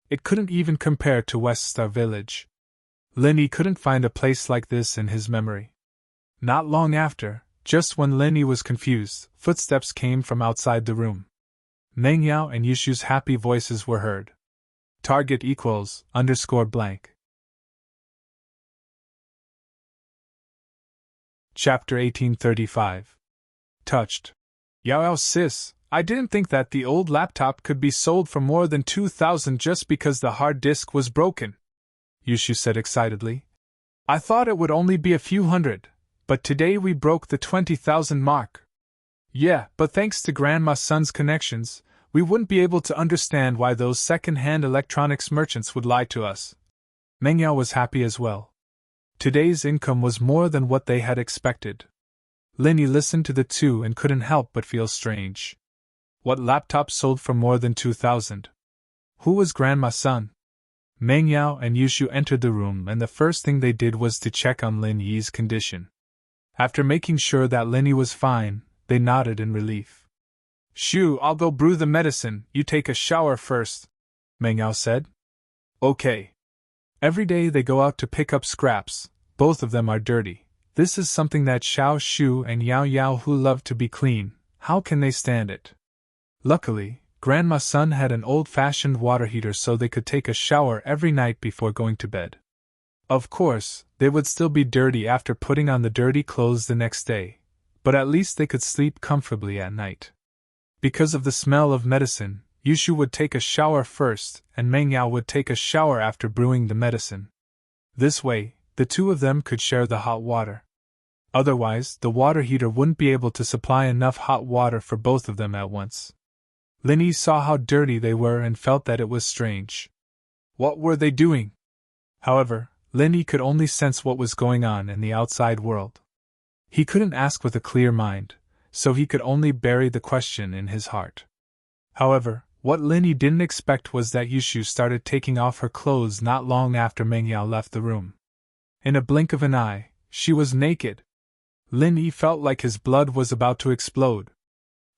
It couldn't even compare to West Star Village. Lin Yi couldn't find a place like this in his memory. Not long after, just when Lin Yi was confused, footsteps came from outside the room. Meng Yao and Yushu's happy voices were heard. Target equals _blank. Chapter 1835. Touched. Yao sis, I didn't think that the old laptop could be sold for more than 2,000 just because the hard disk was broken, Yushu said excitedly. I thought it would only be a few hundred, but today we broke the 20,000 mark. Yeah, but thanks to Grandma's son's connections, we wouldn't be able to understand why those second-hand electronics merchants would lie to us. Meng Yao was happy as well. Today's income was more than what they had expected. Lin Yi listened to the two and couldn't help but feel strange. What laptop sold for more than 2,000? Who was Grandma's son? Meng Yao and Yushu entered the room, and the first thing they did was to check on Lin Yi's condition. After making sure that Lin Yi was fine, they nodded in relief. Shu, I'll go brew the medicine, you take a shower first, Meng Yao said. Okay. Every day they go out to pick up scraps, both of them are dirty. This is something that Xiao Shu and Yao Yao, who love to be clean, how can they stand it? Luckily, Grandma's son had an old-fashioned water heater so they could take a shower every night before going to bed. Of course, they would still be dirty after putting on the dirty clothes the next day, but at least they could sleep comfortably at night. Because of the smell of medicine, Yushu would take a shower first and Meng Yao would take a shower after brewing the medicine. This way, the two of them could share the hot water. Otherwise, the water heater wouldn't be able to supply enough hot water for both of them at once. Lin Yi saw how dirty they were and felt that it was strange. What were they doing? However, Lin Yi could only sense what was going on in the outside world. He couldn't ask with a clear mind, so he could only bury the question in his heart. However, what Lin Yi didn't expect was that Yushu started taking off her clothes not long after Meng Yao left the room. In a blink of an eye, she was naked. Lin Yi felt like his blood was about to explode.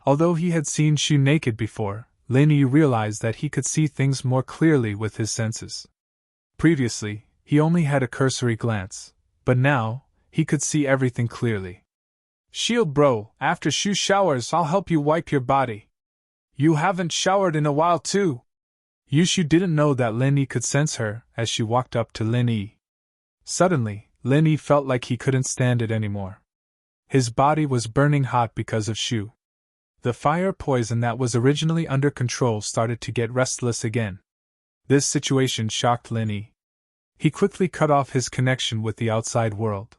Although he had seen Shu naked before, Lin Yi realized that he could see things more clearly with his senses. Previously, he only had a cursory glance, but now, he could see everything clearly. Shield bro, after Shu showers I'll help you wipe your body. You haven't showered in a while too. Yushu didn't know that Lin Yi could sense her as she walked up to Lin Yi. Suddenly, Lin Yi felt like he couldn't stand it anymore. His body was burning hot because of Shu. The fire poison that was originally under control started to get restless again. This situation shocked Lin Yi. He quickly cut off his connection with the outside world.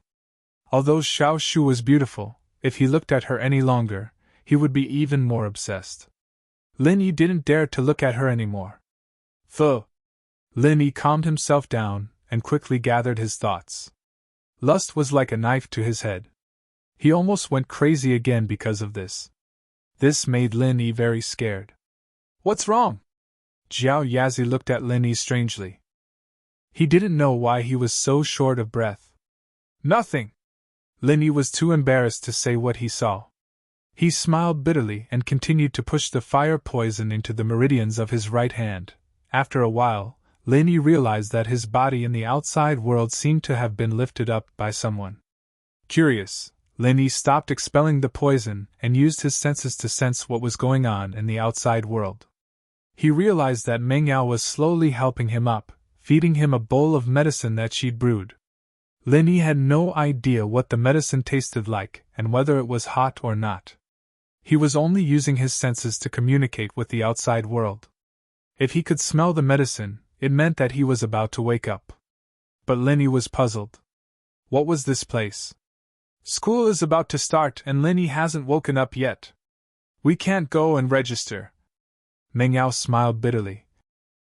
Although Xiao Shu was beautiful, if he looked at her any longer, he would be even more obsessed. Lin Yi didn't dare to look at her anymore. Pho! Lin Yi calmed himself down and quickly gathered his thoughts. Lust was like a knife to his head. He almost went crazy again because of this. This made Lin Yi very scared. What's wrong? Jiao Yazi looked at Lin Yi strangely. He didn't know why he was so short of breath. Nothing. Lin Yi was too embarrassed to say what he saw. He smiled bitterly and continued to push the fire poison into the meridians of his right hand. After a while, Lin Yi realized that his body in the outside world seemed to have been lifted up by someone. Curious, Lin Yi stopped expelling the poison and used his senses to sense what was going on in the outside world. He realized that Meng Yao was slowly helping him up, feeding him a bowl of medicine that she'd brewed. Lin Yi had no idea what the medicine tasted like and whether it was hot or not. He was only using his senses to communicate with the outside world. If he could smell the medicine, it meant that he was about to wake up. But Lin Yi was puzzled. What was this place? School is about to start and Lin Yi hasn't woken up yet. We can't go and register. Meng Yao smiled bitterly.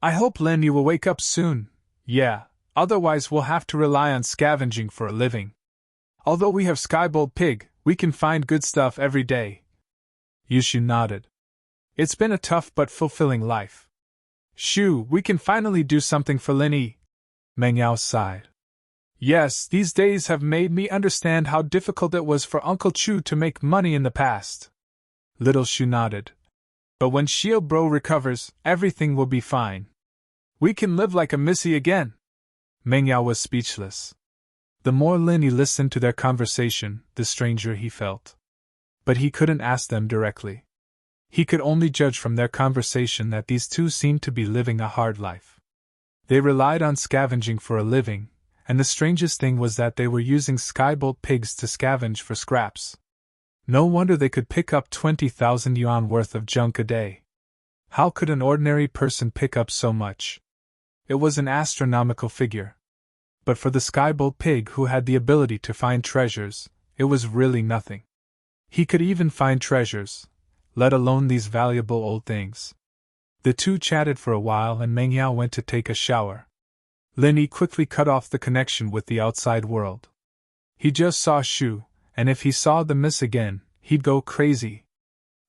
I hope Lin Yi will wake up soon. Yeah, otherwise we'll have to rely on scavenging for a living. Although we have Skybolt Pig, we can find good stuff every day. Yushu nodded. It's been a tough but fulfilling life. Shoo, we can finally do something for Lin Yi. Meng Yao sighed. Yes, these days have made me understand how difficult it was for Uncle Chu to make money in the past. Little Shu nodded. But when Xiao Bro recovers, everything will be fine. We can live like a missy again. Meng Yao was speechless. The more Lin Yi listened to their conversation, the stranger he felt. But he couldn't ask them directly. He could only judge from their conversation that these two seemed to be living a hard life. They relied on scavenging for a living, and the strangest thing was that they were using Skybolt pigs to scavenge for scraps. No wonder they could pick up 20,000 yuan worth of junk a day. How could an ordinary person pick up so much? It was an astronomical figure. But for the Skybolt pig who had the ability to find treasures, it was really nothing. He could even find treasures, let alone these valuable old things. The two chatted for a while and Meng Yao went to take a shower. Lin Yi quickly cut off the connection with the outside world. He just saw Shu, and if he saw the miss again, he'd go crazy.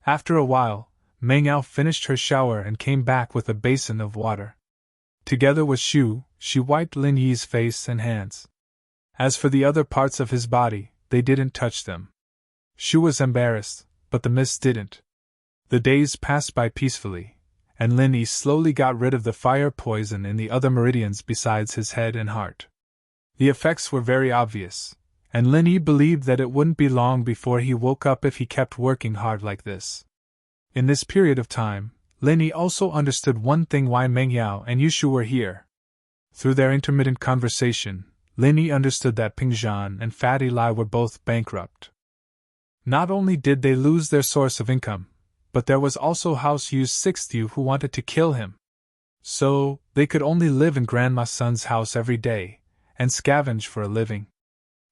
After a while, Meng Yao finished her shower and came back with a basin of water. Together with Shu, she wiped Lin Yi's face and hands. As for the other parts of his body, they didn't touch them. Shu was embarrassed, but the mist didn't. The days passed by peacefully, and Lin Yi slowly got rid of the fire poison in the other meridians besides his head and heart. The effects were very obvious, and Lin Yi believed that it wouldn't be long before he woke up if he kept working hard like this. In this period of time, Lin Yi also understood one thing: why Meng Yao and Yushu were here. Through their intermittent conversation, Lin Yi understood that Ping Zhan and Fatty Lai were both bankrupt. Not only did they lose their source of income, but there was also House Yu's sixth Yu who wanted to kill him. So, they could only live in Grandma Sun's house every day, and scavenge for a living.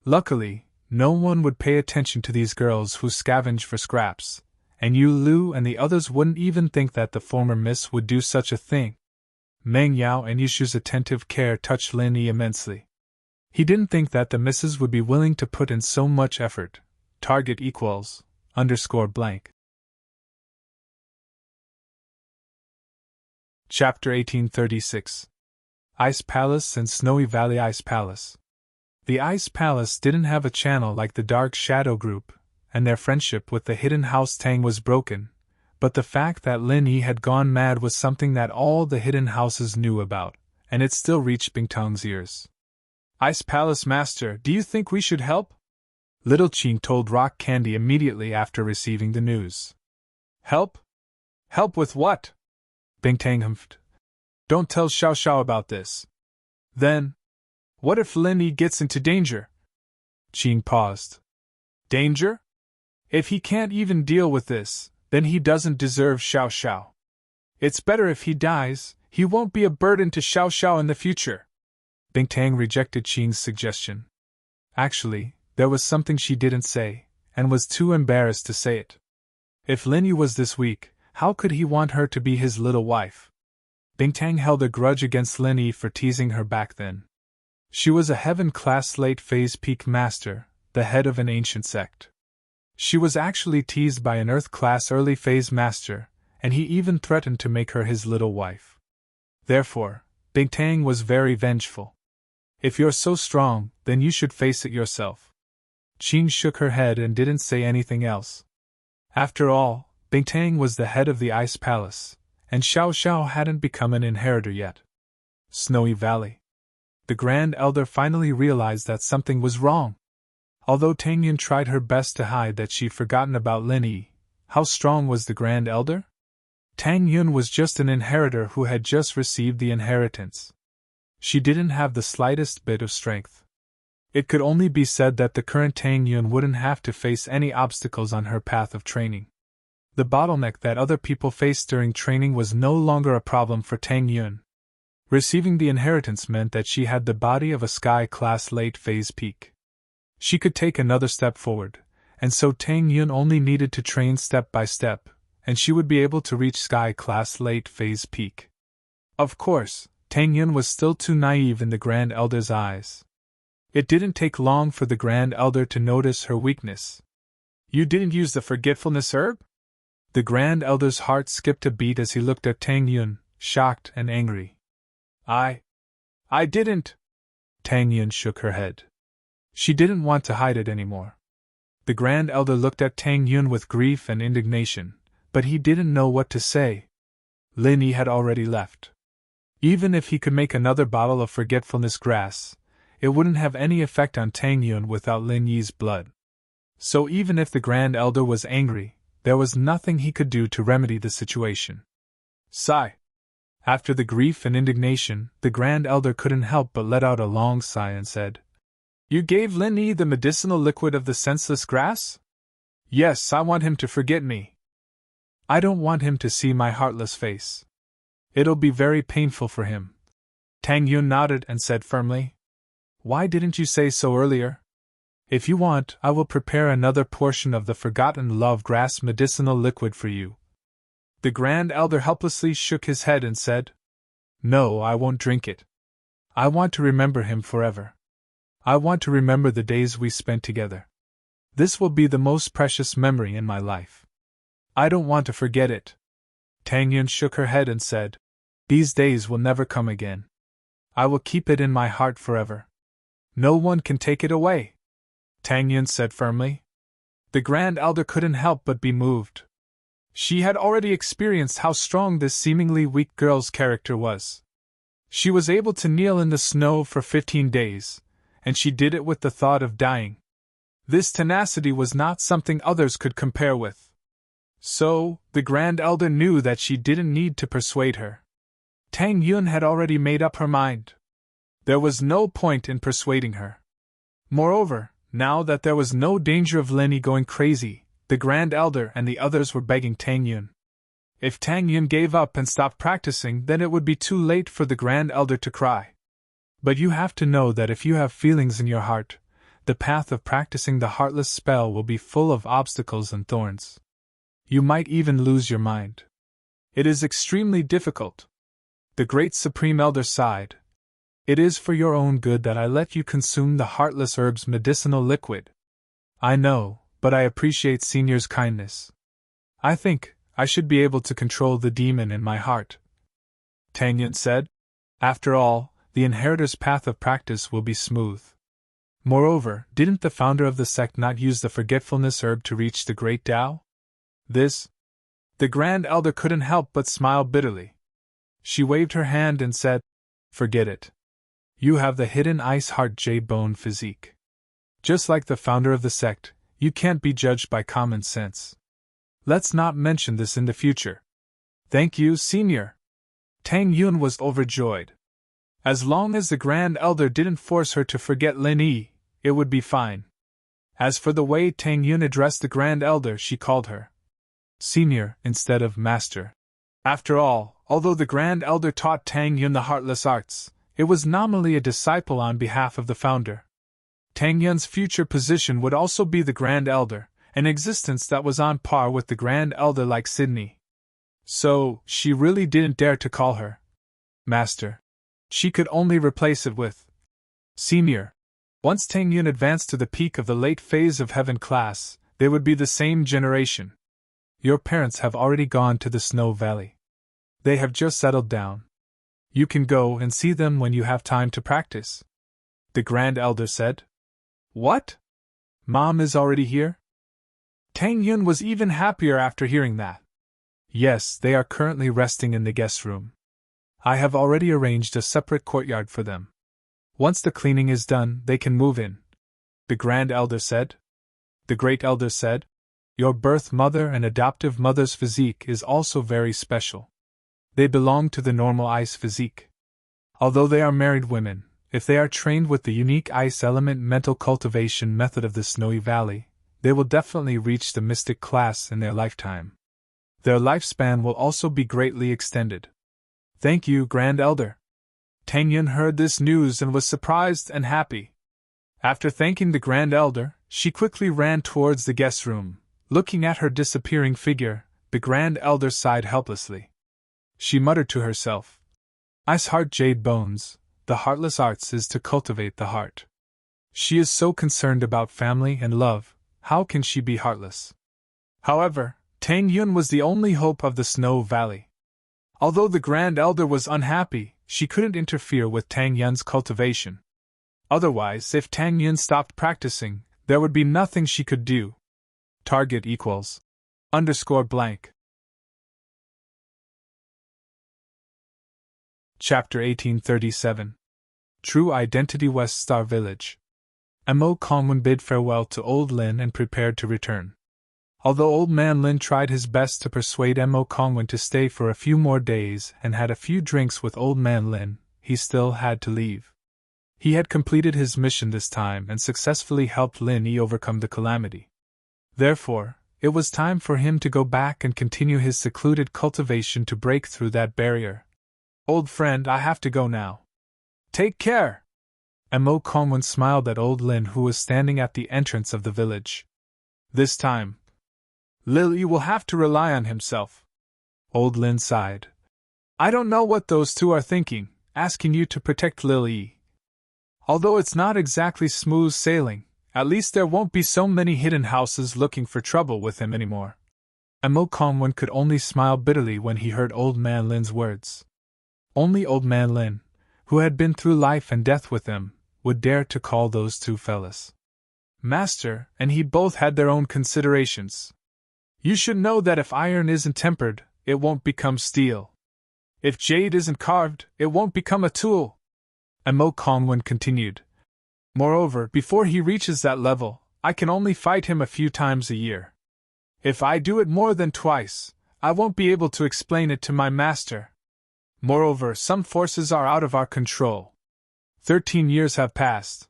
Luckily, no one would pay attention to these girls who scavenge for scraps, and Yu Lu and the others wouldn't even think that the former miss would do such a thing. Meng Yao and Yushu's attentive care touched Lin Yi immensely. He didn't think that the misses would be willing to put in so much effort. Target equals _blank. Chapter 1836. Ice Palace and Snowy Valley Ice Palace. The Ice Palace didn't have a channel like the Dark Shadow Group, and their friendship with the Hidden House Tang was broken, but the fact that Lin Yi had gone mad was something that all the hidden houses knew about, and it still reached Bingtong's ears. Ice Palace Master, do you think we should help? Little Qing told Rock Candy immediately after receiving the news. Help? Help with what? Bingtang humphed. Don't tell Xiao Xiao about this. Then, what if Lin Yi gets into danger? Qing paused. Danger? If he can't even deal with this, then he doesn't deserve Xiao Xiao. It's better if he dies, he won't be a burden to Xiao Xiao in the future. Bingtang rejected Qing's suggestion. Actually, there was something she didn't say, and was too embarrassed to say it. If Lin Yi was this weak, how could he want her to be his little wife? Bingtang held a grudge against Lin Yi for teasing her back then. She was a heaven-class late-phase peak master, the head of an ancient sect. She was actually teased by an earth-class early-phase master, and he even threatened to make her his little wife. Therefore, Bingtang was very vengeful. If you're so strong, then you should face it yourself. Qing shook her head and didn't say anything else. After all, Bingtang was the head of the Ice Palace, and Xiao Xiao hadn't become an inheritor yet. Snowy Valley. The Grand Elder finally realized that something was wrong. Although Tang Yun tried her best to hide that she'd forgotten about Lin Yi, how strong was the Grand Elder? Tang Yun was just an inheritor who had just received the inheritance. She didn't have the slightest bit of strength. It could only be said that the current Tang Yun wouldn't have to face any obstacles on her path of training. The bottleneck that other people faced during training was no longer a problem for Tang Yun. Receiving the inheritance meant that she had the body of a sky-class late-phase peak. She could take another step forward, and so Tang Yun only needed to train step by step, and she would be able to reach sky-class late-phase peak. Of course, Tang Yun was still too naive in the Grand Elder's eyes. It didn't take long for the Grand Elder to notice her weakness. You didn't use the forgetfulness herb? The Grand Elder's heart skipped a beat as he looked at Tang Yun, shocked and angry. I didn't. Tang Yun shook her head. She didn't want to hide it anymore. The Grand Elder looked at Tang Yun with grief and indignation, but he didn't know what to say. Lin Yi had already left. Even if he could make another bottle of forgetfulness grass, it wouldn't have any effect on Tang Yun without Lin Yi's blood. So even if the Grand Elder was angry, there was nothing he could do to remedy the situation. Sigh. After the grief and indignation, the Grand Elder couldn't help but let out a long sigh and said, You gave Lin Yi the medicinal liquid of the senseless grass? Yes, I want him to forget me. I don't want him to see my heartless face. It'll be very painful for him. Tang Yun nodded and said firmly, Why didn't you say so earlier? If you want, I will prepare another portion of the forgotten love grass medicinal liquid for you. The Grand Elder helplessly shook his head and said, No, I won't drink it. I want to remember him forever. I want to remember the days we spent together. This will be the most precious memory in my life. I don't want to forget it. Tang Yun shook her head and said, These days will never come again. I will keep it in my heart forever. No one can take it away. Tang Yun said firmly. The Grand Elder couldn't help but be moved. She had already experienced how strong this seemingly weak girl's character was. She was able to kneel in the snow for 15 days, and she did it with the thought of dying. This tenacity was not something others could compare with. So, the Grand Elder knew that she didn't need to persuade her. Tang Yun had already made up her mind. There was no point in persuading her. Moreover, now that there was no danger of Lin Yi going crazy, the Grand Elder and the others were begging Tang Yun. If Tang Yun gave up and stopped practicing, then it would be too late for the Grand Elder to cry. But you have to know that if you have feelings in your heart, the path of practicing the heartless spell will be full of obstacles and thorns. You might even lose your mind. It is extremely difficult. The great Supreme Elder sighed. It is for your own good that I let you consume the heartless herb's medicinal liquid. I know, but I appreciate Senior's kindness. I think I should be able to control the demon in my heart. Tang Yun said. After all, the inheritor's path of practice will be smooth. Moreover, didn't the founder of the sect not use the forgetfulness herb to reach the great Tao? The Grand Elder couldn't help but smile bitterly. She waved her hand and said, Forget it. You have the hidden ice heart J-bone physique. Just like the founder of the sect, you can't be judged by common sense. Let's not mention this in the future. Thank you, Senior. Tang Yun was overjoyed. As long as the Grand Elder didn't force her to forget Lin Yi, it would be fine. As for the way Tang Yun addressed the Grand Elder, she called her Senior instead of Master. After all, although the Grand Elder taught Tang Yun the heartless arts, it was nominally a disciple on behalf of the founder. Tang Yun's future position would also be the Grand Elder, an existence that was on par with the Grand Elder like Sydney. So, she really didn't dare to call her Master. She could only replace it with Senior. Once Tang Yun advanced to the peak of the late phase of heaven class, they would be the same generation. Your parents have already gone to the Snow Valley. They have just settled down. You can go and see them when you have time to practice. The Grand Elder said. What? Mom is already here? Tang Yun was even happier after hearing that. Yes, they are currently resting in the guest room. I have already arranged a separate courtyard for them. Once the cleaning is done, they can move in. The Grand Elder said. The Great Elder said. Your birth mother and adoptive mother's physique is also very special. They belong to the normal ice physique. Although they are married women, if they are trained with the unique ice element mental cultivation method of the Snowy Valley, they will definitely reach the mystic class in their lifetime. Their lifespan will also be greatly extended. Thank you, Grand Elder. Tang Yun heard this news and was surprised and happy. After thanking the Grand Elder, she quickly ran towards the guest room. Looking at her disappearing figure, the Grand Elder sighed helplessly. She muttered to herself, Ice heart jade bones, the heartless arts is to cultivate the heart. She is so concerned about family and love, how can she be heartless? However, Tang Yun was the only hope of the Snow Valley. Although the Grand Elder was unhappy, she couldn't interfere with Tang Yun's cultivation. Otherwise, if Tang Yun stopped practicing, there would be nothing she could do. Target equals _blank. Chapter 1837. True Identity, West Star Village. Mo Kongwen bid farewell to Old Lin and prepared to return. Although Old Man Lin tried his best to persuade Mo Kongwen to stay for a few more days and had a few drinks with Old Man Lin, he still had to leave. He had completed his mission this time and successfully helped Lin Yi overcome the calamity. Therefore, it was time for him to go back and continue his secluded cultivation to break through that barrier. Old friend, I have to go now. Take care! Mo Kongwen smiled at Old Lin, who was standing at the entrance of the village. This time, Lil Yi will have to rely on himself. Old Lin sighed. I don't know what those two are thinking, asking you to protect Lil Yi. Although it's not exactly smooth sailing, at least there won't be so many hidden houses looking for trouble with him anymore. Mo Kongwen could only smile bitterly when he heard Old Man Lin's words. Only Old Man Lin, who had been through life and death with him, would dare to call those two fellas master, and he both had their own considerations. You should know that if iron isn't tempered, it won't become steel. If jade isn't carved, it won't become a tool. Mo Kongwen continued. Moreover, before he reaches that level, I can only fight him a few times a year. If I do it more than twice, I won't be able to explain it to my master. Moreover, some forces are out of our control. 13 years have passed.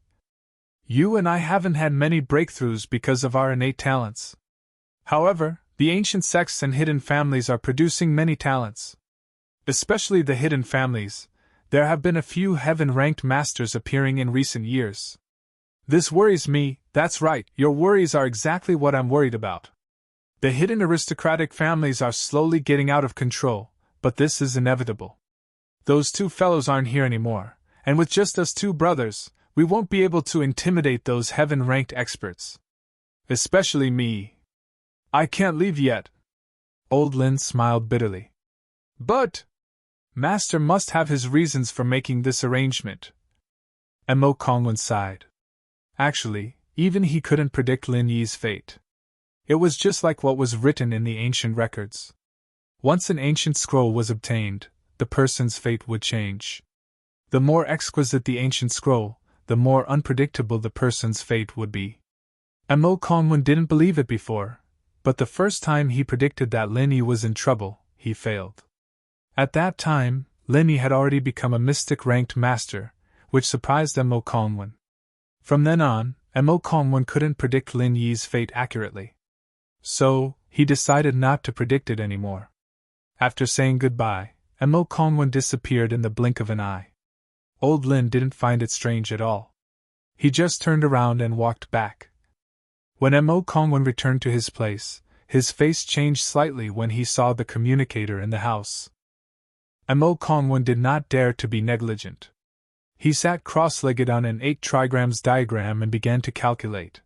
You and I haven't had many breakthroughs because of our innate talents. However, the ancient sects and hidden families are producing many talents. Especially the hidden families, there have been a few heaven-ranked masters appearing in recent years. This worries me. That's right, your worries are exactly what I'm worried about. The hidden aristocratic families are slowly getting out of control, but this is inevitable. Those two fellows aren't here anymore, and with just us two brothers, we won't be able to intimidate those heaven-ranked experts. Especially me. I can't leave yet. Old Lin smiled bitterly. But Master must have his reasons for making this arrangement. Mo Kongwen sighed. Actually, even he couldn't predict Lin Yi's fate. It was just like what was written in the ancient records. Once an ancient scroll was obtained, the person's fate would change. The more exquisite the ancient scroll, the more unpredictable the person's fate would be. Mo Kongwen didn't believe it before, but the first time he predicted that Lin Yi was in trouble, he failed. At that time, Lin Yi had already become a mystic-ranked master, which surprised Mo Kongwen. From then on, Mo Kongwen couldn't predict Lin Yi's fate accurately. So, he decided not to predict it anymore. After saying goodbye, Mo Kongwen disappeared in the blink of an eye. Old Lin didn't find it strange at all. He just turned around and walked back. When Mo Kongwen returned to his place, his face changed slightly when he saw the communicator in the house. Mo Kongwen did not dare to be negligent. He sat cross-legged on an 8 trigrams diagram and began to calculate.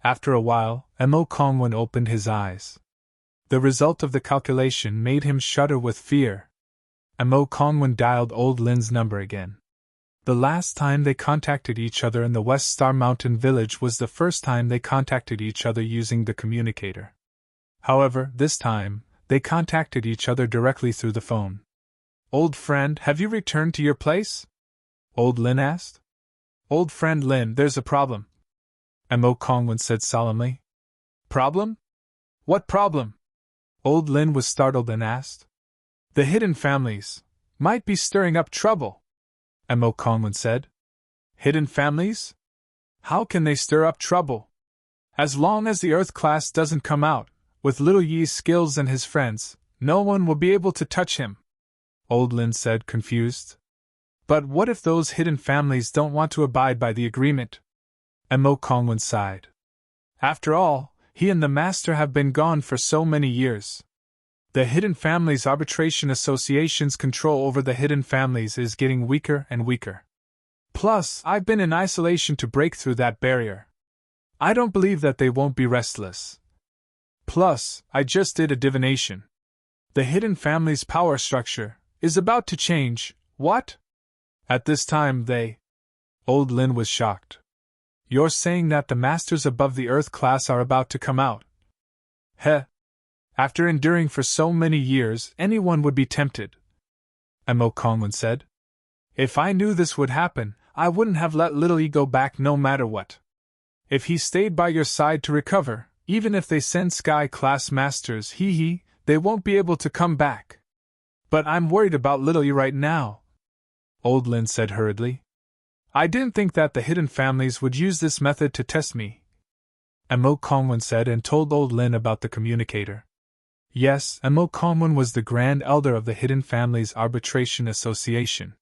After a while, Mo Kongwen opened his eyes. The result of the calculation made him shudder with fear. Mo Kongwen dialed Old Lin's number again. The last time they contacted each other in the West Star Mountain village was the first time they contacted each other using the communicator. However, this time, they contacted each other directly through the phone. Old friend, have you returned to your place? Old Lin asked. Old friend Lin, there's a problem. Mo Kongwen said solemnly. Problem? What problem? Old Lin was startled and asked. The hidden families might be stirring up trouble, Mo Kongwen said. Hidden families? How can they stir up trouble? As long as the Earth class doesn't come out, with Little Yi's skills and his friends, no one will be able to touch him, Old Lin said, confused. But what if those hidden families don't want to abide by the agreement? Mo Kongwen sighed. After all, he and the master have been gone for so many years. The Hidden Families Arbitration Association's control over the hidden families is getting weaker and weaker. Plus, I've been in isolation to break through that barrier. I don't believe that they won't be restless. Plus, I just did a divination. The Hidden Families' power structure is about to change. What? At this time Old Lin was shocked. You're saying that the Masters above the Earth class are about to come out? Heh. After enduring for so many years, anyone would be tempted. Mo Kongwen said. If I knew this would happen, I wouldn't have let Little E go back no matter what. If he stayed by your side to recover, even if they send Sky-class Masters, they won't be able to come back. But I'm worried about Little E right now, Old Lin said hurriedly. I didn't think that the Hidden Families would use this method to test me, Mo Kongwen said, and told Old Lin about the communicator. Yes, Mo Kongwen was the Grand Elder of the Hidden Families Arbitration Association.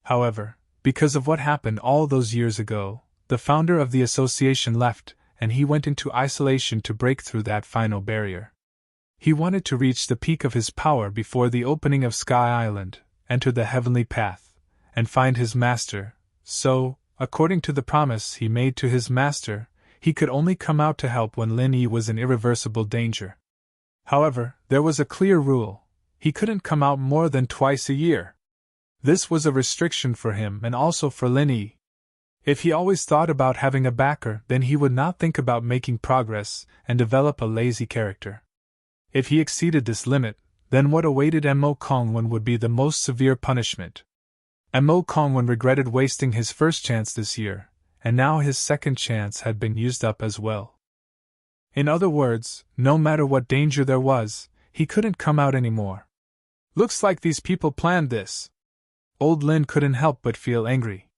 However, because of what happened all those years ago, the founder of the association left, and he went into isolation to break through that final barrier. He wanted to reach the peak of his power before the opening of Sky Island, enter the heavenly path, and find his master. So, according to the promise he made to his master, he could only come out to help when Lin Yi was in irreversible danger. However, there was a clear rule: he couldn't come out more than twice a year. This was a restriction for him and also for Lin Yi. If he always thought about having a backer, then he would not think about making progress and develop a lazy character. If he exceeded this limit, then what awaited Mo Kongwen would be the most severe punishment. Mo Kongwen regretted wasting his first chance this year, and now his second chance had been used up as well. In other words, no matter what danger there was, he couldn't come out anymore. Looks like these people planned this. Old Lin couldn't help but feel angry.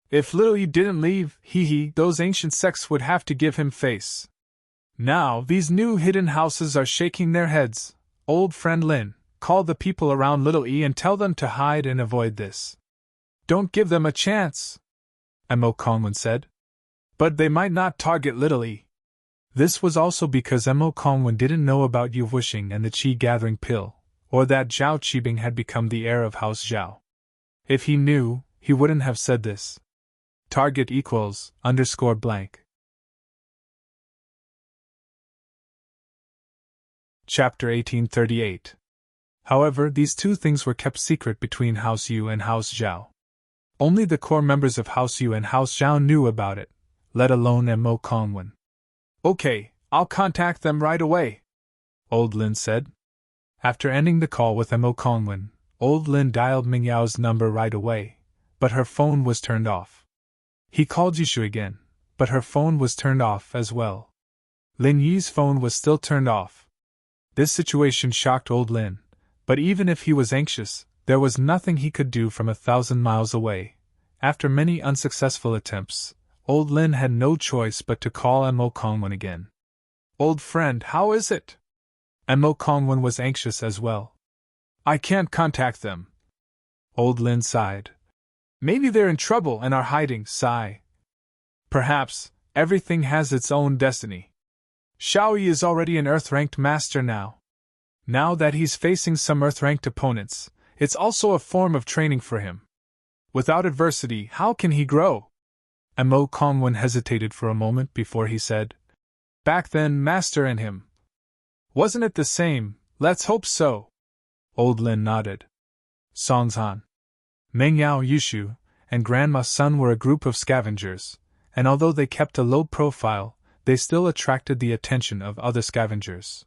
If Little E didn't leave, those ancient sects would have to give him face. Now these new hidden houses are shaking their heads. Old friend Lin, call the people around Little E and tell them to hide and avoid this. Don't give them a chance, Mo Kongwen said. But they might not target Little E. This was also because Mo Kongwen didn't know about Yu Wuxing and the Qi-gathering pill, or that Zhao Qibing had become the heir of House Zhao. If he knew, he wouldn't have said this. Target =_. Chapter 1838. However, these two things were kept secret between House Yu and House Zhao. Only the core members of House Yu and House Zhao knew about it, let alone Mo Kongwen. Okay, I'll contact them right away, Old Lin said. After ending the call with Mo Kongwen, Old Lin dialed Mingyao's number right away, but her phone was turned off. He called Yishu again, but her phone was turned off as well. Lin Yi's phone was still turned off. This situation shocked Old Lin, but even if he was anxious, there was nothing he could do from 1,000 miles away. After many unsuccessful attempts, Old Lin had no choice but to call Mo Kongwen again. Old friend, how is it? Mo Kongwen was anxious as well. I can't contact them. Old Lin sighed. Maybe they're in trouble and are hiding, sigh. Perhaps, everything has its own destiny. Xiaoyi is already an Earth-ranked master now. Now that he's facing some Earth-ranked opponents, it's also a form of training for him. Without adversity, how can he grow? Mo Kongwen hesitated for a moment before he said, Back then, Master and him. Wasn't it the same? Let's hope so. Old Lin nodded. Songzhan, Mengyao Yushu, and Grandma Sun were a group of scavengers, and although they kept a low profile, they still attracted the attention of other scavengers.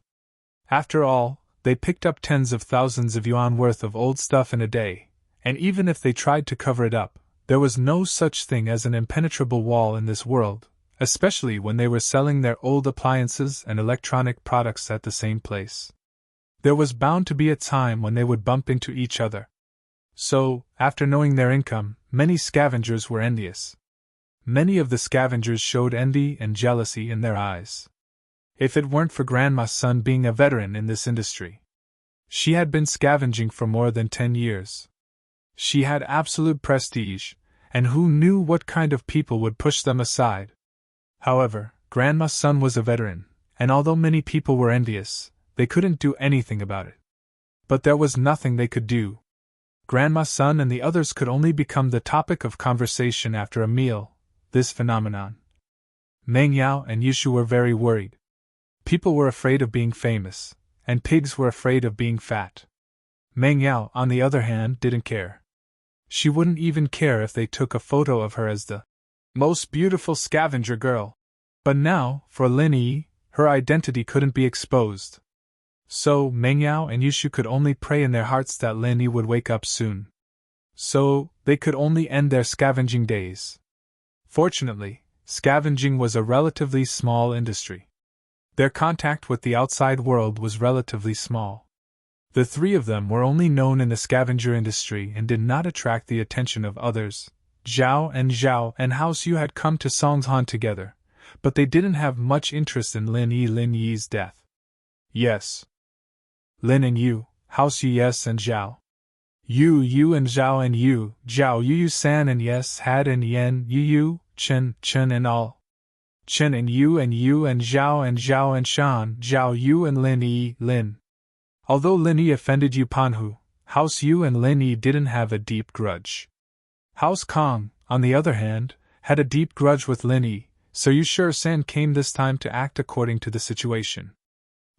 After all, they picked up tens of thousands of yuan worth of old stuff in a day, and even if they tried to cover it up, there was no such thing as an impenetrable wall in this world, especially when they were selling their old appliances and electronic products at the same place. There was bound to be a time when they would bump into each other. So, after knowing their income, many scavengers were envious. Many of the scavengers showed envy and jealousy in their eyes. If it weren't for Grandma's son being a veteran in this industry. She had been scavenging for more than 10 years. She had absolute prestige, and who knew what kind of people would push them aside. However, Grandma's son was a veteran, and although many people were envious, they couldn't do anything about it. But there was nothing they could do. Grandma's son and the others could only become the topic of conversation after a meal, this phenomenon. Meng Yao and Yushu were very worried. People were afraid of being famous, and pigs were afraid of being fat. Meng Yao, on the other hand, didn't care. She wouldn't even care if they took a photo of her as the most beautiful scavenger girl. But now, for Lin Yi, her identity couldn't be exposed. So, Meng Yao and Yushu could only pray in their hearts that Lin Yi would wake up soon. So, they could only end their scavenging days. Fortunately, scavenging was a relatively small industry. Their contact with the outside world was relatively small. The three of them were only known in the scavenger industry and did not attract the attention of others. Zhao and House Yu had come to Songshan together, but they didn't have much interest in Lin Yi's death. Yes. Lin and Yu, House Yu yes and Zhao. Yu and Zhao and Yu, Zhao Yu San and yes had and Yen Yu, Chen and all. Chen and Yu and Zhao and Shan, Zhao Yu and Lin Yi, Lin. Although Lin Yi offended Yu Panhu, House Yu and Lin Yi didn't have a deep grudge. House Kong, on the other hand, had a deep grudge with Lin Yi, so Yu San came this time to act according to the situation.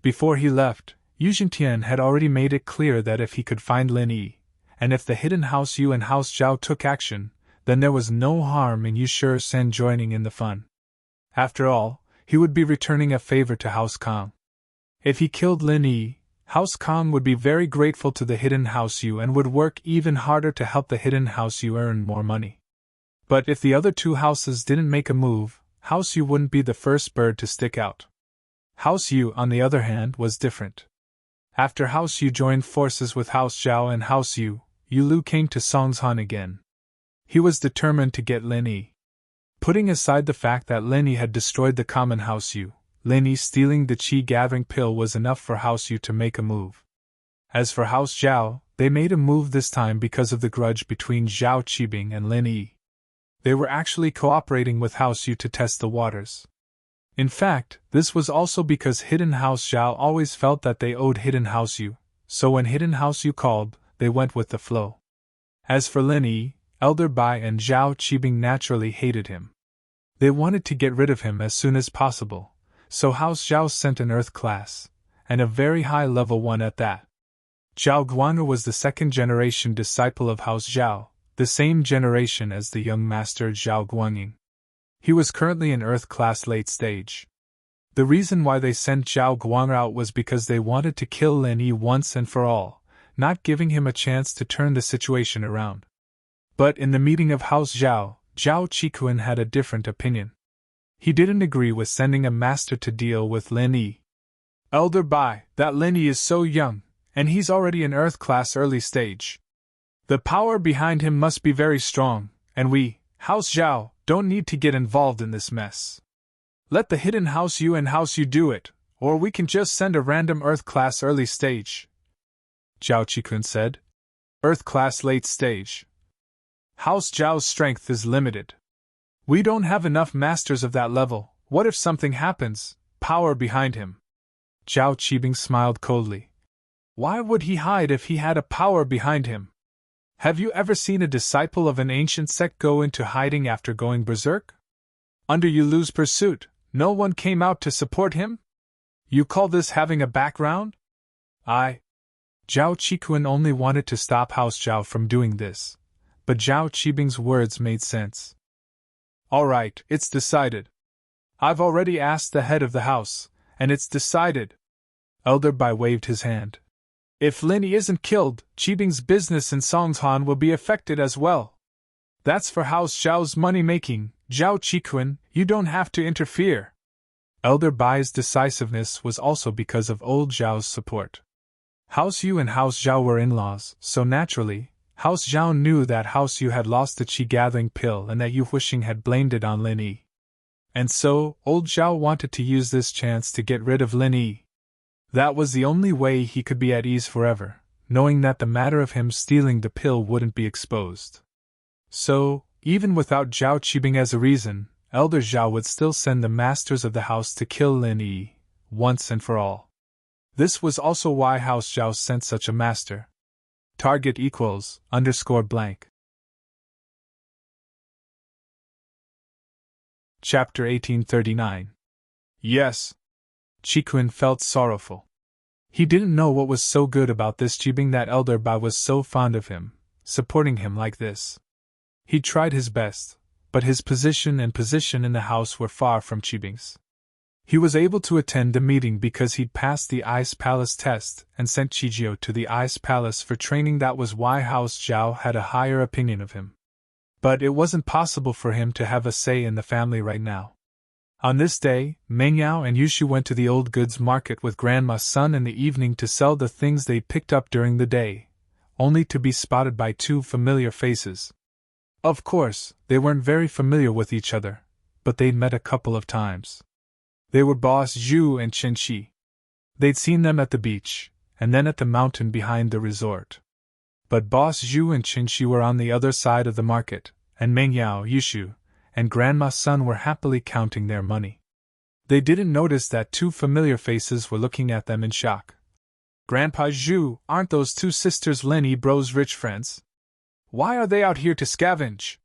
Before he left, Yu Jingtian had already made it clear that if he could find Lin Yi, and if the hidden House Yu and House Zhao took action, then there was no harm in Yu San joining in the fun. After all, he would be returning a favor to House Kong. If he killed Lin Yi, House Kong would be very grateful to the hidden House Yu and would work even harder to help the hidden House Yu earn more money. But if the other two houses didn't make a move, House Yu wouldn't be the first bird to stick out. House Yu, on the other hand, was different. After House Yu joined forces with House Zhao and House Yu, Yu Lu came to Songshan again. He was determined to get Lin Yi. Putting aside the fact that Lin Yi had destroyed the common House Yu, Lin Yi stealing the qi-gathering pill was enough for House Yu to make a move. As for House Zhao, they made a move this time because of the grudge between Zhao Qibing and Lin Yi. They were actually cooperating with House Yu to test the waters. In fact, this was also because Hidden House Zhao always felt that they owed Hidden House Yu, so when Hidden House Yu called, they went with the flow. As for Lin Yi, Elder Bai and Zhao Qibing naturally hated him. They wanted to get rid of him as soon as possible, so House Zhao sent an Earth class, and a very high level one at that. Zhao Guang'er was the second-generation disciple of House Zhao, the same generation as the young master Zhao Guangying. He was currently in Earth class late stage. The reason why they sent Zhao Guang'er out was because they wanted to kill Lin Yi once and for all, not giving him a chance to turn the situation around. But in the meeting of House Zhao, Zhao Qikuan had a different opinion. He didn't agree with sending a master to deal with Lin Yi. Elder Bai, that Lin Yi is so young, and he's already in Earth class early stage. The power behind him must be very strong, and we, House Zhao, don't need to get involved in this mess. Let the hidden House Yu and House Yu do it, or we can just send a random Earth class early stage. Zhao Qikun said. Earth class late stage. House Zhao's strength is limited. We don't have enough masters of that level. What if something happens? Power behind him. Zhao Qibing smiled coldly. Why would he hide if he had a power behind him? Have you ever seen a disciple of an ancient sect go into hiding after going berserk? Under Yu Lu's pursuit, no one came out to support him? You call this having a background? Zhao Qikuan only wanted to stop House Zhao from doing this, but Zhao Qibing's words made sense. All right, it's decided. I've already asked the head of the house, and it's decided. Elder Bai waved his hand. If Lin Yi isn't killed, Qibing's business in Songshan will be affected as well. That's for House Zhao's money-making, Zhao Qikuan, you don't have to interfere. Elder Bai's decisiveness was also because of old Zhao's support. House Yu and House Zhao were in-laws, so naturally, House Zhao knew that House Yu had lost the qi-gathering pill and that Yu Huixing had blamed it on Lin Yi. And so, old Zhao wanted to use this chance to get rid of Lin Yi. That was the only way he could be at ease forever, knowing that the matter of him stealing the pill wouldn't be exposed. So, even without Zhao Qibing as a reason, Elder Zhao would still send the masters of the house to kill Lin Yi, once and for all. This was also why House Zhao sent such a master. Target equals _blank. Chapter 1839. Yes. Qikuan felt sorrowful. He didn't know what was so good about this Qibing that Elder Bai was so fond of him, supporting him like this. He tried his best, but his position in the house were far from Qibing's. He was able to attend the meeting because he'd passed the Ice Palace test and sent Qijio to the Ice Palace for training. That was why House Zhao had a higher opinion of him. But it wasn't possible for him to have a say in the family right now. On this day, Mengyao and Yushu went to the old goods market with Grandma's son in the evening to sell the things they picked up during the day, only to be spotted by two familiar faces. Of course, they weren't very familiar with each other, but they'd met a couple of times. They were Boss Zhu and Chen Qi. They'd seen them at the beach, and then at the mountain behind the resort. But Boss Zhu and Chen Qi were on the other side of the market, and Mengyao, Yushu, and Grandma's son were happily counting their money. They didn't notice that two familiar faces were looking at them in shock. Grandpa Zhu, aren't those two sisters Lin Yibro's rich friends? Why are they out here to scavenge?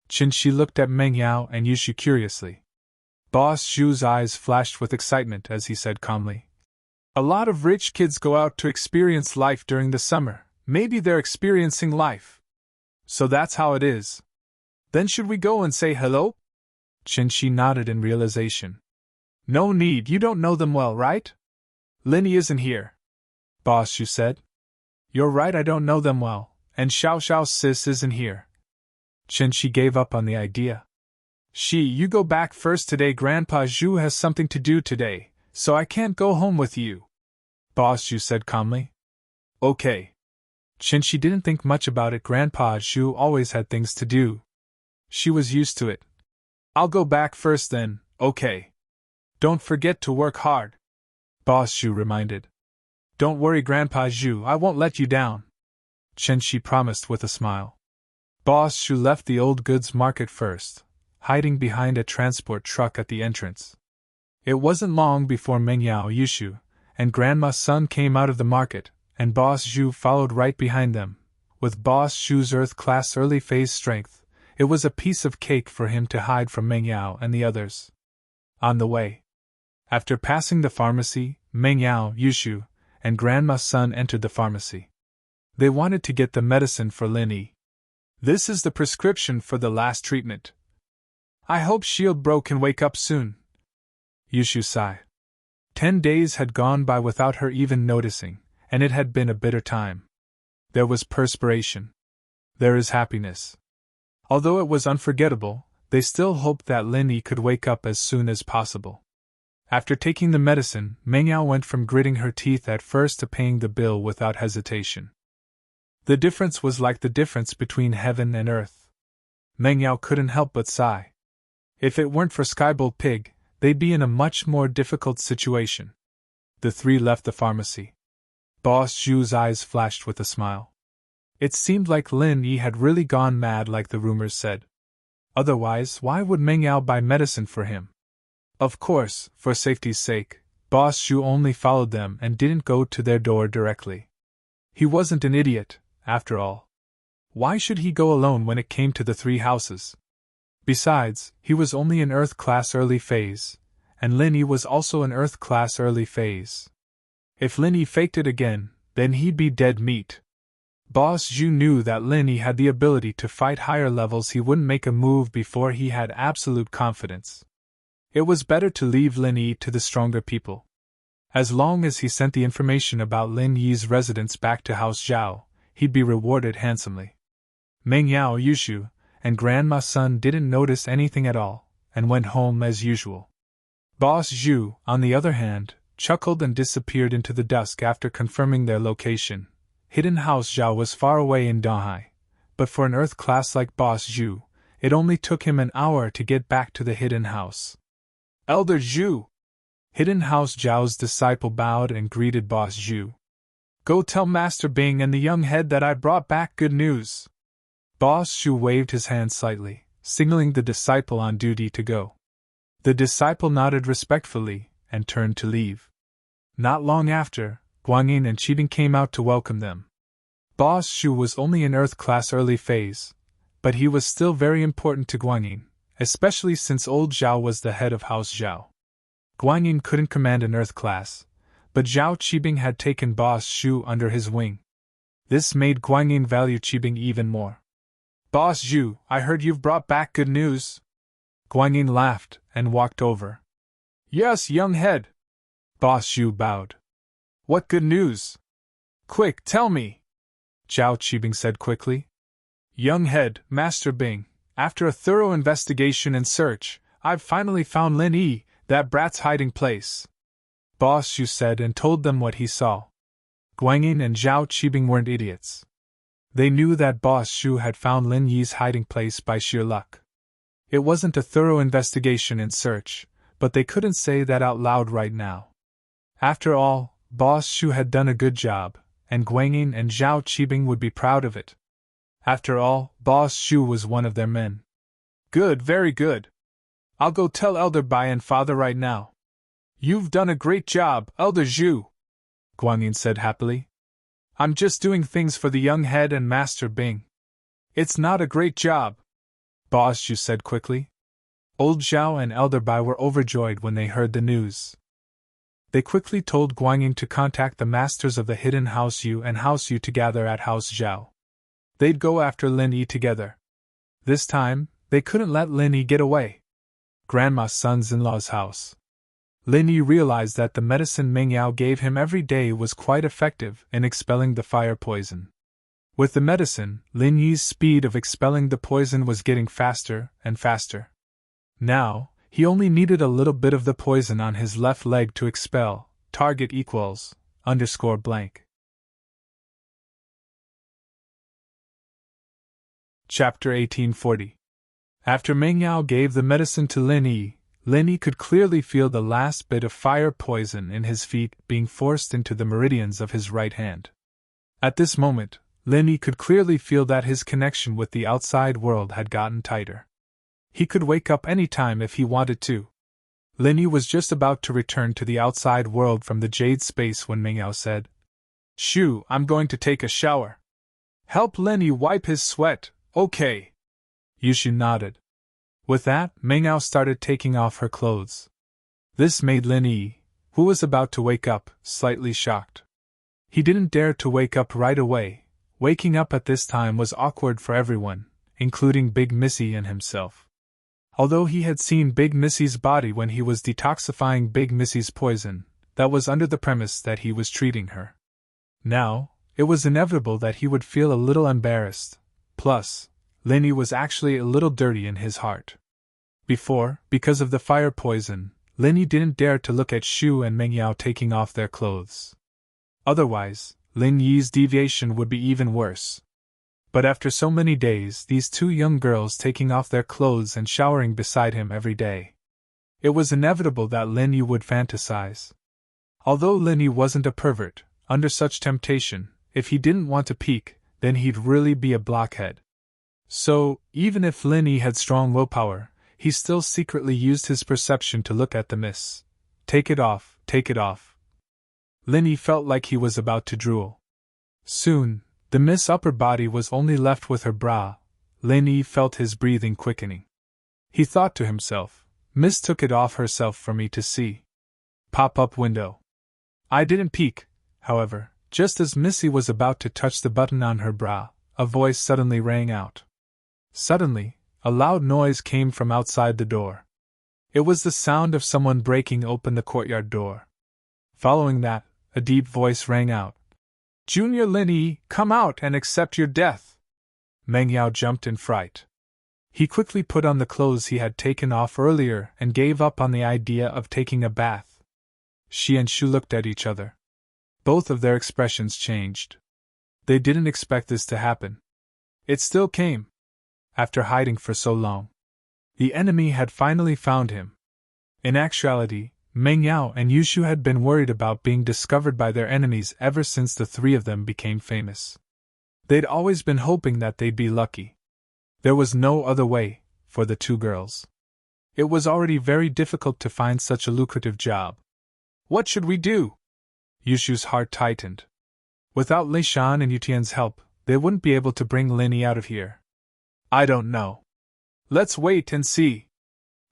Chen Qi looked at Mengyao and Yushu curiously. Boss Zhu's eyes flashed with excitement as he said calmly, "A lot of rich kids go out to experience life during the summer. Maybe they're experiencing life. So that's how it is. Then should we go and say hello?" Chen Qi nodded in realization. "No need, you don't know them well, right? Linny isn't here," Boss Zhu said. "You're right, I don't know them well, and Xiao Xiao's sis isn't here." Chen Qi gave up on the idea. You go back first today. Grandpa Zhu has something to do today, so I can't go home with you," Boss Zhu said calmly. "Okay." Chen Qi didn't think much about it. Grandpa Zhu always had things to do. She was used to it. "I'll go back first then, okay. Don't forget to work hard," Boss Zhu reminded. "Don't worry, Grandpa Zhu, I won't let you down," Chen Qi promised with a smile. Boss Zhu left the old goods market first, hiding behind a transport truck at the entrance. It wasn't long before Mengyao, Yushu, and Grandma's son came out of the market, and Boss Zhu followed right behind them. With Boss Zhu's Earth-class early phase strength, it was a piece of cake for him to hide from Mengyao and the others. On the way, after passing the pharmacy, Mengyao, Yushu, and Grandma's son entered the pharmacy. They wanted to get the medicine for Lin Yi. "This is the prescription for the last treatment. I hope Shield Bro can wake up soon," Yushu sighed. 10 days had gone by without her even noticing, and it had been a bitter time. There was perspiration. There is happiness. Although it was unforgettable, they still hoped that Lin Yi could wake up as soon as possible. After taking the medicine, Mengyao went from gritting her teeth at first to paying the bill without hesitation. The difference was like the difference between heaven and earth. Mengyao couldn't help but sigh. If it weren't for Skybolt Pig, they'd be in a much more difficult situation. The three left the pharmacy. Boss Zhu's eyes flashed with a smile. It seemed like Lin Yi had really gone mad like the rumors said. Otherwise, why would Mengyao buy medicine for him? Of course, for safety's sake, Boss Zhu only followed them and didn't go to their door directly. He wasn't an idiot, after all. Why should he go alone when it came to the three houses? Besides, he was only an Earth-class early phase, and Lin Yi was also an Earth-class early phase. If Lin Yi faked it again, then he'd be dead meat. Boss Zhu knew that Lin Yi had the ability to fight higher levels. He wouldn't make a move before he had absolute confidence. It was better to leave Lin Yi to the stronger people. As long as he sent the information about Lin Yi's residence back to House Zhao, he'd be rewarded handsomely. Mengyao, Yushu, and Grandma's son didn't notice anything at all, and went home as usual. Boss Zhu, on the other hand, chuckled and disappeared into the dusk after confirming their location. Hidden House Zhao was far away in Donghai, but for an Earth class like Boss Zhu, it only took him an hour to get back to the hidden house. "Elder Zhu!" Hidden House Zhao's disciple bowed and greeted Boss Zhu. "Go tell Master Bing and the young head that I brought back good news." Boss Zhu waved his hand slightly, signaling the disciple on duty to go. The disciple nodded respectfully and turned to leave. Not long after, Guanyin and Qibing came out to welcome them. Boss Shu was only in Earth class early phase, but he was still very important to Guanyin, especially since old Zhao was the head of House Zhao. Guanyin couldn't command an Earth class, but Zhao Qibing had taken Boss Shu under his wing. This made Guanyin value Qibing even more. Boss Zhu, I heard you've brought back good news. Guanyin laughed and walked over. Yes, young head. Boss Zhu bowed. What good news? Quick, tell me. Zhao Qibing said quickly. Young head, Master Bing, after a thorough investigation and search, I've finally found Lin Yi, that brat's hiding place. Boss Zhu said and told them what he saw. Guanyin and Zhao Qibing weren't idiots. They knew that Boss Zhu had found Lin Yi's hiding place by sheer luck. It wasn't a thorough investigation and search, but they couldn't say that out loud right now. After all, Boss Zhu had done a good job, and Guanyin and Zhao Qibing would be proud of it. After all, Boss Zhu was one of their men. Good, very good. I'll go tell Elder Bai and Father right now. You've done a great job, Elder Zhu, Guanyin said happily. I'm just doing things for the young head and Master Bing. It's not a great job, Boss Zhu said quickly. Old Zhao and Elder Bai were overjoyed when they heard the news. They quickly told Guanyin to contact the masters of the hidden House Yu and House Yu to gather at House Zhao. They'd go after Lin Yi together. This time, they couldn't let Lin Yi get away. Grandma's sons-in-law's house. Lin Yi realized that the medicine Meng Yao gave him every day was quite effective in expelling the fire poison. With the medicine, Lin Yi's speed of expelling the poison was getting faster and faster. Now, he only needed a little bit of the poison on his left leg to expel. Target equals _blank. Chapter 1840. After Meng Yao gave the medicine to Lin Yi could clearly feel the last bit of fire poison in his feet being forced into the meridians of his right hand. At this moment, Lin Yi could clearly feel that his connection with the outside world had gotten tighter. He could wake up any time if he wanted to. Lin Yi was just about to return to the outside world from the jade space when Meng Yao said, Shu, I'm going to take a shower. Help Lin Yi wipe his sweat, okay. Yushu nodded. With that, Meng Yao started taking off her clothes. This made Lin Yi, who was about to wake up, slightly shocked. He didn't dare to wake up right away. Waking up at this time was awkward for everyone, including Big Missy and himself. Although he had seen Big Missy's body when he was detoxifying Big Missy's poison, that was under the premise that he was treating her. Now, it was inevitable that he would feel a little embarrassed. Plus, Lin Yi was actually a little dirty in his heart. Before, because of the fire poison, Lin Yi didn't dare to look at Shu and Meng Yao taking off their clothes. Otherwise, Lin Yi's deviation would be even worse. But after so many days, these two young girls taking off their clothes and showering beside him every day, it was inevitable that Lin Yi would fantasize. Although Lin Yi wasn't a pervert, under such temptation, if he didn't want to peek, then he'd really be a blockhead. So, even if Lin Yi had strong willpower, he still secretly used his perception to look at the miss. Take it off, take it off. Lin Yi felt like he was about to drool. Soon, the Miss' upper body was only left with her bra. Lin Yi felt his breathing quickening. He thought to himself, Miss took it off herself for me to see. Pop-up window. I didn't peek, however, just as Missy was about to touch the button on her bra, a voice suddenly rang out. Suddenly, a loud noise came from outside the door. It was the sound of someone breaking open the courtyard door. Following that, a deep voice rang out. Junior Lin Yi, come out and accept your death. Meng Yao jumped in fright. He quickly put on the clothes he had taken off earlier and gave up on the idea of taking a bath. She and Shu looked at each other. Both of their expressions changed. They didn't expect this to happen. It still came. After hiding for so long, the enemy had finally found him. In actuality, Meng Yao and Yushu had been worried about being discovered by their enemies ever since the three of them became famous. They'd always been hoping that they'd be lucky. There was no other way, for the two girls. It was already very difficult to find such a lucrative job. What should we do? Yushu's heart tightened. Without Li Shan and Yutian's help, they wouldn't be able to bring Linny out of here. I don't know. Let's wait and see.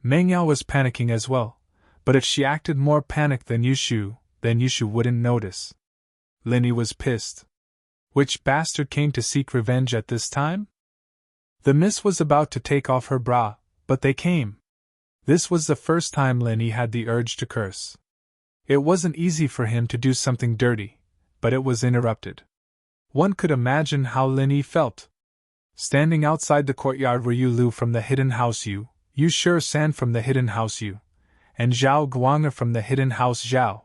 Meng Yao was panicking as well, but if she acted more panicked than Yushu, then Yushu wouldn't notice. Linny was pissed. Which bastard came to seek revenge at this time? The miss was about to take off her bra, but they came. This was the first time Linny had the urge to curse. It wasn't easy for him to do something dirty, but it was interrupted. One could imagine how Linny felt. Standing outside the courtyard were Yu Lu from the Hidden House Yu, Yu San from the Hidden House Yu, and Zhao Guanger from the Hidden House Zhao.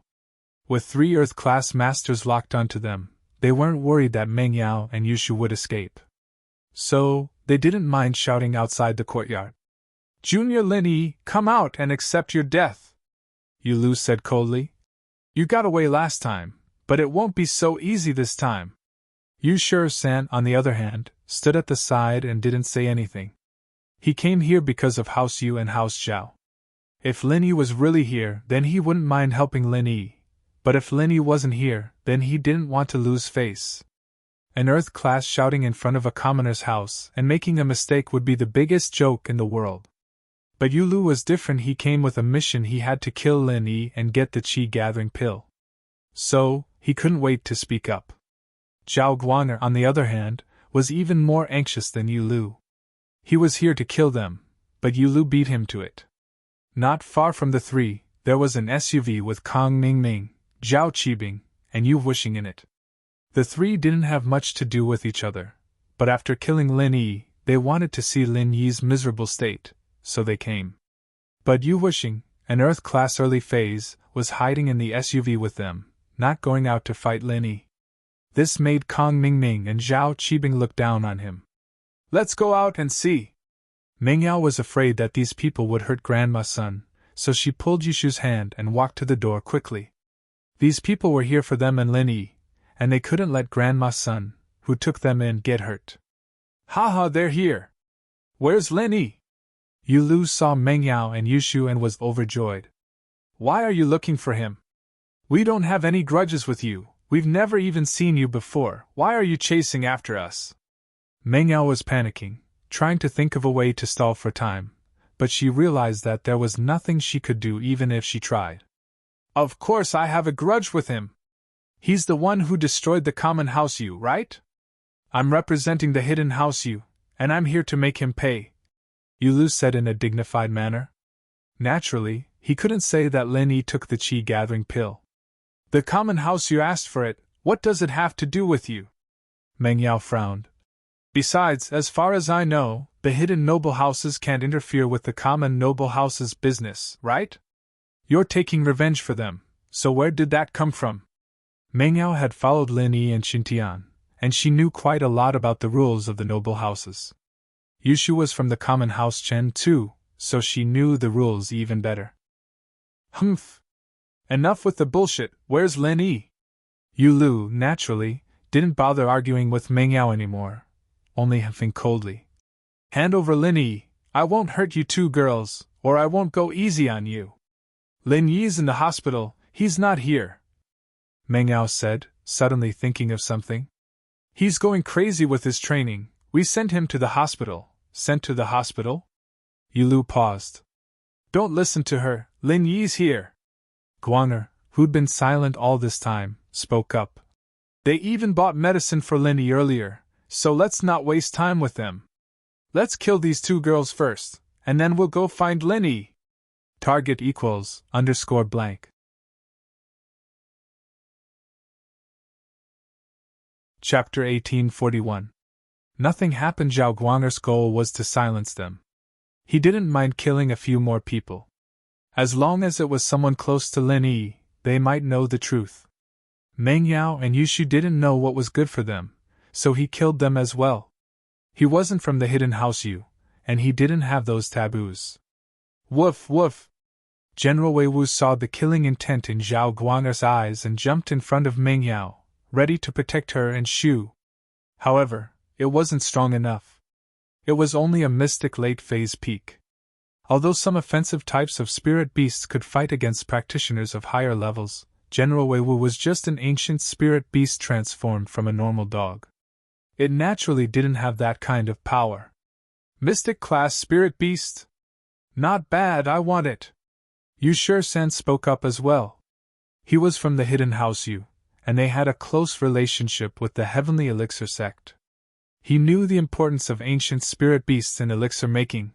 With 3 Earth-class masters locked onto them, they weren't worried that Meng Yao and Yushu would escape. So, they didn't mind shouting outside the courtyard. Junior Linny, come out and accept your death, Yu Lu said coldly. You got away last time, but it won't be so easy this time. Yu San, on the other hand, stood at the side and didn't say anything. He came here because of House Yu and House Zhao. If Linny was really here, then he wouldn't mind helping Linny. But if Linny wasn't here, then he didn't want to lose face. An Earth class shouting in front of a commoner's house and making a mistake would be the biggest joke in the world. But Yu Lu was different. He came with a mission. He had to kill Linny and get the chi-gathering pill. So, he couldn't wait to speak up. Zhao Guanger, on the other hand, was even more anxious than Yu Lu. He was here to kill them, but Yu Lu beat him to it. Not far from the three, there was an SUV with Kong Mingming, Zhao Qibing, and Yu Wuxing in it. The three didn't have much to do with each other, but after killing Lin Yi, they wanted to see Lin Yi's miserable state, so they came. But Yu Wuxing, an Earth-class early phase, was hiding in the SUV with them, not going out to fight Lin Yi. This made Kong Mingming and Zhao Qibing look down on him. Let's go out and see. Meng Yao was afraid that these people would hurt Grandma's son, so she pulled Yushu's hand and walked to the door quickly. These people were here for them and Lin Yi, and they couldn't let Grandma's son, who took them in, get hurt. Haha, they're here. Where's Lin Yi? Yu Lu saw Meng Yao and Yushu and was overjoyed. Why are you looking for him? We don't have any grudges with you. We've never even seen you before. Why are you chasing after us? Meng Yao was panicking, trying to think of a way to stall for time, but she realized that there was nothing she could do even if she tried. Of course I have a grudge with him. He's the one who destroyed the common house Yu, right? I'm representing the hidden house Yu, and I'm here to make him pay, Yu Lu said in a dignified manner. Naturally, he couldn't say that Lin Yi took the chi-gathering pill. The common house Yu asked for it. What does it have to do with you? Meng Yao frowned. Besides, as far as I know, the hidden noble houses can't interfere with the common noble house's business, right? You're taking revenge for them, so where did that come from? Meng Yao had followed Lin Yi and Xintian, and she knew quite a lot about the rules of the noble houses. Yushu was from the common house Chen too, so she knew the rules even better. Humph! Enough with the bullshit, where's Lin Yi? Yu Lu, naturally, didn't bother arguing with Meng Yao anymore, only huffing coldly. Hand over Lin Yi, I won't hurt you two girls, or I won't go easy on you. Lin Yi's in the hospital, he's not here, Meng Yao said, suddenly thinking of something. He's going crazy with his training. We sent him to the hospital. Sent to the hospital? Yu Lu paused. Don't listen to her, Lin Yi's here. Guanger, who'd been silent all this time, spoke up. They even bought medicine for Lin Yi earlier, so let's not waste time with them. Let's kill these two girls first, and then we'll go find Lin Yi. Target equals _blank. Chapter 1841. Nothing happened. Zhao Guanger's goal was to silence them. He didn't mind killing a few more people. As long as it was someone close to Lin Yi, they might know the truth. Meng Yao and Yushu didn't know what was good for them, so he killed them as well. He wasn't from the hidden house Yu, and he didn't have those taboos. Woof woof! General Wei Wu saw the killing intent in Zhao Guanger's eyes and jumped in front of Meng Yao, ready to protect her and Shu. However, it wasn't strong enough. It was only a mystic late-phase peak. Although some offensive types of spirit beasts could fight against practitioners of higher levels, General Weiwu was just an ancient spirit beast transformed from a normal dog. It naturally didn't have that kind of power. Mystic class spirit beast? Not bad, I want it. Yu San spoke up as well. He was from the Hidden House Yu, and they had a close relationship with the Heavenly Elixir sect. He knew the importance of ancient spirit beasts in elixir making.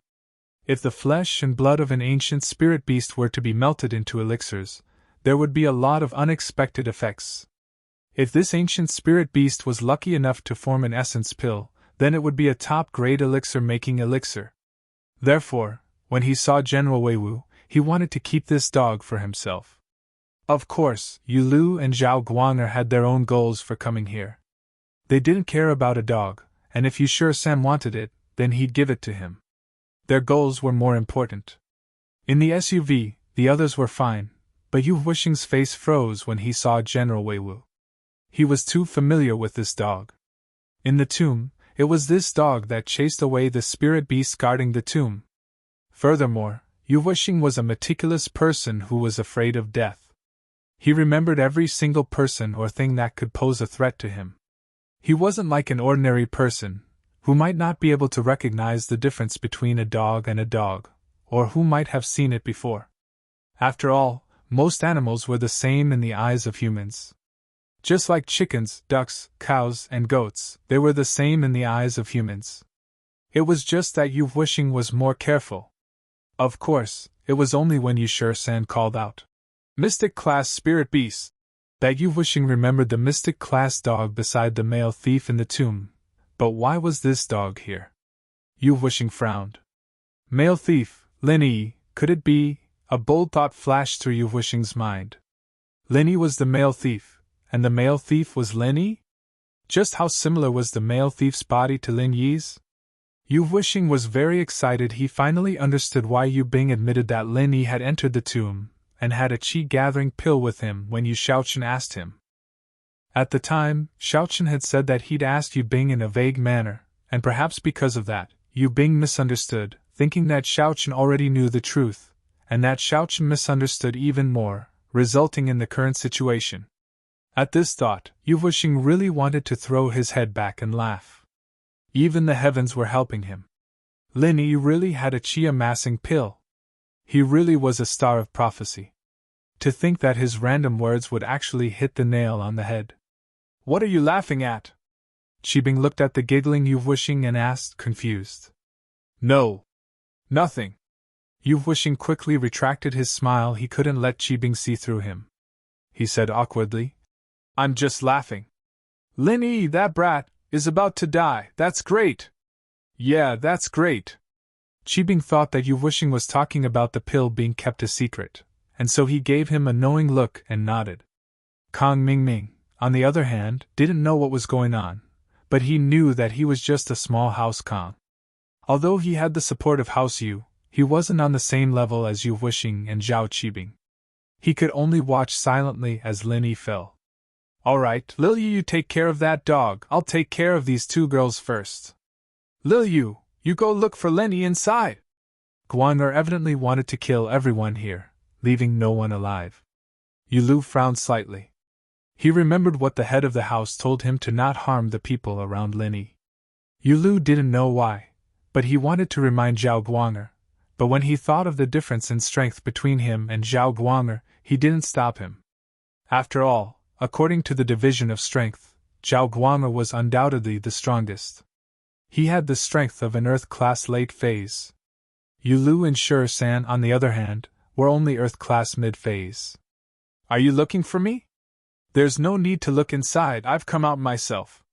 If the flesh and blood of an ancient spirit beast were to be melted into elixirs, there would be a lot of unexpected effects. If this ancient spirit beast was lucky enough to form an essence pill, then it would be a top-grade elixir-making elixir. Therefore, when he saw General Weiwu, he wanted to keep this dog for himself. Of course, Yu Lu and Zhao Guanger had their own goals for coming here. They didn't care about a dog, and if Yu San wanted it, then he'd give it to him. Their goals were more important. In the SUV, the others were fine, but Yu Wuxing's face froze when he saw General Weiwu. He was too familiar with this dog. In the tomb, it was this dog that chased away the spirit beast guarding the tomb. Furthermore, Yu Wuxing was a meticulous person who was afraid of death. He remembered every single person or thing that could pose a threat to him. He wasn't like an ordinary person, who might not be able to recognize the difference between a dog and a dog, or who might have seen it before. After all, most animals were the same in the eyes of humans. Just like chickens, ducks, cows, and goats, they were the same in the eyes of humans. It was just that Yu Wuxing was more careful. Of course, it was only when Yu San called out, "Mystic class spirit beast," that Yu Wuxing remembered the mystic class dog beside the male thief in the tomb. But why was this dog here? Yu Wuxing frowned. Male thief, Lin Yi, could it be? A bold thought flashed through Yu Wuxing's mind. Lin Yi was the male thief, and the male thief was Lin Yi? Just how similar was the male thief's body to Lin Yi's? Yu Wuxing was very excited. He finally understood why Yu Bing admitted that Lin Yi had entered the tomb and had a qi-gathering pill with him when Yu Shaochen asked him. At the time, Shaochen had said that he'd asked Yu Bing in a vague manner, and perhaps because of that, Yu Bing misunderstood, thinking that Shaochen already knew the truth, and that Shaochen misunderstood even more, resulting in the current situation. At this thought, Yu Wuxing really wanted to throw his head back and laugh. Even the heavens were helping him. Lin Yi really had a qi-amassing pill. He really was a star of prophecy. To think that his random words would actually hit the nail on the head. "What are you laughing at?" Qibing looked at the giggling Yu Wuxing and asked, confused. "No. Nothing." Yu Wuxing quickly retracted his smile. He couldn't let Qibing see through him. He said awkwardly, "I'm just laughing. Lin Yi, that brat, is about to die. That's great." "Yeah, that's great." Qibing thought that Yu Wuxing was talking about the pill being kept a secret, and so he gave him a knowing look and nodded. Kong Mingming, on the other hand, didn't know what was going on, but he knew that he was just a small House Kong. Although he had the support of House Yu, he wasn't on the same level as Yu Wuxing and Zhao Qibing. He could only watch silently as Lin Yi fell. "Alright, Lil Yu, you take care of that dog. I'll take care of these two girls first. Lil Yu, you go look for Lin Yi inside." Guaner evidently wanted to kill everyone here, leaving no one alive. Yu Lu frowned slightly. He remembered what the head of the house told him to not harm the people around Lin Yi. Yu Lu didn't know why, but he wanted to remind Zhao Guanger, but when he thought of the difference in strength between him and Zhao Guanger, he didn't stop him. After all, according to the division of strength, Zhao Guanger was undoubtedly the strongest. He had the strength of an Earth-class late phase. Yu Lu and San, on the other hand, were only Earth-class mid-phase. "Are you looking for me?" "There's no need to look inside, I've come out myself."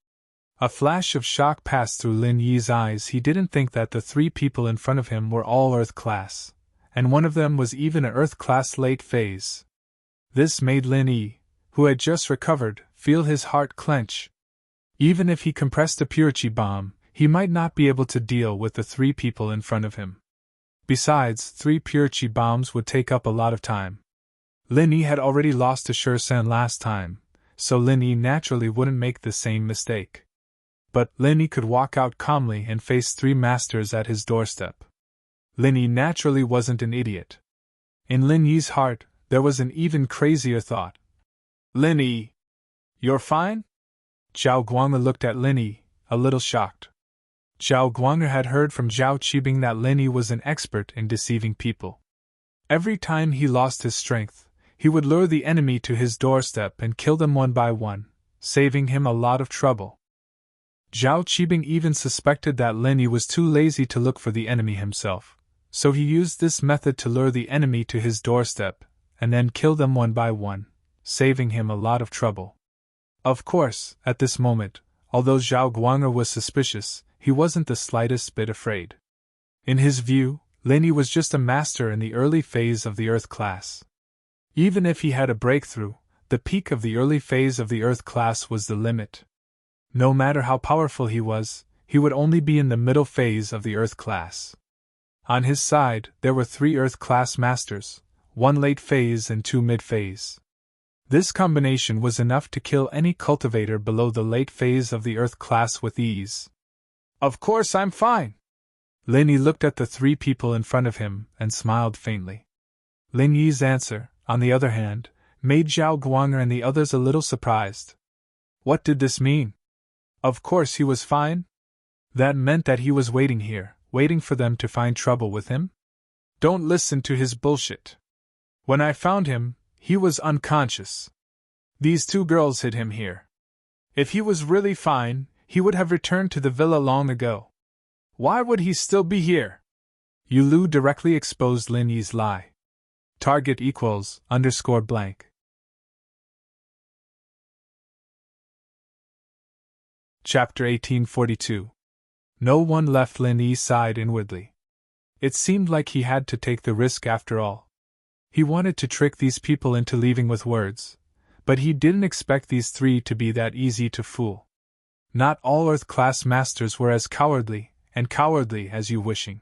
A flash of shock passed through Lin Yi's eyes. He didn't think that the three people in front of him were all Earth-class, and one of them was even an Earth-class late phase. This made Lin Yi, who had just recovered, feel his heart clench. Even if he compressed a purity bomb, he might not be able to deal with the three people in front of him. Besides, 3 purity bombs would take up a lot of time. Lin Yi had already lost to San last time, so Lin Yi naturally wouldn't make the same mistake. But Lin Yi could walk out calmly and face 3 masters at his doorstep. Lin Yi naturally wasn't an idiot. In Lin Yi's heart, there was an even crazier thought. Lin Yi, you're fine? Zhao Guang'er looked at Lin Yi, a little shocked. Zhao Guang'er had heard from Zhao Qibing that Lin Yi was an expert in deceiving people. Every time he lost his strength, he would lure the enemy to his doorstep and kill them one by one, saving him a lot of trouble. Zhao Qibing even suspected that Lin Yi was too lazy to look for the enemy himself, so he used this method to lure the enemy to his doorstep, and then kill them one by one, saving him a lot of trouble. Of course, at this moment, although Zhao Guang'er was suspicious, he wasn't the slightest bit afraid. In his view, Lin Yi was just a master in the early phase of the Earth class. Even if he had a breakthrough, the peak of the early phase of the Earth class was the limit. No matter how powerful he would only be in the middle phase of the Earth class. On his side, there were 3 Earth class masters, 1 late phase and 2 mid phase. This combination was enough to kill any cultivator below the late phase of the Earth class with ease. Of course I'm fine. Lin Yi looked at the 3 people in front of him and smiled faintly. Lin Yi's answer, on the other hand, made Zhao Guang'er and the others a little surprised. What did this mean? Of course he was fine? That meant that he was waiting here, waiting for them to find trouble with him? Don't listen to his bullshit. When I found him, he was unconscious. These 2 girls hid him here. If he was really fine, he would have returned to the villa long ago. Why would he still be here? Yu Lu directly exposed Lin Yi's lie. Target equals _blank. Chapter 1842. No one left Lin Yi's side inwardly. It seemed like he had to take the risk after all. He wanted to trick these people into leaving with words, but he didn't expect these 3 to be that easy to fool. Not all Earth class masters were as cowardly as you wishing.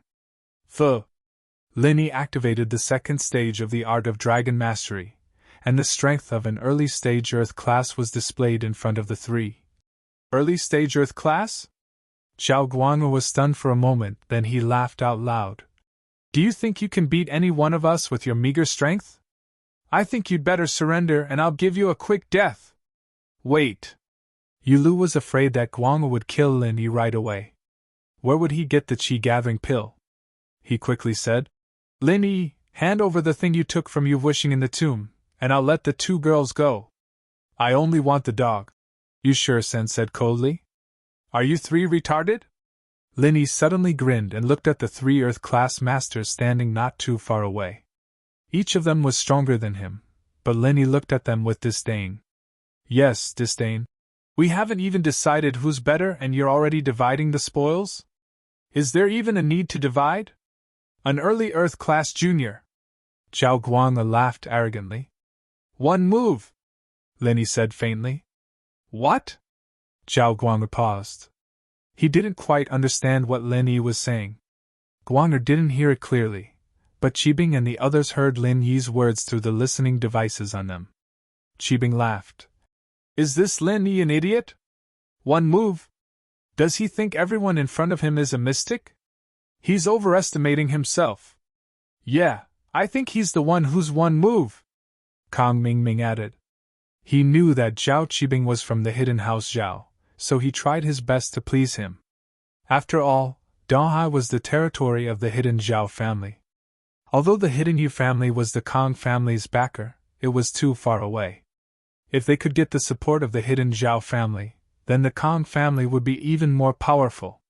Lin Yi activated the 2nd stage of the art of dragon mastery, and the strength of an early stage Earth class was displayed in front of the 3. Early stage Earth class? Zhao Guang'er was stunned for a moment, then he laughed out loud. Do you think you can beat any one of us with your meager strength? I think you'd better surrender and I'll give you a quick death. Wait. Yu Lu was afraid that Guang'er would kill Lin Yi right away. Where would he get the qi-gathering pill? He quickly said. Lin Yi, hand over the thing you took from Yu Wishing in the tomb, and I'll let the 2 girls go. I only want the dog. Yu Shisen said coldly. Are you 3 retarded? Lin Yi suddenly grinned and looked at the 3 Earth class masters standing not too far away. Each of them was stronger than him, but Lin Yi looked at them with disdain. Yes, disdain. We haven't even decided who's better and you're already dividing the spoils? Is there even a need to divide? An early Earth class junior. Zhao Guang'er laughed arrogantly. 1 move, Lin Yi said faintly. What? Zhao Guang'er paused. He didn't quite understand what Lin Yi was saying. Guang'er didn't hear it clearly, but Qibing and the others heard Lin Yi's words through the listening devices on them. Qibing laughed. Is this Lin Yi an idiot? 1 move? Does he think everyone in front of him is a mystic? He's overestimating himself. Yeah, I think he's the one who's 1 move, Kang Mingming added. He knew that Zhao Qibing was from the hidden house Zhao, so he tried his best to please him. After all, Donghai was the territory of the hidden Zhao family. Although the hidden Yu family was the Kang family's backer, it was too far away. If they could get the support of the hidden Zhao family, then the Kang family would be even more powerful.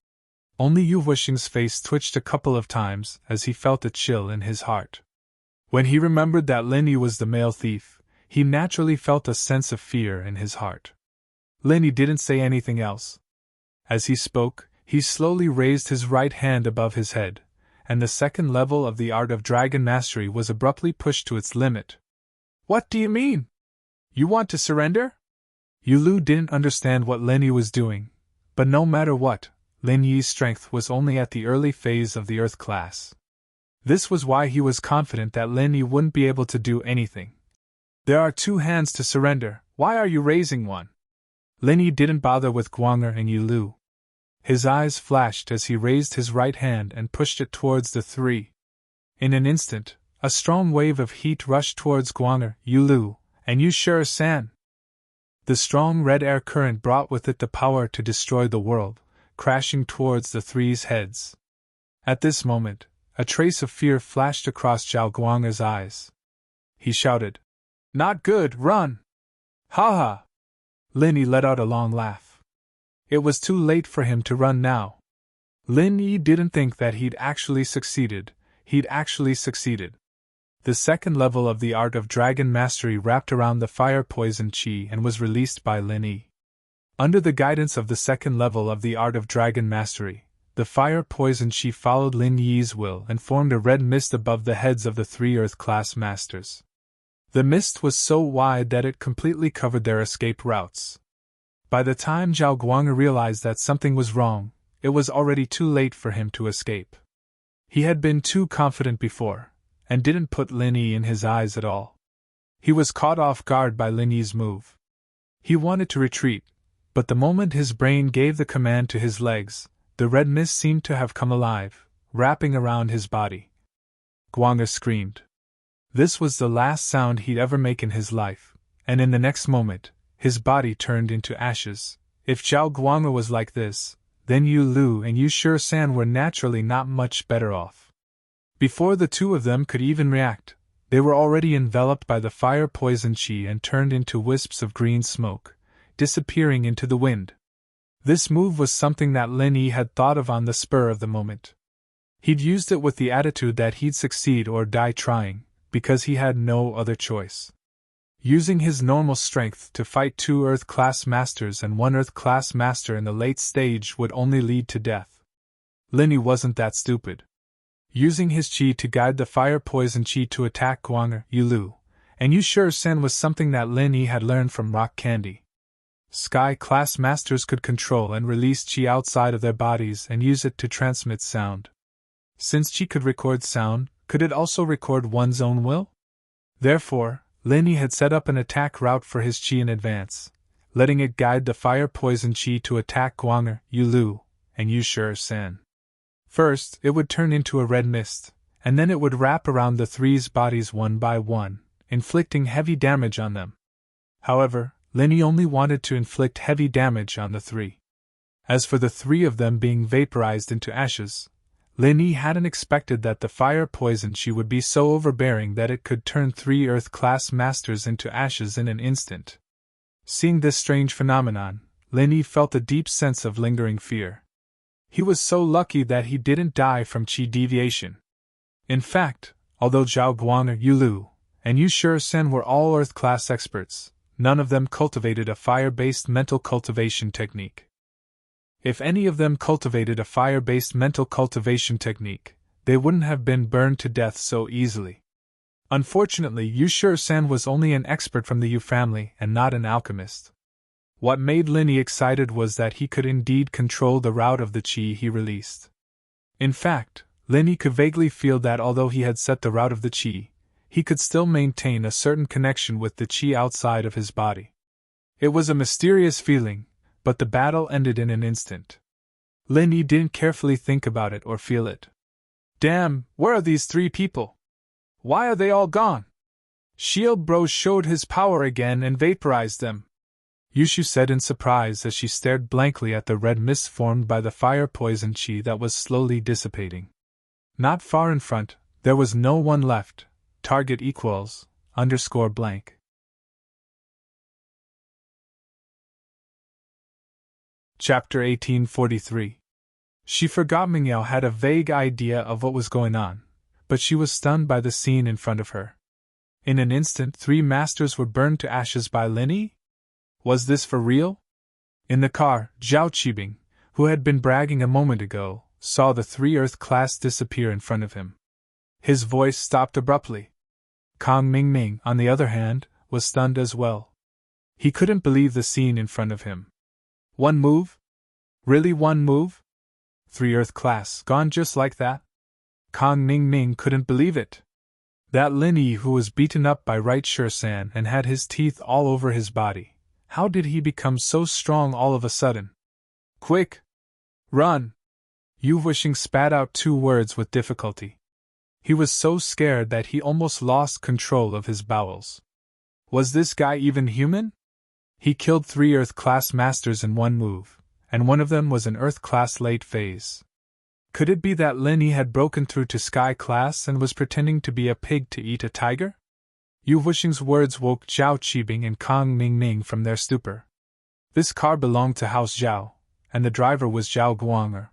Only Yu Wishing's face twitched a couple of times as he felt a chill in his heart. When he remembered that Lin Yi was the male thief, he naturally felt a sense of fear in his heart. Lin Yi didn't say anything else. As he spoke, he slowly raised his right hand above his head, and the 2nd level of the art of dragon mastery was abruptly pushed to its limit. What do you mean? You want to surrender? Yu Lu didn't understand what Lin Yi was doing, but no matter what, Lin Yi's strength was only at the early phase of the Earth class. This was why he was confident that Lin Yi wouldn't be able to do anything. There are 2 hands to surrender, why are you raising one? Lin Yi didn't bother with Guang'er and Yu Lu. His eyes flashed as he raised his right hand and pushed it towards the 3. In an instant, a strong wave of heat rushed towards Guang'er, Yu Lu, and Yu Shisen. The strong red air current brought with it the power to destroy the world, crashing towards the three's heads. At this moment, a trace of fear flashed across Zhao Guang'er's eyes. He shouted, "Not good, run!" "Ha ha!" Lin Yi let out a long laugh. It was too late for him to run now. Lin Yi didn't think that he'd actually succeeded. The second level of the art of dragon mastery wrapped around the fire poison qi and was released by Lin Yi. Under the guidance of the second level of the art of dragon mastery, the fire poison qi followed Lin Yi's will and formed a red mist above the heads of the three earth-class masters. The mist was so wide that it completely covered their escape routes. By the time Zhao Guang'er realized that something was wrong, it was already too late for him to escape. He had been too confident before, and didn't put Lin Yi in his eyes at all. He was caught off guard by Lin Yi's move. He wanted to retreat, but the moment his brain gave the command to his legs, the red mist seemed to have come alive, wrapping around his body. Guang'er screamed. This was the last sound he'd ever make in his life, and in the next moment, his body turned into ashes. If Zhao Guang'er was like this, then Yu Lu and Yu San were naturally not much better off. Before the two of them could even react, they were already enveloped by the fire poison qi and turned into wisps of green smoke, disappearing into the wind. This move was something that Lin Yi had thought of on the spur of the moment. He'd used it with the attitude that he'd succeed or die trying, because he had no other choice. Using his normal strength to fight two Earth-class masters and one Earth-class master in the late stage would only lead to death. Lin Yi wasn't that stupid. Using his qi to guide the fire poison qi to attack Guang'er, Yu Lu, and Yu Sen was something that Lin Yi had learned from Rock Candy. Sky-class masters could control and release qi outside of their bodies and use it to transmit sound. Since qi could record sound, could it also record one's own will? Therefore, Lin Yi had set up an attack route for his qi in advance, letting it guide the fire poison qi to attack Guang'er, Yu Lu, and Yu Sen. First, it would turn into a red mist, and then it would wrap around the three's bodies one by one, inflicting heavy damage on them. However, Lin Yi only wanted to inflict heavy damage on the three. As for the three of them being vaporized into ashes, Lin Yi hadn't expected that the fire poison qi would be so overbearing that it could turn three Earth-class masters into ashes in an instant. Seeing this strange phenomenon, Lin Yi felt a deep sense of lingering fear. He was so lucky that he didn't die from qi deviation. In fact, although Zhao Guang'er, Yu Lu, and Yu Sen were all Earth-class experts, none of them cultivated a fire-based mental cultivation technique. If any of them cultivated a fire-based mental cultivation technique, they wouldn't have been burned to death so easily. Unfortunately, Yu Sen was only an expert from the Yu family and not an alchemist. What made Lin Yi excited was that he could indeed control the route of the qi he released. In fact, Lin Yi could vaguely feel that although he had set the route of the qi, he could still maintain a certain connection with the qi outside of his body. It was a mysterious feeling, but the battle ended in an instant. Lin Yi didn't carefully think about it or feel it. Damn, where are these three people? Why are they all gone? Shield Bro showed his power again and vaporized them, Yushu said in surprise as she stared blankly at the red mist formed by the fire poison qi that was slowly dissipating. Not far in front, there was no one left. Target equals _blank. Chapter 1843. She forgot Mingyao had a vague idea of what was going on, but she was stunned by the scene in front of her. In an instant, three masters were burned to ashes by Lin Yi? Was this for real? In the car, Zhao Qibing, who had been bragging a moment ago, saw the three Earth class disappear in front of him. His voice stopped abruptly. Kang Mingming, on the other hand, was stunned as well. He couldn't believe the scene in front of him. One move? Really one move? Three Earth class gone just like that? Kang Mingming couldn't believe it. That Lin Yi who was beaten up by Right San and had his teeth all over his body. How did he become so strong all of a sudden? Quick! Run! Yu Wishing spat out two words with difficulty. He was so scared that he almost lost control of his bowels. Was this guy even human? He killed 3 Earth-class masters in one move, and one of them was an Earth-class late phase. Could it be that Lin Yi had broken through to Sky-class and was pretending to be a pig to eat a tiger? Yu Wuxing's words woke Zhao Qibing and Kang Mingming from their stupor. This car belonged to House Zhao, and the driver was Zhao Guang'er.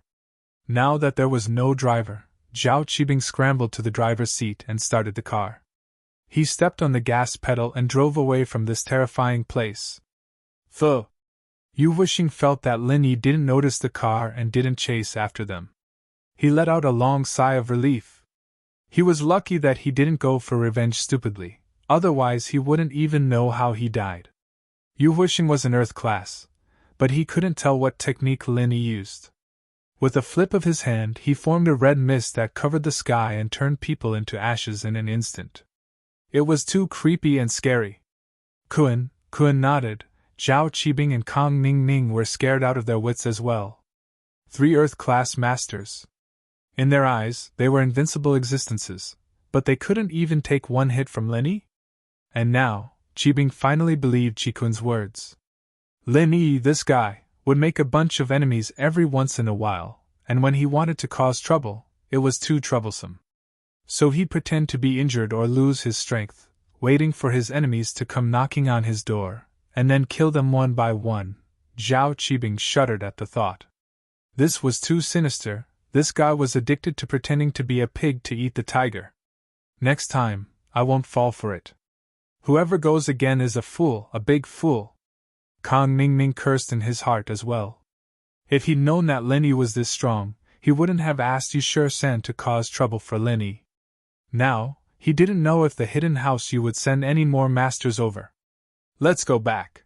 Now that there was no driver, Zhao Qibing scrambled to the driver's seat and started the car. He stepped on the gas pedal and drove away from this terrifying place. Yu Wuxing felt that Lin Yi didn't notice the car and didn't chase after them. He let out a long sigh of relief. He was lucky that he didn't go for revenge stupidly, otherwise he wouldn't even know how he died. Yu Wuxing was an Earth class, but he couldn't tell what technique Lin Yi used. With a flip of his hand, he formed a red mist that covered the sky and turned people into ashes in an instant. It was too creepy and scary. Kun nodded. Zhao Qibing and Kang Mingming were scared out of their wits as well. 3 Earth-class masters. In their eyes, they were invincible existences, but they couldn't even take one hit from Lin Yi? And now, Qibing finally believed Qi-kun's words. Lin Yi, this guy, would make a bunch of enemies every once in a while, and when he wanted to cause trouble, it was too troublesome. So he'd pretend to be injured or lose his strength, waiting for his enemies to come knocking on his door, and then kill them one by one. Zhao Qibing shuddered at the thought. This was too sinister. This guy was addicted to pretending to be a pig to eat the tiger. Next time, I won't fall for it. Whoever goes again is a fool, a big fool. Kang Mingming cursed in his heart as well. If he'd known that Lin Yi was this strong, he wouldn't have asked Yu Shi-san to cause trouble for Lin Yi. Now, he didn't know if the hidden house Yu would send any more masters over. Let's go back.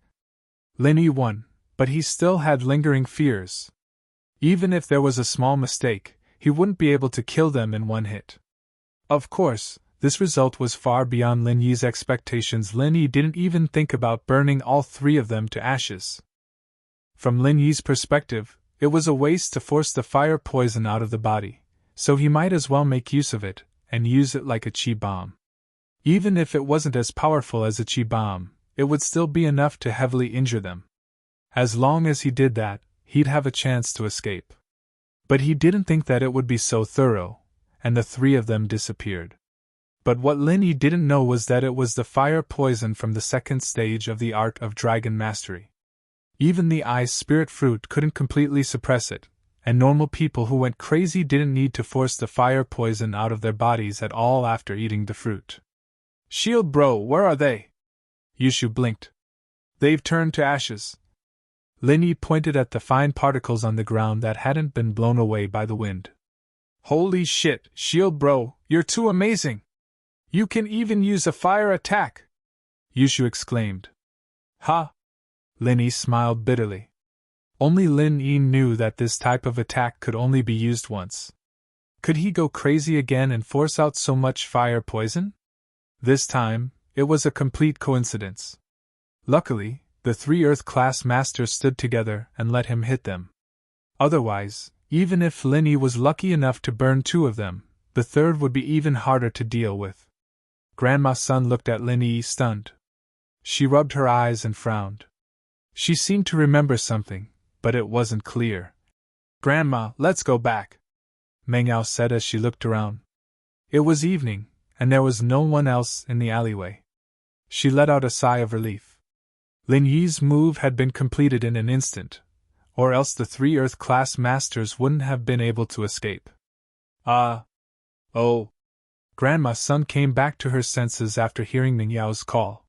Lin Yi won, but he still had lingering fears. Even if there was a small mistake, he wouldn't be able to kill them in one hit. Of course, this result was far beyond Lin Yi's expectations. Lin Yi didn't even think about burning all 3 of them to ashes. From Lin Yi's perspective, it was a waste to force the fire poison out of the body, so he might as well make use of it, and use it like a qi bomb. Even if it wasn't as powerful as a qi bomb, it would still be enough to heavily injure them. As long as he did that, he'd have a chance to escape. But he didn't think that it would be so thorough, and the 3 of them disappeared. But what Lin Yi didn't know was that it was the fire poison from the 2nd stage of the art of dragon mastery. Even the ice spirit fruit couldn't completely suppress it, and normal people who went crazy didn't need to force the fire poison out of their bodies at all after eating the fruit. Shield bro, where are they? Yushu blinked. They've turned to ashes. Lin Yi pointed at the fine particles on the ground that hadn't been blown away by the wind. Holy shit, Shield bro, you're too amazing! You can even use a fire attack! Yushu exclaimed. Ha! Lin Yi smiled bitterly. Only Lin Yi knew that this type of attack could only be used once. Could he go crazy again and force out so much fire poison? This time, it was a complete coincidence. Luckily, the 3 Earth-class masters stood together and let him hit them. Otherwise, even if Lin Yi was lucky enough to burn 2 of them, the 3rd would be even harder to deal with. Grandma's son looked at Lin Yi stunned. She rubbed her eyes and frowned. She seemed to remember something, but it wasn't clear. Grandma, let's go back, Meng Yao said as she looked around. It was evening, and there was no one else in the alleyway. She let out a sigh of relief. Lin Yi's move had been completed in an instant, or else the 3 Earth-class masters wouldn't have been able to escape. Oh. Grandma's son came back to her senses after hearing Meng Yao's call.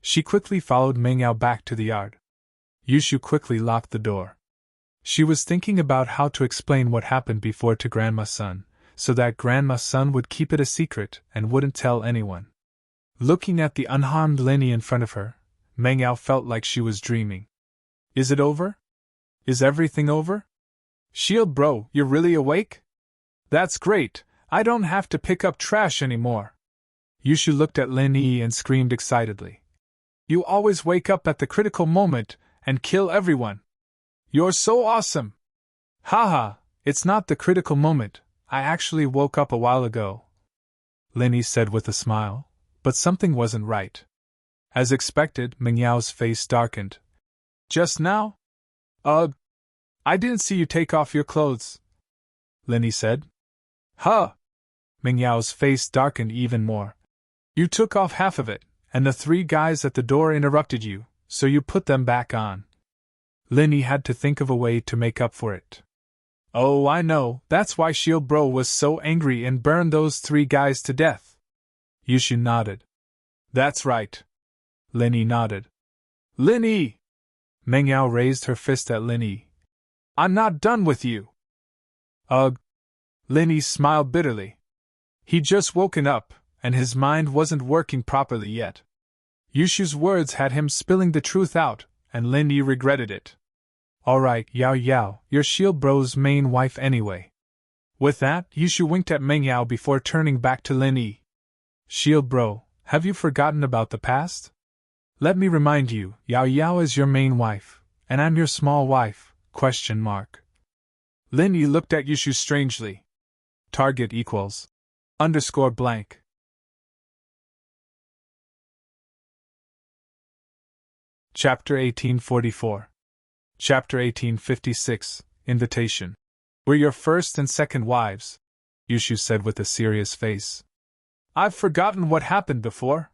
She quickly followed Meng Yao back to the yard. Yushu quickly locked the door. She was thinking about how to explain what happened before to Grandma's son, so that Grandma's son would keep it a secret and wouldn't tell anyone. Looking at the unharmed Lin Yi in front of her, Meng Yao felt like she was dreaming. Is it over? Is everything over? Shield bro, you're really awake? That's great, I don't have to pick up trash anymore. Yushu looked at Lin Yi and screamed excitedly. You always wake up at the critical moment and kill everyone. You're so awesome! Haha, it's not the critical moment, I actually woke up a while ago, Lin Yi said with a smile, but something wasn't right. As expected, Meng Yao's face darkened, Just now? Ugh! I didn't see you take off your clothes, Linny said. Huh! Meng Yao's face darkened even more. You took off half of it, and the three guys at the door interrupted you, so you put them back on. Linny had to think of a way to make up for it. Oh, I know, that's why Shield Bro was so angry and burned those three guys to death. Yushu nodded. That's right. Linny nodded. Linny! Meng Yao raised her fist at Linny. I'm not done with you. Ugh. Linny smiled bitterly. He'd just woken up, and his mind wasn't working properly yet. Yushu's words had him spilling the truth out, and Linny regretted it. Alright, Yao Yao, you're Shield Bro's main wife anyway. With that, Yushu winked at Meng Yao before turning back to Linny. Shield Bro, have you forgotten about the past? Let me remind you, Yao Yao is your main wife, and I'm your small wife, ? Linny looked at Yushu strangely. Target equals _blank. Chapter 1844. Chapter 1856, Invitation. We're your first and second wives, Yushu said with a serious face. I've forgotten what happened before.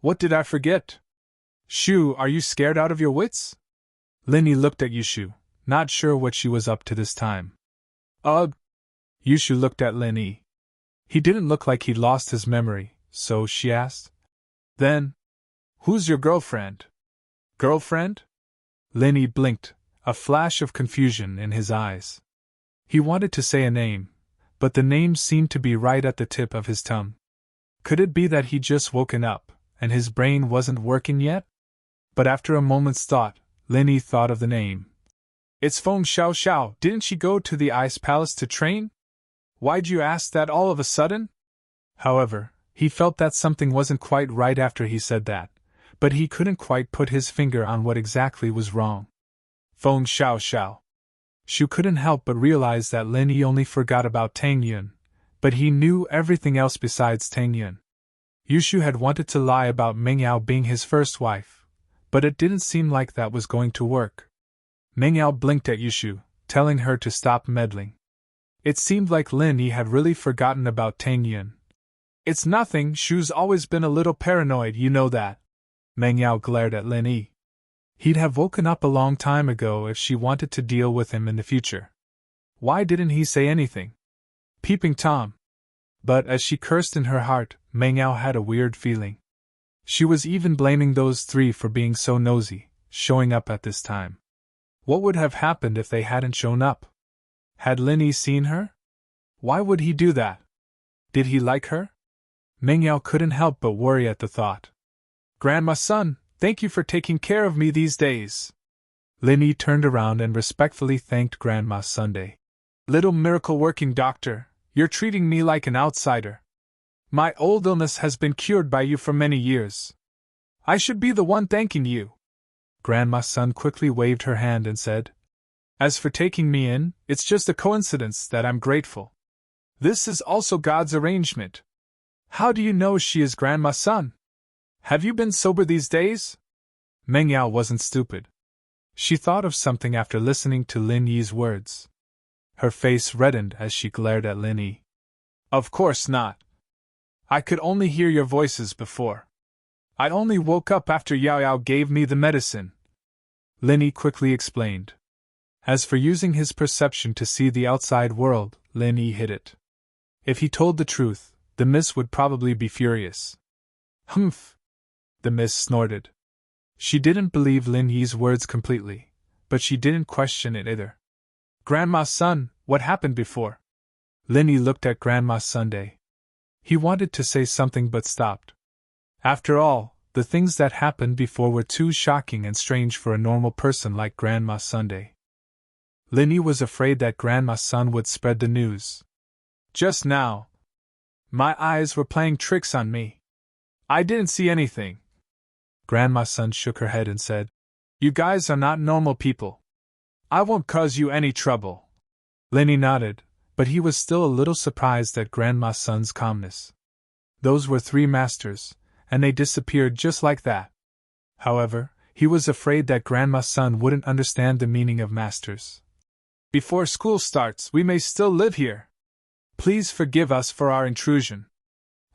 What did I forget? Shu, are you scared out of your wits? Linny looked at Yushu, not sure what she was up to this time. Ugh! Yushu looked at Linny. He didn't look like he'd lost his memory, so she asked. Then, who's your girlfriend? Girlfriend? Linny blinked, a flash of confusion in his eyes. He wanted to say a name, but the name seemed to be right at the tip of his tongue. Could it be that he'd just woken up, and his brain wasn't working yet? But after a moment's thought, Linny thought of the name. It's Feng Xiao Xiao. Didn't she go to the Ice Palace to train? Why'd you ask that all of a sudden? However, he felt that something wasn't quite right after he said that, but he couldn't quite put his finger on what exactly was wrong. Feng Xiao Xiao. Shu couldn't help but realize that Linny only forgot about Tang Yun, but he knew everything else besides Tang Yun. Yushu had wanted to lie about Meng Yao being his first wife, but it didn't seem like that was going to work. Meng Yao blinked at Yushu, telling her to stop meddling. It seemed like Linny had really forgotten about Tang Yun. It's nothing, Shu's always been a little paranoid, you know that. Meng Yao glared at Linny. He'd have woken up a long time ago if she wanted to deal with him in the future. Why didn't he say anything? Peeping Tom. But as she cursed in her heart, Meng Yao had a weird feeling. She was even blaming those three for being so nosy, showing up at this time. What would have happened if they hadn't shown up? Had Linny seen her? Why would he do that? Did he like her? Meng Yao couldn't help but worry at the thought. Grandma's son, thank you for taking care of me these days. Linny turned around and respectfully thanked Grandma Sunday. Little miracle-working doctor, you're treating me like an outsider. My old illness has been cured by you for many years. I should be the one thanking you. Grandma's son quickly waved her hand and said, As for taking me in, it's just a coincidence that I'm grateful. This is also God's arrangement. How do you know she is Grandma's son? Have you been sober these days? Meng Yao wasn't stupid. She thought of something after listening to Lin Yi's words. Her face reddened as she glared at Lin Yi. Of course not. I could only hear your voices before. I only woke up after Yao Yao gave me the medicine. Lin Yi quickly explained. As for using his perception to see the outside world, Lin Yi hid it. If he told the truth, the miss would probably be furious. Humph! The miss snorted. She didn't believe Lin Yi's words completely, but she didn't question it either. Grandma's son, what happened before? Lin Yi looked at Grandma Sunday. He wanted to say something but stopped. After all, the things that happened before were too shocking and strange for a normal person like Grandma Sunday. Lin Yi was afraid that Grandma's son would spread the news. Just now, my eyes were playing tricks on me. I didn't see anything. Grandma's son shook her head and said, You guys are not normal people. I won't cause you any trouble. Lin Yi nodded, but he was still a little surprised at Grandma's son's calmness. Those were 3 masters, and they disappeared just like that. However, He was afraid that Grandma's son wouldn't understand the meaning of masters. Before school starts, we may still live here. Please forgive us for our intrusion.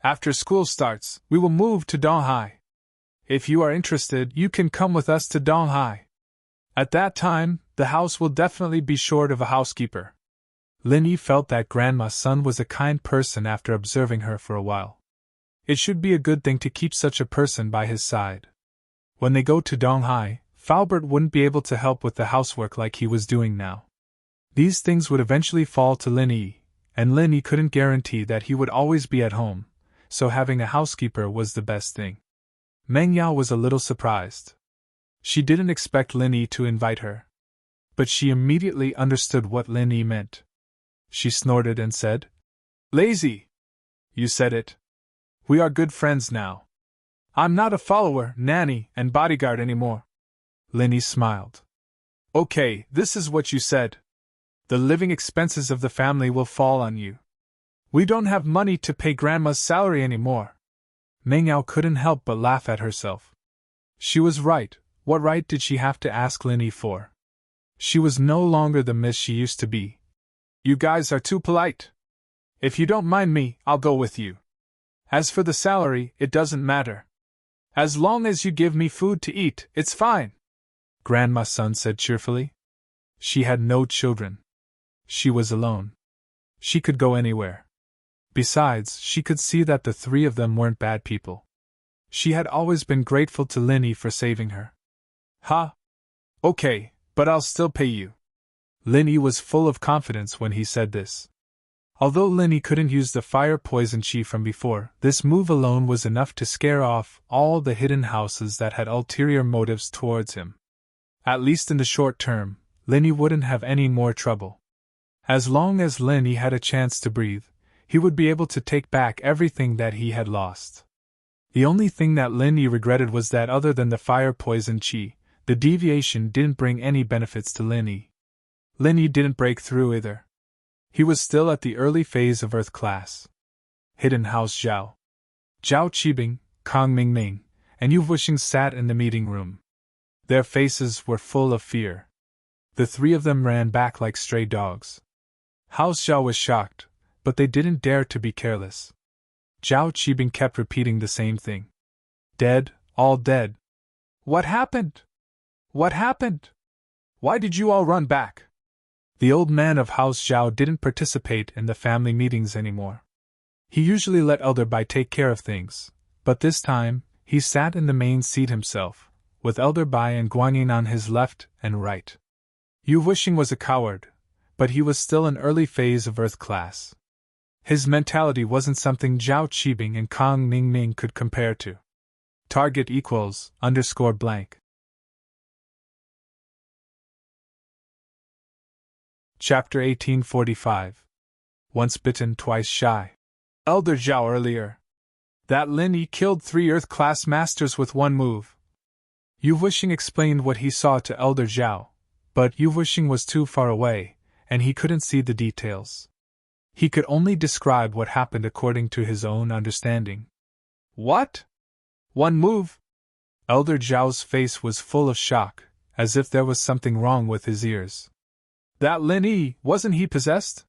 After school starts, we will move to Donghai. If you are interested, you can come with us to Donghai. At that time, the house will definitely be short of a housekeeper. Lin Yi felt that Grandma's son was a kind person after observing her for a while. It should be a good thing to keep such a person by his side. When they go to Donghai, Faubert wouldn't be able to help with the housework like he was doing now. These things would eventually fall to Lin Yi, and Lin Yi couldn't guarantee that he would always be at home, so having a housekeeper was the best thing. Meng Yao was a little surprised. She didn't expect Lin Yi to invite her. But she immediately understood what Lin Yi meant. She snorted and said, "Lazy! You said it. We are good friends now. I'm not a follower, nanny, and bodyguard anymore." Lin Yi smiled. "Okay, this is what you said. The living expenses of the family will fall on you. We don't have money to pay Grandma's salary anymore." Meng Yao couldn't help but laugh at herself. She was right. What right did she have to ask Lin Yi for? She was no longer the miss she used to be. "You guys are too polite. If you don't mind me, I'll go with you. As for the salary, it doesn't matter. As long as you give me food to eat, it's fine," Grandma's son said cheerfully. She had no children. She was alone. She could go anywhere. Besides, she could see that the three of them weren't bad people. She had always been grateful to Lin Yi for saving her. "Ha! Okay, but I'll still pay you." Lin Yi was full of confidence when he said this. Although Lin Yi couldn't use the fire poison chi from before, this move alone was enough to scare off all the hidden houses that had ulterior motives towards him. At least in the short term, Lin Yi wouldn't have any more trouble. As long as Lin Yi had a chance to breathe, he would be able to take back everything that he had lost. The only thing that Lin Yi regretted was that other than the fire poison chi, the deviation didn't bring any benefits to Lin Yi. Lin Yi didn't break through either. He was still at the early phase of Earth class. Hidden House Zhao. Zhao Qibing, Kang Mingming, and Yu Wuxing sat in the meeting room. Their faces were full of fear. The three of them ran back like stray dogs. House Zhao was shocked, but they didn't dare to be careless. Zhao Qibing kept repeating the same thing. "Dead, all dead. What happened? What happened? Why did you all run back?" The old man of House Zhao didn't participate in the family meetings anymore. He usually let Elder Bai take care of things, but this time, he sat in the main seat himself, with Elder Bai and Guanyin on his left and right. Yu Wuxing was a coward, but he was still an early phase of Earth class. His mentality wasn't something Zhao Qibing and Kang Mingming could compare to. Target equals _blank. Chapter 1845. Once bitten, twice shy. Elder Zhao earlier. That Lin Yi killed 3 Earth class masters with one move. Yu Wuxing explained what he saw to Elder Zhao, but Yu Wuxing was too far away, and he couldn't see the details. He could only describe what happened according to his own understanding. "What? One move?" Elder Zhao's face was full of shock, as if there was something wrong with his ears. That Lin Yi, wasn't he possessed?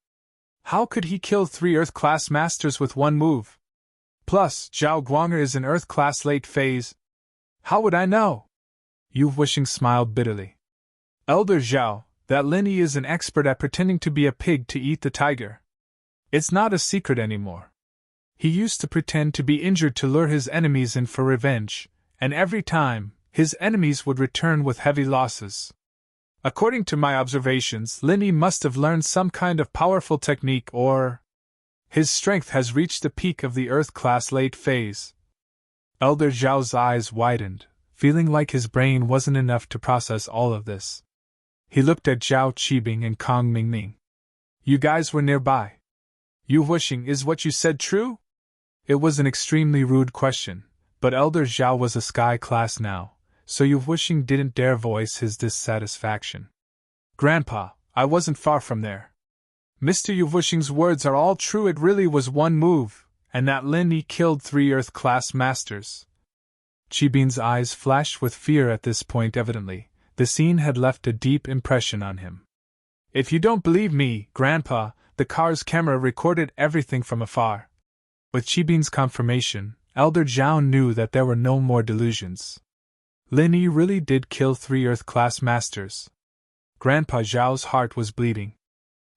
How could he kill 3 Earth class masters with one move? Plus, Zhao Guanger is in Earth class late phase. How would I know? Yu Wuxing smiled bitterly. Elder Zhao, that Lin Yi is an expert at pretending to be a pig to eat the tiger. It's not a secret anymore. He used to pretend to be injured to lure his enemies in for revenge, and every time, his enemies would return with heavy losses. According to my observations, Lin Yi must have learned some kind of powerful technique or... his strength has reached the peak of the Earth class late phase. Elder Zhao's eyes widened, feeling like his brain wasn't enough to process all of this. He looked at Zhao Qibing and Kang Mingming. You guys were nearby. Yu Wuxing, is what you said true? It was an extremely rude question, but Elder Zhao was a sky class now, so Yu Wuxing didn't dare voice his dissatisfaction. Grandpa, I wasn't far from there. Mr. Yu Wuxing's words are all true. It really was one move, and that Lin Yi killed 3 Earth class masters. Chibean's eyes flashed with fear at this point. Evidently, the scene had left a deep impression on him. If you don't believe me, Grandpa, the car's camera recorded everything from afar. With Chibean's confirmation, Elder Zhao knew that there were no more delusions. Lin Yi really did kill 3 Earth-class masters. Grandpa Zhao's heart was bleeding.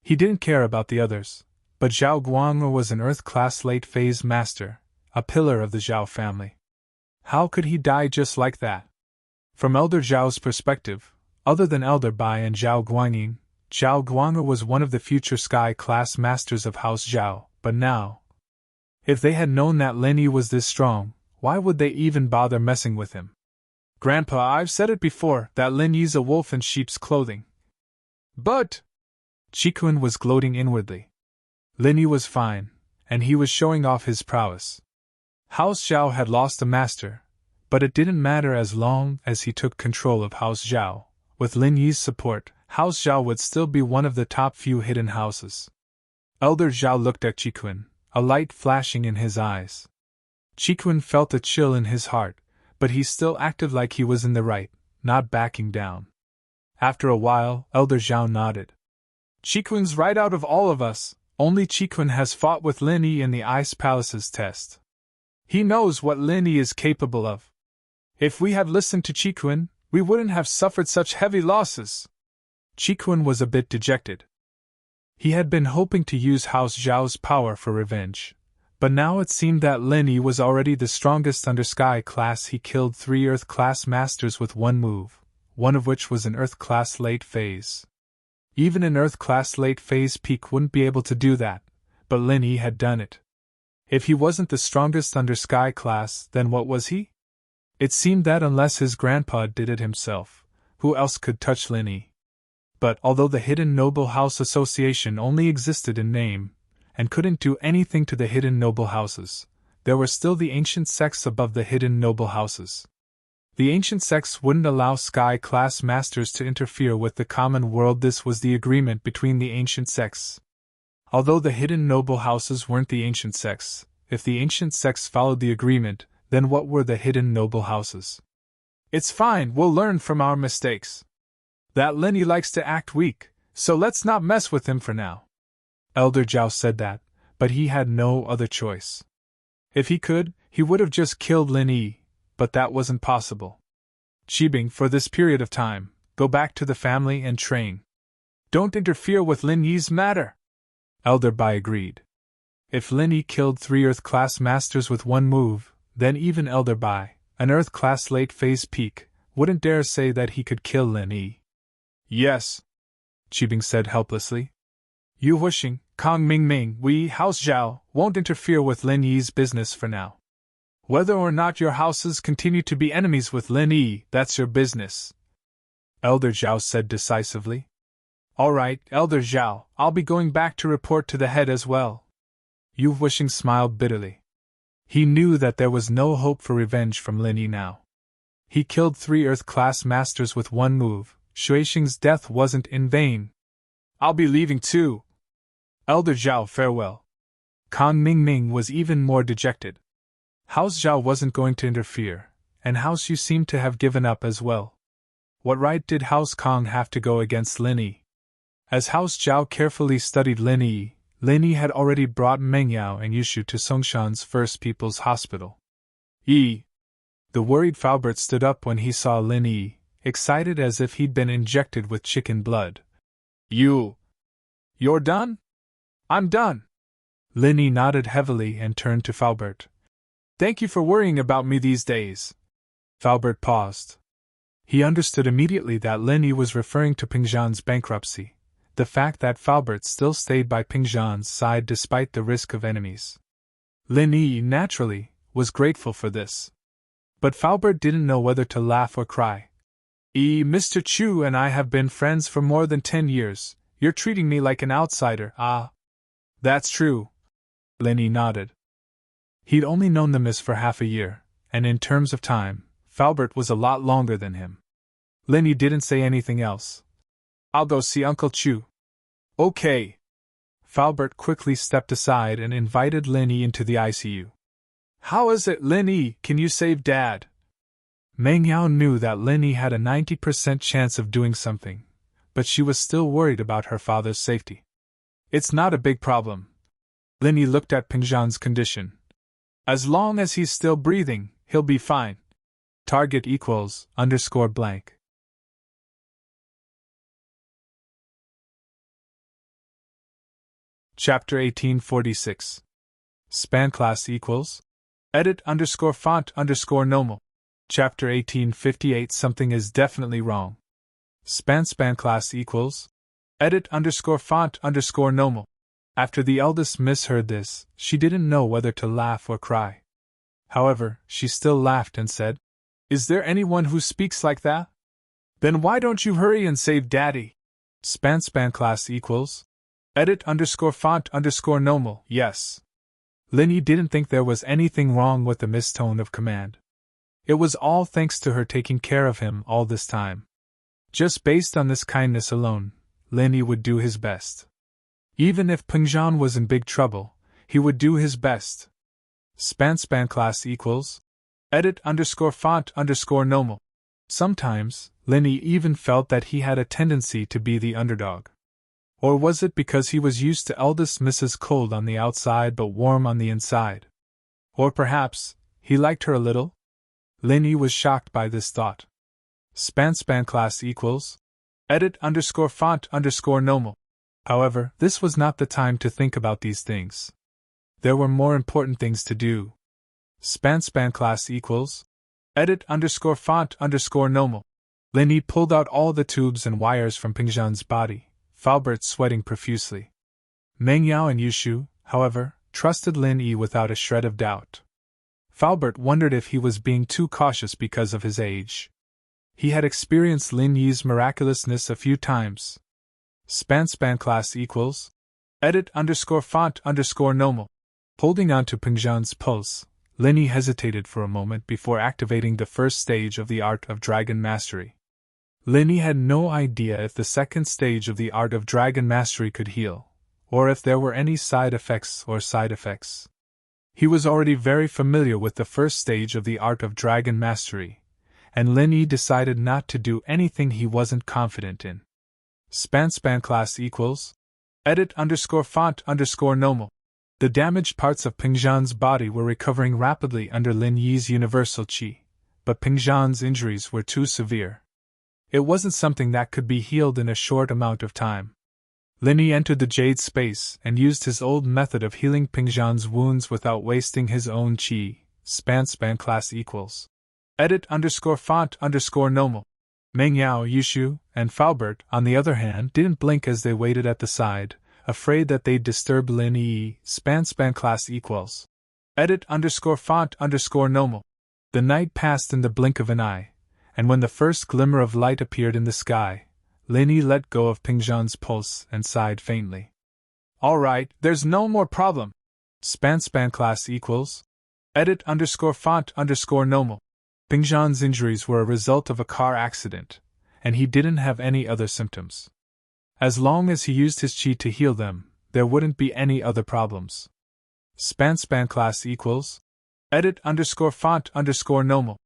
He didn't care about the others, but Zhao Guang'e was an Earth-class late-phase master, a pillar of the Zhao family. How could he die just like that? From Elder Zhao's perspective, other than Elder Bai and Zhao Guangying, Zhao Guang'e was one of the future Sky-class masters of House Zhao, but now, if they had known that Lin Yi was this strong, why would they even bother messing with him? Grandpa, I've said it before, that Lin Yi's a wolf in sheep's clothing. But Qikun was gloating inwardly. Lin Yi was fine, and he was showing off his prowess. House Zhao had lost a master, but it didn't matter as long as he took control of House Zhao. With Lin Yi's support, House Zhao would still be one of the top few hidden houses. Elder Zhao looked at Qikun, a light flashing in his eyes. Qikun felt a chill in his heart, but he still acted like he was in the right, not backing down. After a while, Elder Zhao nodded. Qikun's right. Out of all of us, only Qikun has fought with Lin Yi in the Ice Palace's test. He knows what Lin Yi is capable of. If we had listened to Qikun, we wouldn't have suffered such heavy losses. Qikun was a bit dejected. He had been hoping to use House Zhao's power for revenge, but now it seemed that Lin Yi was already the strongest under Sky class. He killed 3 Earth-class masters with one move, one of which was an Earth-class late phase. Even an Earth-class late phase peak wouldn't be able to do that, but Lin Yi had done it. If he wasn't the strongest under Sky class, then what was he? It seemed that unless his grandpa did it himself, who else could touch Lin Yi? But although the Hidden Noble House Association only existed in name, and couldn't do anything to the Hidden Noble Houses, there were still the ancient sects above the Hidden Noble Houses. The ancient sects wouldn't allow Sky-class masters to interfere with the common world. This was the agreement between the ancient sects. Although the Hidden Noble Houses weren't the ancient sects, if the ancient sects followed the agreement, then what were the Hidden Noble Houses? It's fine, we'll learn from our mistakes. That Lin Yi likes to act weak, so let's not mess with him for now. Elder Zhao said that, but he had no other choice. If he could, he would have just killed Lin Yi, but that wasn't possible. Qibing, for this period of time, go back to the family and train. Don't interfere with Lin Yi's matter. Elder Bai agreed. If Lin Yi killed 3 Earth-class masters with one move, then even Elder Bai, an Earth-class late-phase peak, wouldn't dare say that he could kill Lin Yi. Yes, Qibing said helplessly. Yu Wuxing, Kong Mingming, we, House Zhao, won't interfere with Lin Yi's business for now. Whether or not your houses continue to be enemies with Lin Yi, that's your business, Elder Zhao said decisively. All right, Elder Zhao, I'll be going back to report to the head as well. Yu Wuxing smiled bitterly. He knew that there was no hope for revenge from Lin Yi now. He killed 3 Earth-class masters with one move. Xuexing's death wasn't in vain. I'll be leaving too. Elder Zhao, farewell. Kong Mingming was even more dejected. House Zhao wasn't going to interfere, and House Yu seemed to have given up as well. What right did House Kong have to go against Lin Yi? As House Zhao carefully studied Lin Yi had already brought Meng Yao and Yushu to Songshan's First People's Hospital. The worried Faubert stood up when he saw Lin Yi, excited as if he'd been injected with chicken blood. You're done? I'm done. Lin Yi nodded heavily and turned to Faubert. Thank you for worrying about me these days. Faubert paused. He understood immediately that Lin Yi was referring to Pingzhan's bankruptcy, the fact that Faubert still stayed by Pingzhan's side despite the risk of enemies. Lin Yi, naturally, was grateful for this. But Faubert didn't know whether to laugh or cry. Mr. Chu and I have been friends for more than 10 years. You're treating me like an outsider. Ah. That's true. Lin Yi nodded. He'd only known the miss for half a year, and in terms of time, Faubert was a lot longer than him. Lin Yi didn't say anything else. I'll go see Uncle Chu. Okay. Faubert quickly stepped aside and invited Lin Yi into the ICU. How is it, Lin Yi? Can you save Dad? Meng Yao knew that Lin Yi had a 90% chance of doing something, but she was still worried about her father's safety. It's not a big problem. Lin Yi looked at Pingzhan's condition. As long as he's still breathing, he'll be fine. Target equals _blank. Chapter 1846. Span class equals edit _font _normal. Chapter 1858. Something is definitely wrong. Span class equals edit _font _normal. After the eldest miss heard this, she didn't know whether to laugh or cry. However, she still laughed and said, "Is there anyone who speaks like that? Then why don't you hurry and save Daddy?" Span class equals edit _font _normal. Yes. Lin Yi didn't think there was anything wrong with the Miss tone of command. It was all thanks to her taking care of him all this time. Just based on this kindness alone, Lin Yi would do his best. Even if Pingzhan was in big trouble, he would do his best. Span class equals edit _font _normal. Sometimes, Lin Yi even felt that he had a tendency to be the underdog. Or was it because he was used to eldest Mrs. cold on the outside but warm on the inside? Or perhaps, he liked her a little? Lin Yi was shocked by this thought. Span class equals edit _font _normal. However, this was not the time to think about these things. There were more important things to do. Span class equals edit _font _normal. Lin Yi pulled out all the tubes and wires from Pingzhan's body, Faubert sweating profusely. Meng Yao and Yushu, however, trusted Lin Yi without a shred of doubt. Faubert wondered if he was being too cautious because of his age. He had experienced Lin Yi's miraculousness a few times. Span class equals edit _font _normal. Holding on to Pingzhan's pulse, Lin Yi hesitated for a moment before activating the first stage of the art of dragon mastery. Lin Yi had no idea if the second stage of the art of dragon mastery could heal, or if there were any side effects. He was already very familiar with the first stage of the art of dragon mastery, and Lin Yi decided not to do anything he wasn't confident in. Span class equals edit _font _normal. The damaged parts of Pingzhan's body were recovering rapidly under Lin Yi's universal qi, but Pingzhan's injuries were too severe. It wasn't something that could be healed in a short amount of time. Lin Yi entered the jade space and used his old method of healing Pingzhan's wounds without wasting his own qi. Span class equals edit _font _normal. Meng Yao, Yushu, and Faubert, on the other hand, didn't blink as they waited at the side, afraid that they'd disturb Lin Yi. Span class equals edit _font _normal. The night passed in the blink of an eye, and when the first glimmer of light appeared in the sky, Lin Yi let go of Pingzhan's pulse and sighed faintly. "All right, there's no more problem." Span class equals edit _font _normal. Pingzhan's injuries were a result of a car accident, and he didn't have any other symptoms. As long as he used his qi to heal them, there wouldn't be any other problems. Span class equals edit _font _normal.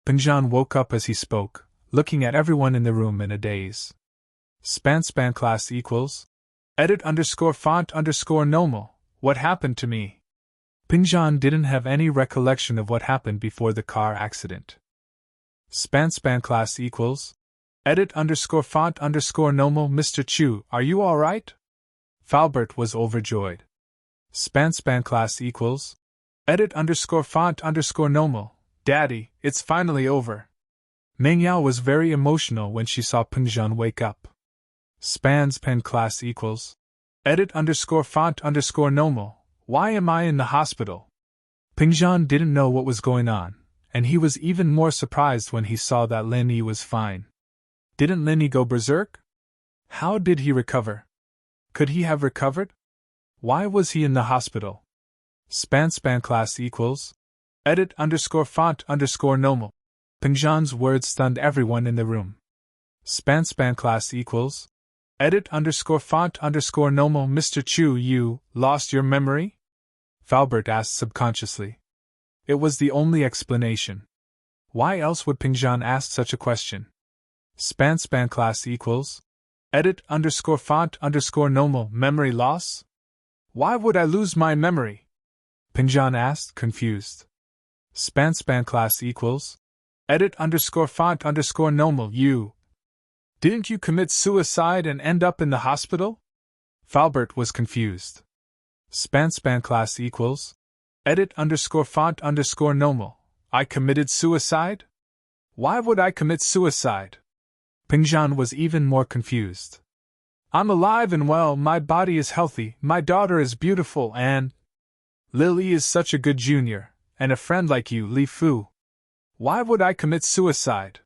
Pingzhan woke up as he spoke, looking at everyone in the room in a daze. Span class equals edit _font _normal. What happened to me? Pingzhan didn't have any recollection of what happened before the car accident. Span class equals edit _font _normal. Mr. Chu, are you all right? Faubert was overjoyed. Span class equals edit _font _normal. Daddy, it's finally over. Meng Yao was very emotional when she saw Pingzhan wake up. Span class equals edit _font _normal. Why am I in the hospital? Pingzhan didn't know what was going on, and he was even more surprised when he saw that Lin Yi was fine. Didn't Lin Yi go berserk? How did he recover? Could he have recovered? Why was he in the hospital? Span class equals edit _font _normal. Pingzhan's words stunned everyone in the room. Span class equals edit _font _normal. Mr. Chu, you lost your memory? Faubert asked subconsciously. It was the only explanation. Why else would Pingjan ask such a question? Span class equals edit underscore font underscore normal memory loss? Why would I lose my memory? Pingjan asked, confused. Span class equals edit underscore font underscore normal. You didn't you commit suicide and end up in the hospital? Falbert was confused. Span class equals edit underscore font underscore normal. I committed suicide? Why would I commit suicide? Pingjan was even more confused. I'm alive and well, my body is healthy, my daughter is beautiful, and Lily is such a good junior, and a friend like you, Li Fu. Why would I commit suicide?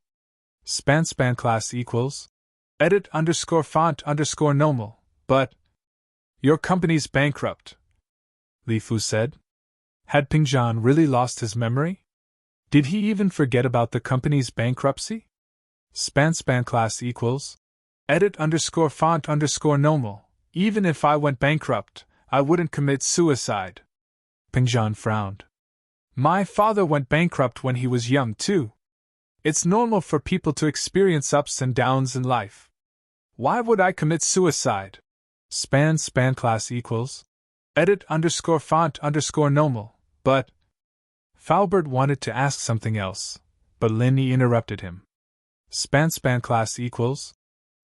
Span class equals edit underscore font underscore normal. But your company's bankrupt, Li Fu said. Had Pingjan really lost his memory? Did he even forget about the company's bankruptcy? Span class equals edit underscore font underscore normal. Even if I went bankrupt, I wouldn't commit suicide. Pingjan frowned. My father went bankrupt when he was young too. It's normal for people to experience ups and downs in life. Why would I commit suicide? Span class equals edit underscore font underscore normal. But Falbert wanted to ask something else, but Linny interrupted him. Span class equals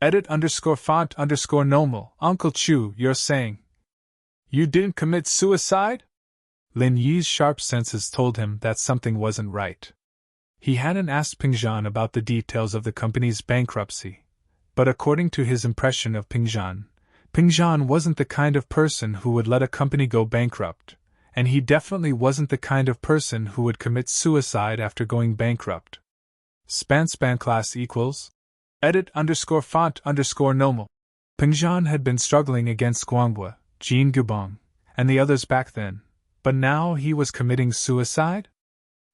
edit underscore font underscore normal. Uncle Chu, you're saying you didn't commit suicide? Lin Yi's sharp senses told him that something wasn't right. He hadn't asked Pingjan about the details of the company's bankruptcy, but according to his impression of Pingjan wasn't the kind of person who would let a company go bankrupt, and he definitely wasn't the kind of person who would commit suicide after going bankrupt. Span class equals edit underscore font underscore normal. Pingjan had been struggling against Guanghua, Jean Gubong, and the others back then, but now he was committing suicide?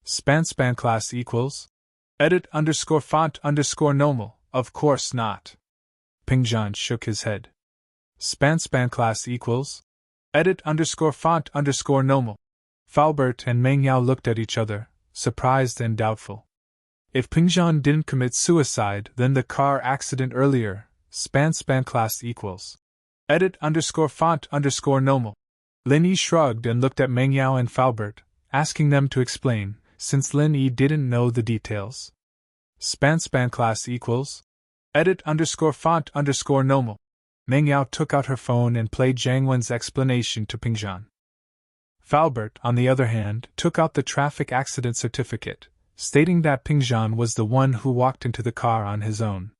Span class equals edit underscore font underscore normal. Of course not. Pingjan shook his head. Span class equals edit underscore font underscore normal. Falbert and Meng Yao looked at each other, surprised and doubtful. If Pingjan didn't commit suicide, then the car accident earlier, span class equals edit underscore font underscore normal. Lin Yi shrugged and looked at Meng Yao and Falbert, asking them to explain, since Lin Yi didn't know the details. Span class equals edit underscore font underscore normal. Meng Yao took out her phone and played Jiang Wen's explanation to Pingjan. Falbert, on the other hand, took out the traffic accident certificate, stating that Pingjan was the one who walked into the car on his own.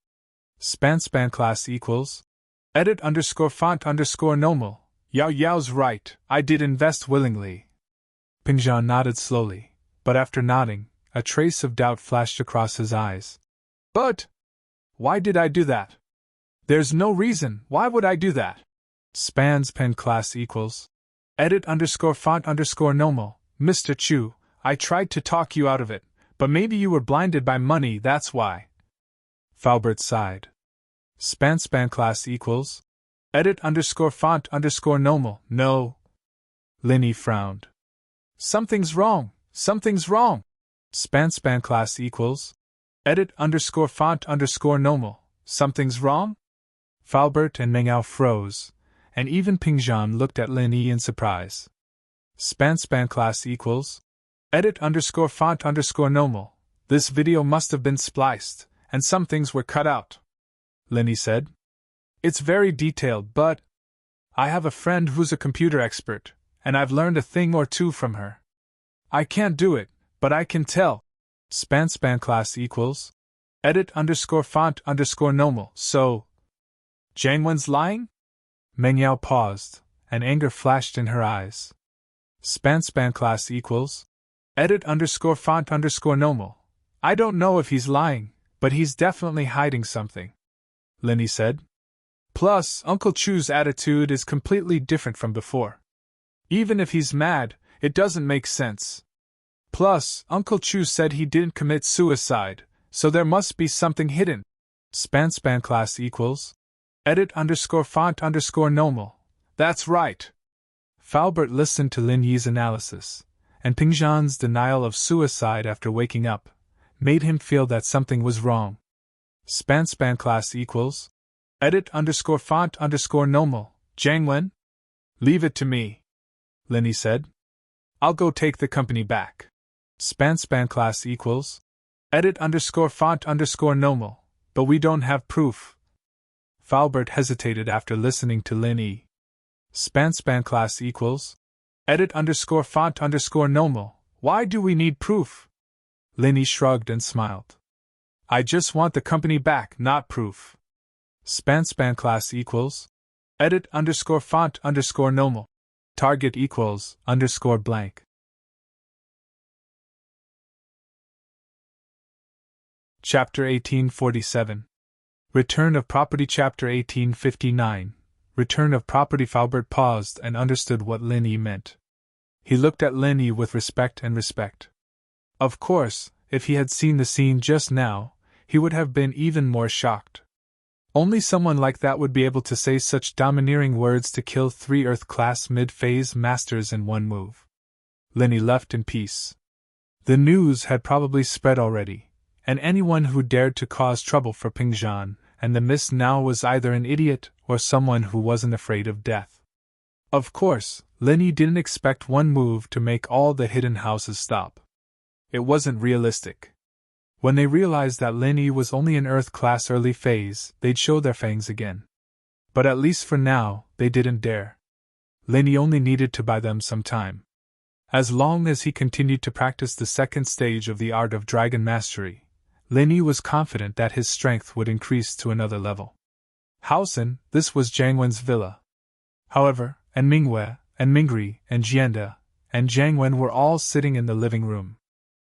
Span class equals edit underscore font underscore normal. Yao's right, I did invest willingly. Pingjan nodded slowly, but after nodding, a trace of doubt flashed across his eyes. But why did I do that? There's no reason, why would I do that? Span class equals edit underscore font underscore normal. Mr. Chu, I tried to talk you out of it, but maybe you were blinded by money, that's why. Falbert sighed. Span class equals edit underscore font underscore normal. No. Linny frowned. Something's wrong. Span class equals edit underscore font underscore normal. Something's wrong? Falbert and Meng Yao froze, and even Pingjan looked at Lin Yi in surprise. Span class equals edit underscore font underscore normal. This video must have been spliced, and some things were cut out, Lin Yi said. It's very detailed, but I have a friend who's a computer expert, and I've learned a thing or two from her. I can't do it, but I can tell. Span class equals edit underscore font underscore normal. So Jiang Wen's lying? Meng Yao paused, and anger flashed in her eyes. Span class equals edit underscore font underscore normal. I don't know if he's lying, but he's definitely hiding something, Lin Yi said. Plus, Uncle Chu's attitude is completely different from before. Even if he's mad, it doesn't make sense. Plus, Uncle Chu said he didn't commit suicide, so there must be something hidden. Span class equals edit underscore font underscore normal. That's right. Falbert listened to Lin Yi's analysis, and Pingjan's denial of suicide after waking up, made him feel that something was wrong. Span class equals edit_font_normal, Jangwen? Leave it to me, Linny said. I'll go take the company back. Span class equals edit_font_normal, but we don't have proof. Falbert hesitated after listening to Linny. Span class equals edit_font_normal. Why do we need proof? Linny shrugged and smiled. I just want the company back, not proof. Span class equals edit_font_normal. Target equals _blank. Chapter 1847. Return of Property. Chapter 1859. Return of Property. Falbert paused and understood what Linny meant. He looked at Linny with respect. Of course, if he had seen the scene just now, he would have been even more shocked. Only someone like that would be able to say such domineering words to kill 3 Earth-class mid-phase masters in one move. Linny left in peace. The news had probably spread already, and anyone who dared to cause trouble for Pingzhan and the Mist now was either an idiot or someone who wasn't afraid of death. Of course, Linny didn't expect one move to make all the hidden houses stop. It wasn't realistic. When they realized that Linny was only in Earth-class early phase, they'd show their fangs again. But at least for now, they didn't dare. Linny only needed to buy them some time. As long as he continued to practice the second stage of the art of dragon mastery, Linny was confident that his strength would increase to another level. Hausen, this was Jangwen's villa. However, and Mingwei, and Mingri, and Jianda, and Jangwen were all sitting in the living room.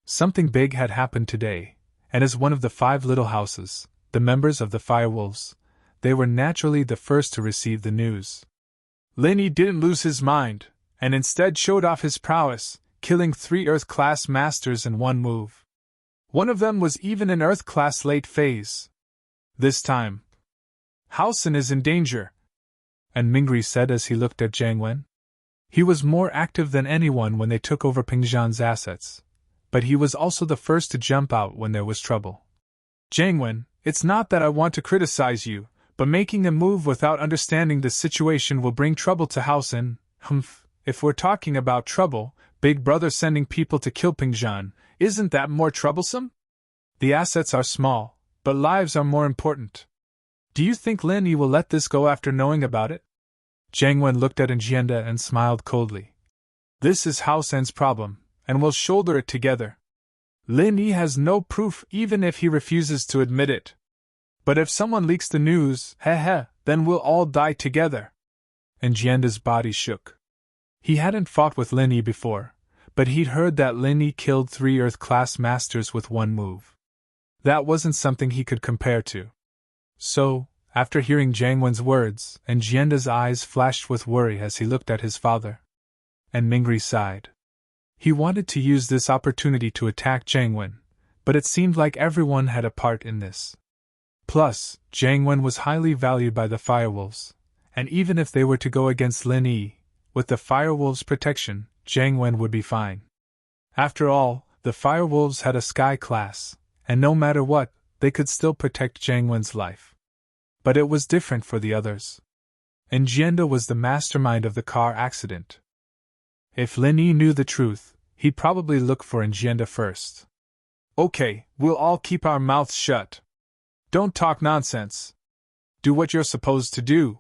Something big had happened today, and as one of the 5 little houses, the members of the Firewolves, they were naturally the first to receive the news. Linny didn't lose his mind, and instead showed off his prowess, killing 3 Earth-class masters in one move. One of them was even in Earth-class late phase. This time, Hausen is in danger, and Mingri said as he looked at Jangwen. He was more active than anyone when they took over Pingzhan's assets, but he was also the first to jump out when there was trouble. Jangwen, it's not that I want to criticize you, but making a move without understanding the situation will bring trouble to Hausen. If we're talking about trouble, Big Brother sending people to kill Pingzhan, isn't that more troublesome? The assets are small, but lives are more important. Do you think Linny will let this go after knowing about it? Jangwen looked at Jianda and smiled coldly. This is Hausen's problem, and we'll shoulder it together. Linny has no proof even if he refuses to admit it. But if someone leaks the news, then we'll all die together. And Jianda's body shook. He hadn't fought with Linny before, but he'd heard that Linny killed 3 Earth-class masters with one move. That wasn't something he could compare to. So, after hearing Jangwen's words, and Jianda's eyes flashed with worry as he looked at his father, and Mingri sighed. He wanted to use this opportunity to attack Jangwen, but it seemed like everyone had a part in this. Plus, Jangwen was highly valued by the Firewolves, and even if they were to go against Linny, with the Firewolves' protection, Jangwen would be fine. After all, the Firewolves had a Sky class, and no matter what, they could still protect Jangwen's life. But it was different for the others. And Jianda was the mastermind of the car accident. If Linny knew the truth, he'd probably look for Jianda first. Okay, we'll all keep our mouths shut. Don't talk nonsense. Do what you're supposed to do.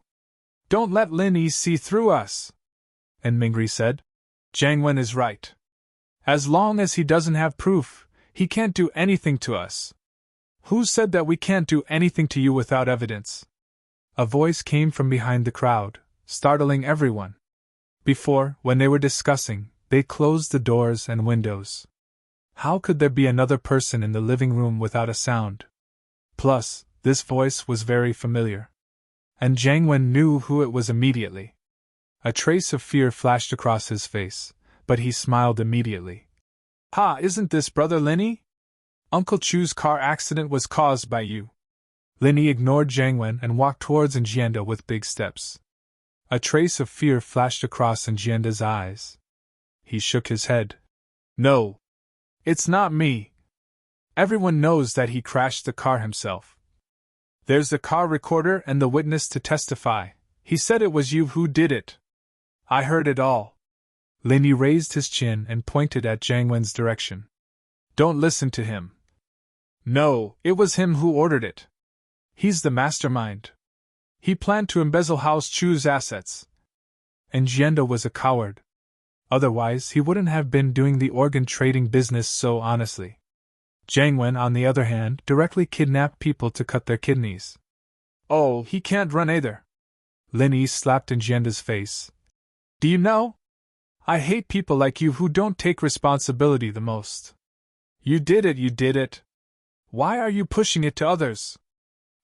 Don't let Linny see through us. And Mingri said, Jangwen is right. As long as he doesn't have proof, he can't do anything to us. Who said that we can't do anything to you without evidence? A voice came from behind the crowd, startling everyone. Before, when they were discussing, they closed the doors and windows. How could there be another person in the living room without a sound? Plus, this voice was very familiar. And Jangwen knew who it was immediately. A trace of fear flashed across his face, but he smiled immediately. Ha, isn't this Brother Linny? Uncle Chu's car accident was caused by you. Linny ignored Jangwen and walked towards Jianda with big steps. A trace of fear flashed across Jianda's eyes. He shook his head. No. It's not me. Everyone knows that he crashed the car himself. There's the car recorder and the witness to testify. He said it was you who did it. I heard it all. Linny raised his chin and pointed at Jiang Wen's direction. Don't listen to him. No, it was him who ordered it. He's the mastermind. He planned to embezzle House Chu's assets. And Jianda was a coward. Otherwise, he wouldn't have been doing the organ trading business so honestly. Jiang Wen, on the other hand, directly kidnapped people to cut their kidneys. Oh, he can't run either. Linny slapped in Jianda's face. Do you know? I hate people like you who don't take responsibility the most. You did it. Why are you pushing it to others?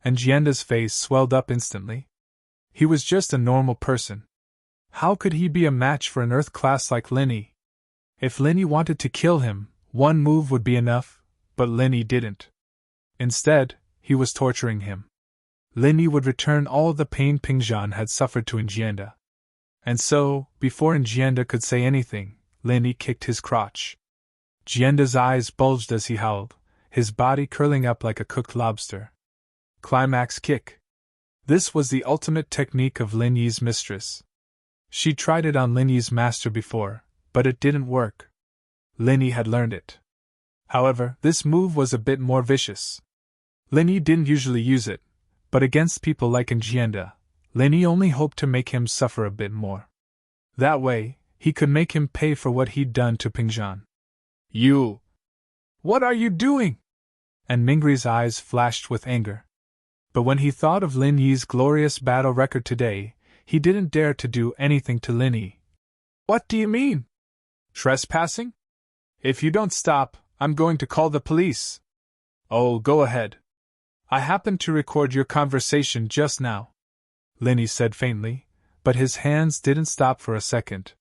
And Jianda's face swelled up instantly. He was just a normal person. How could he be a match for an Earth class like Linny? If Linny wanted to kill him, one move would be enough, but Linny didn't. Instead, he was torturing him. Linny would return all the pain Pingzhan had suffered to Jianda. And so, before Jianda could say anything, Linny kicked his crotch. Jianda's eyes bulged as he howled, his body curling up like a cooked lobster. Climax kick. This was the ultimate technique of Lin Yi's mistress. She tried it on Lin Yi's master before, but it didn't work. Lin Yi had learned it. However, this move was a bit more vicious. Lin Yi didn't usually use it, but against people like Jianda, Lin Yi only hoped to make him suffer a bit more. That way, he could make him pay for what he'd done to Pingzhan. You! What are you doing? And Mingri's eyes flashed with anger. But when he thought of Lin Yi's glorious battle record today, he didn't dare to do anything to Lin Yi. What do you mean? Trespassing? If you don't stop, I'm going to call the police. Oh, go ahead. I happened to record your conversation just now, Lin Yi said faintly, but his hands didn't stop for a second.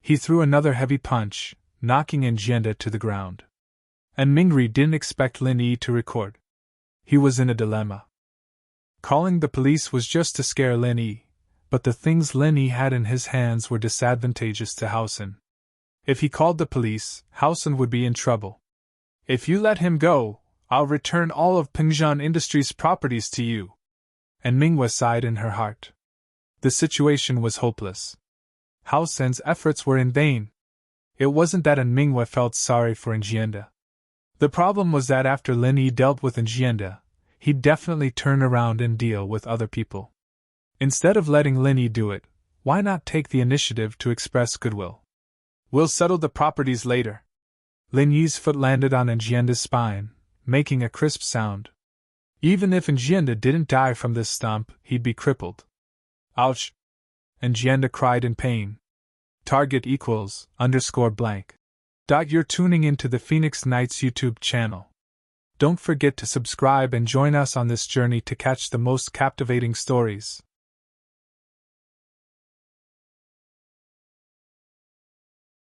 He threw another heavy punch, knocking Jianda to the ground. And Mingri didn't expect Lin Yi to record. He was in a dilemma. Calling the police was just to scare Lin Yi, but the things Lin Yi had in his hands were disadvantageous to Hausen. If he called the police, Hausen would be in trouble. If you let him go, I'll return all of Pingzhan Industries' properties to you. And Minghua sighed in her heart. The situation was hopeless. Hausen's efforts were in vain. It wasn't that Minghua felt sorry for Jianda. The problem was that after Lin Yi dealt with Jianda, he'd definitely turn around and deal with other people. Instead of letting Lin Yi do it, why not take the initiative to express goodwill? We'll settle the properties later. Lin Yi's foot landed on Jianda's spine, making a crisp sound. Even if Jianda didn't die from this stomp, he'd be crippled. Ouch! Jianda cried in pain. Target equals _blank. You're tuning into the Phoenix Knights YouTube channel. Don't forget to subscribe and join us on this journey to catch the most captivating stories.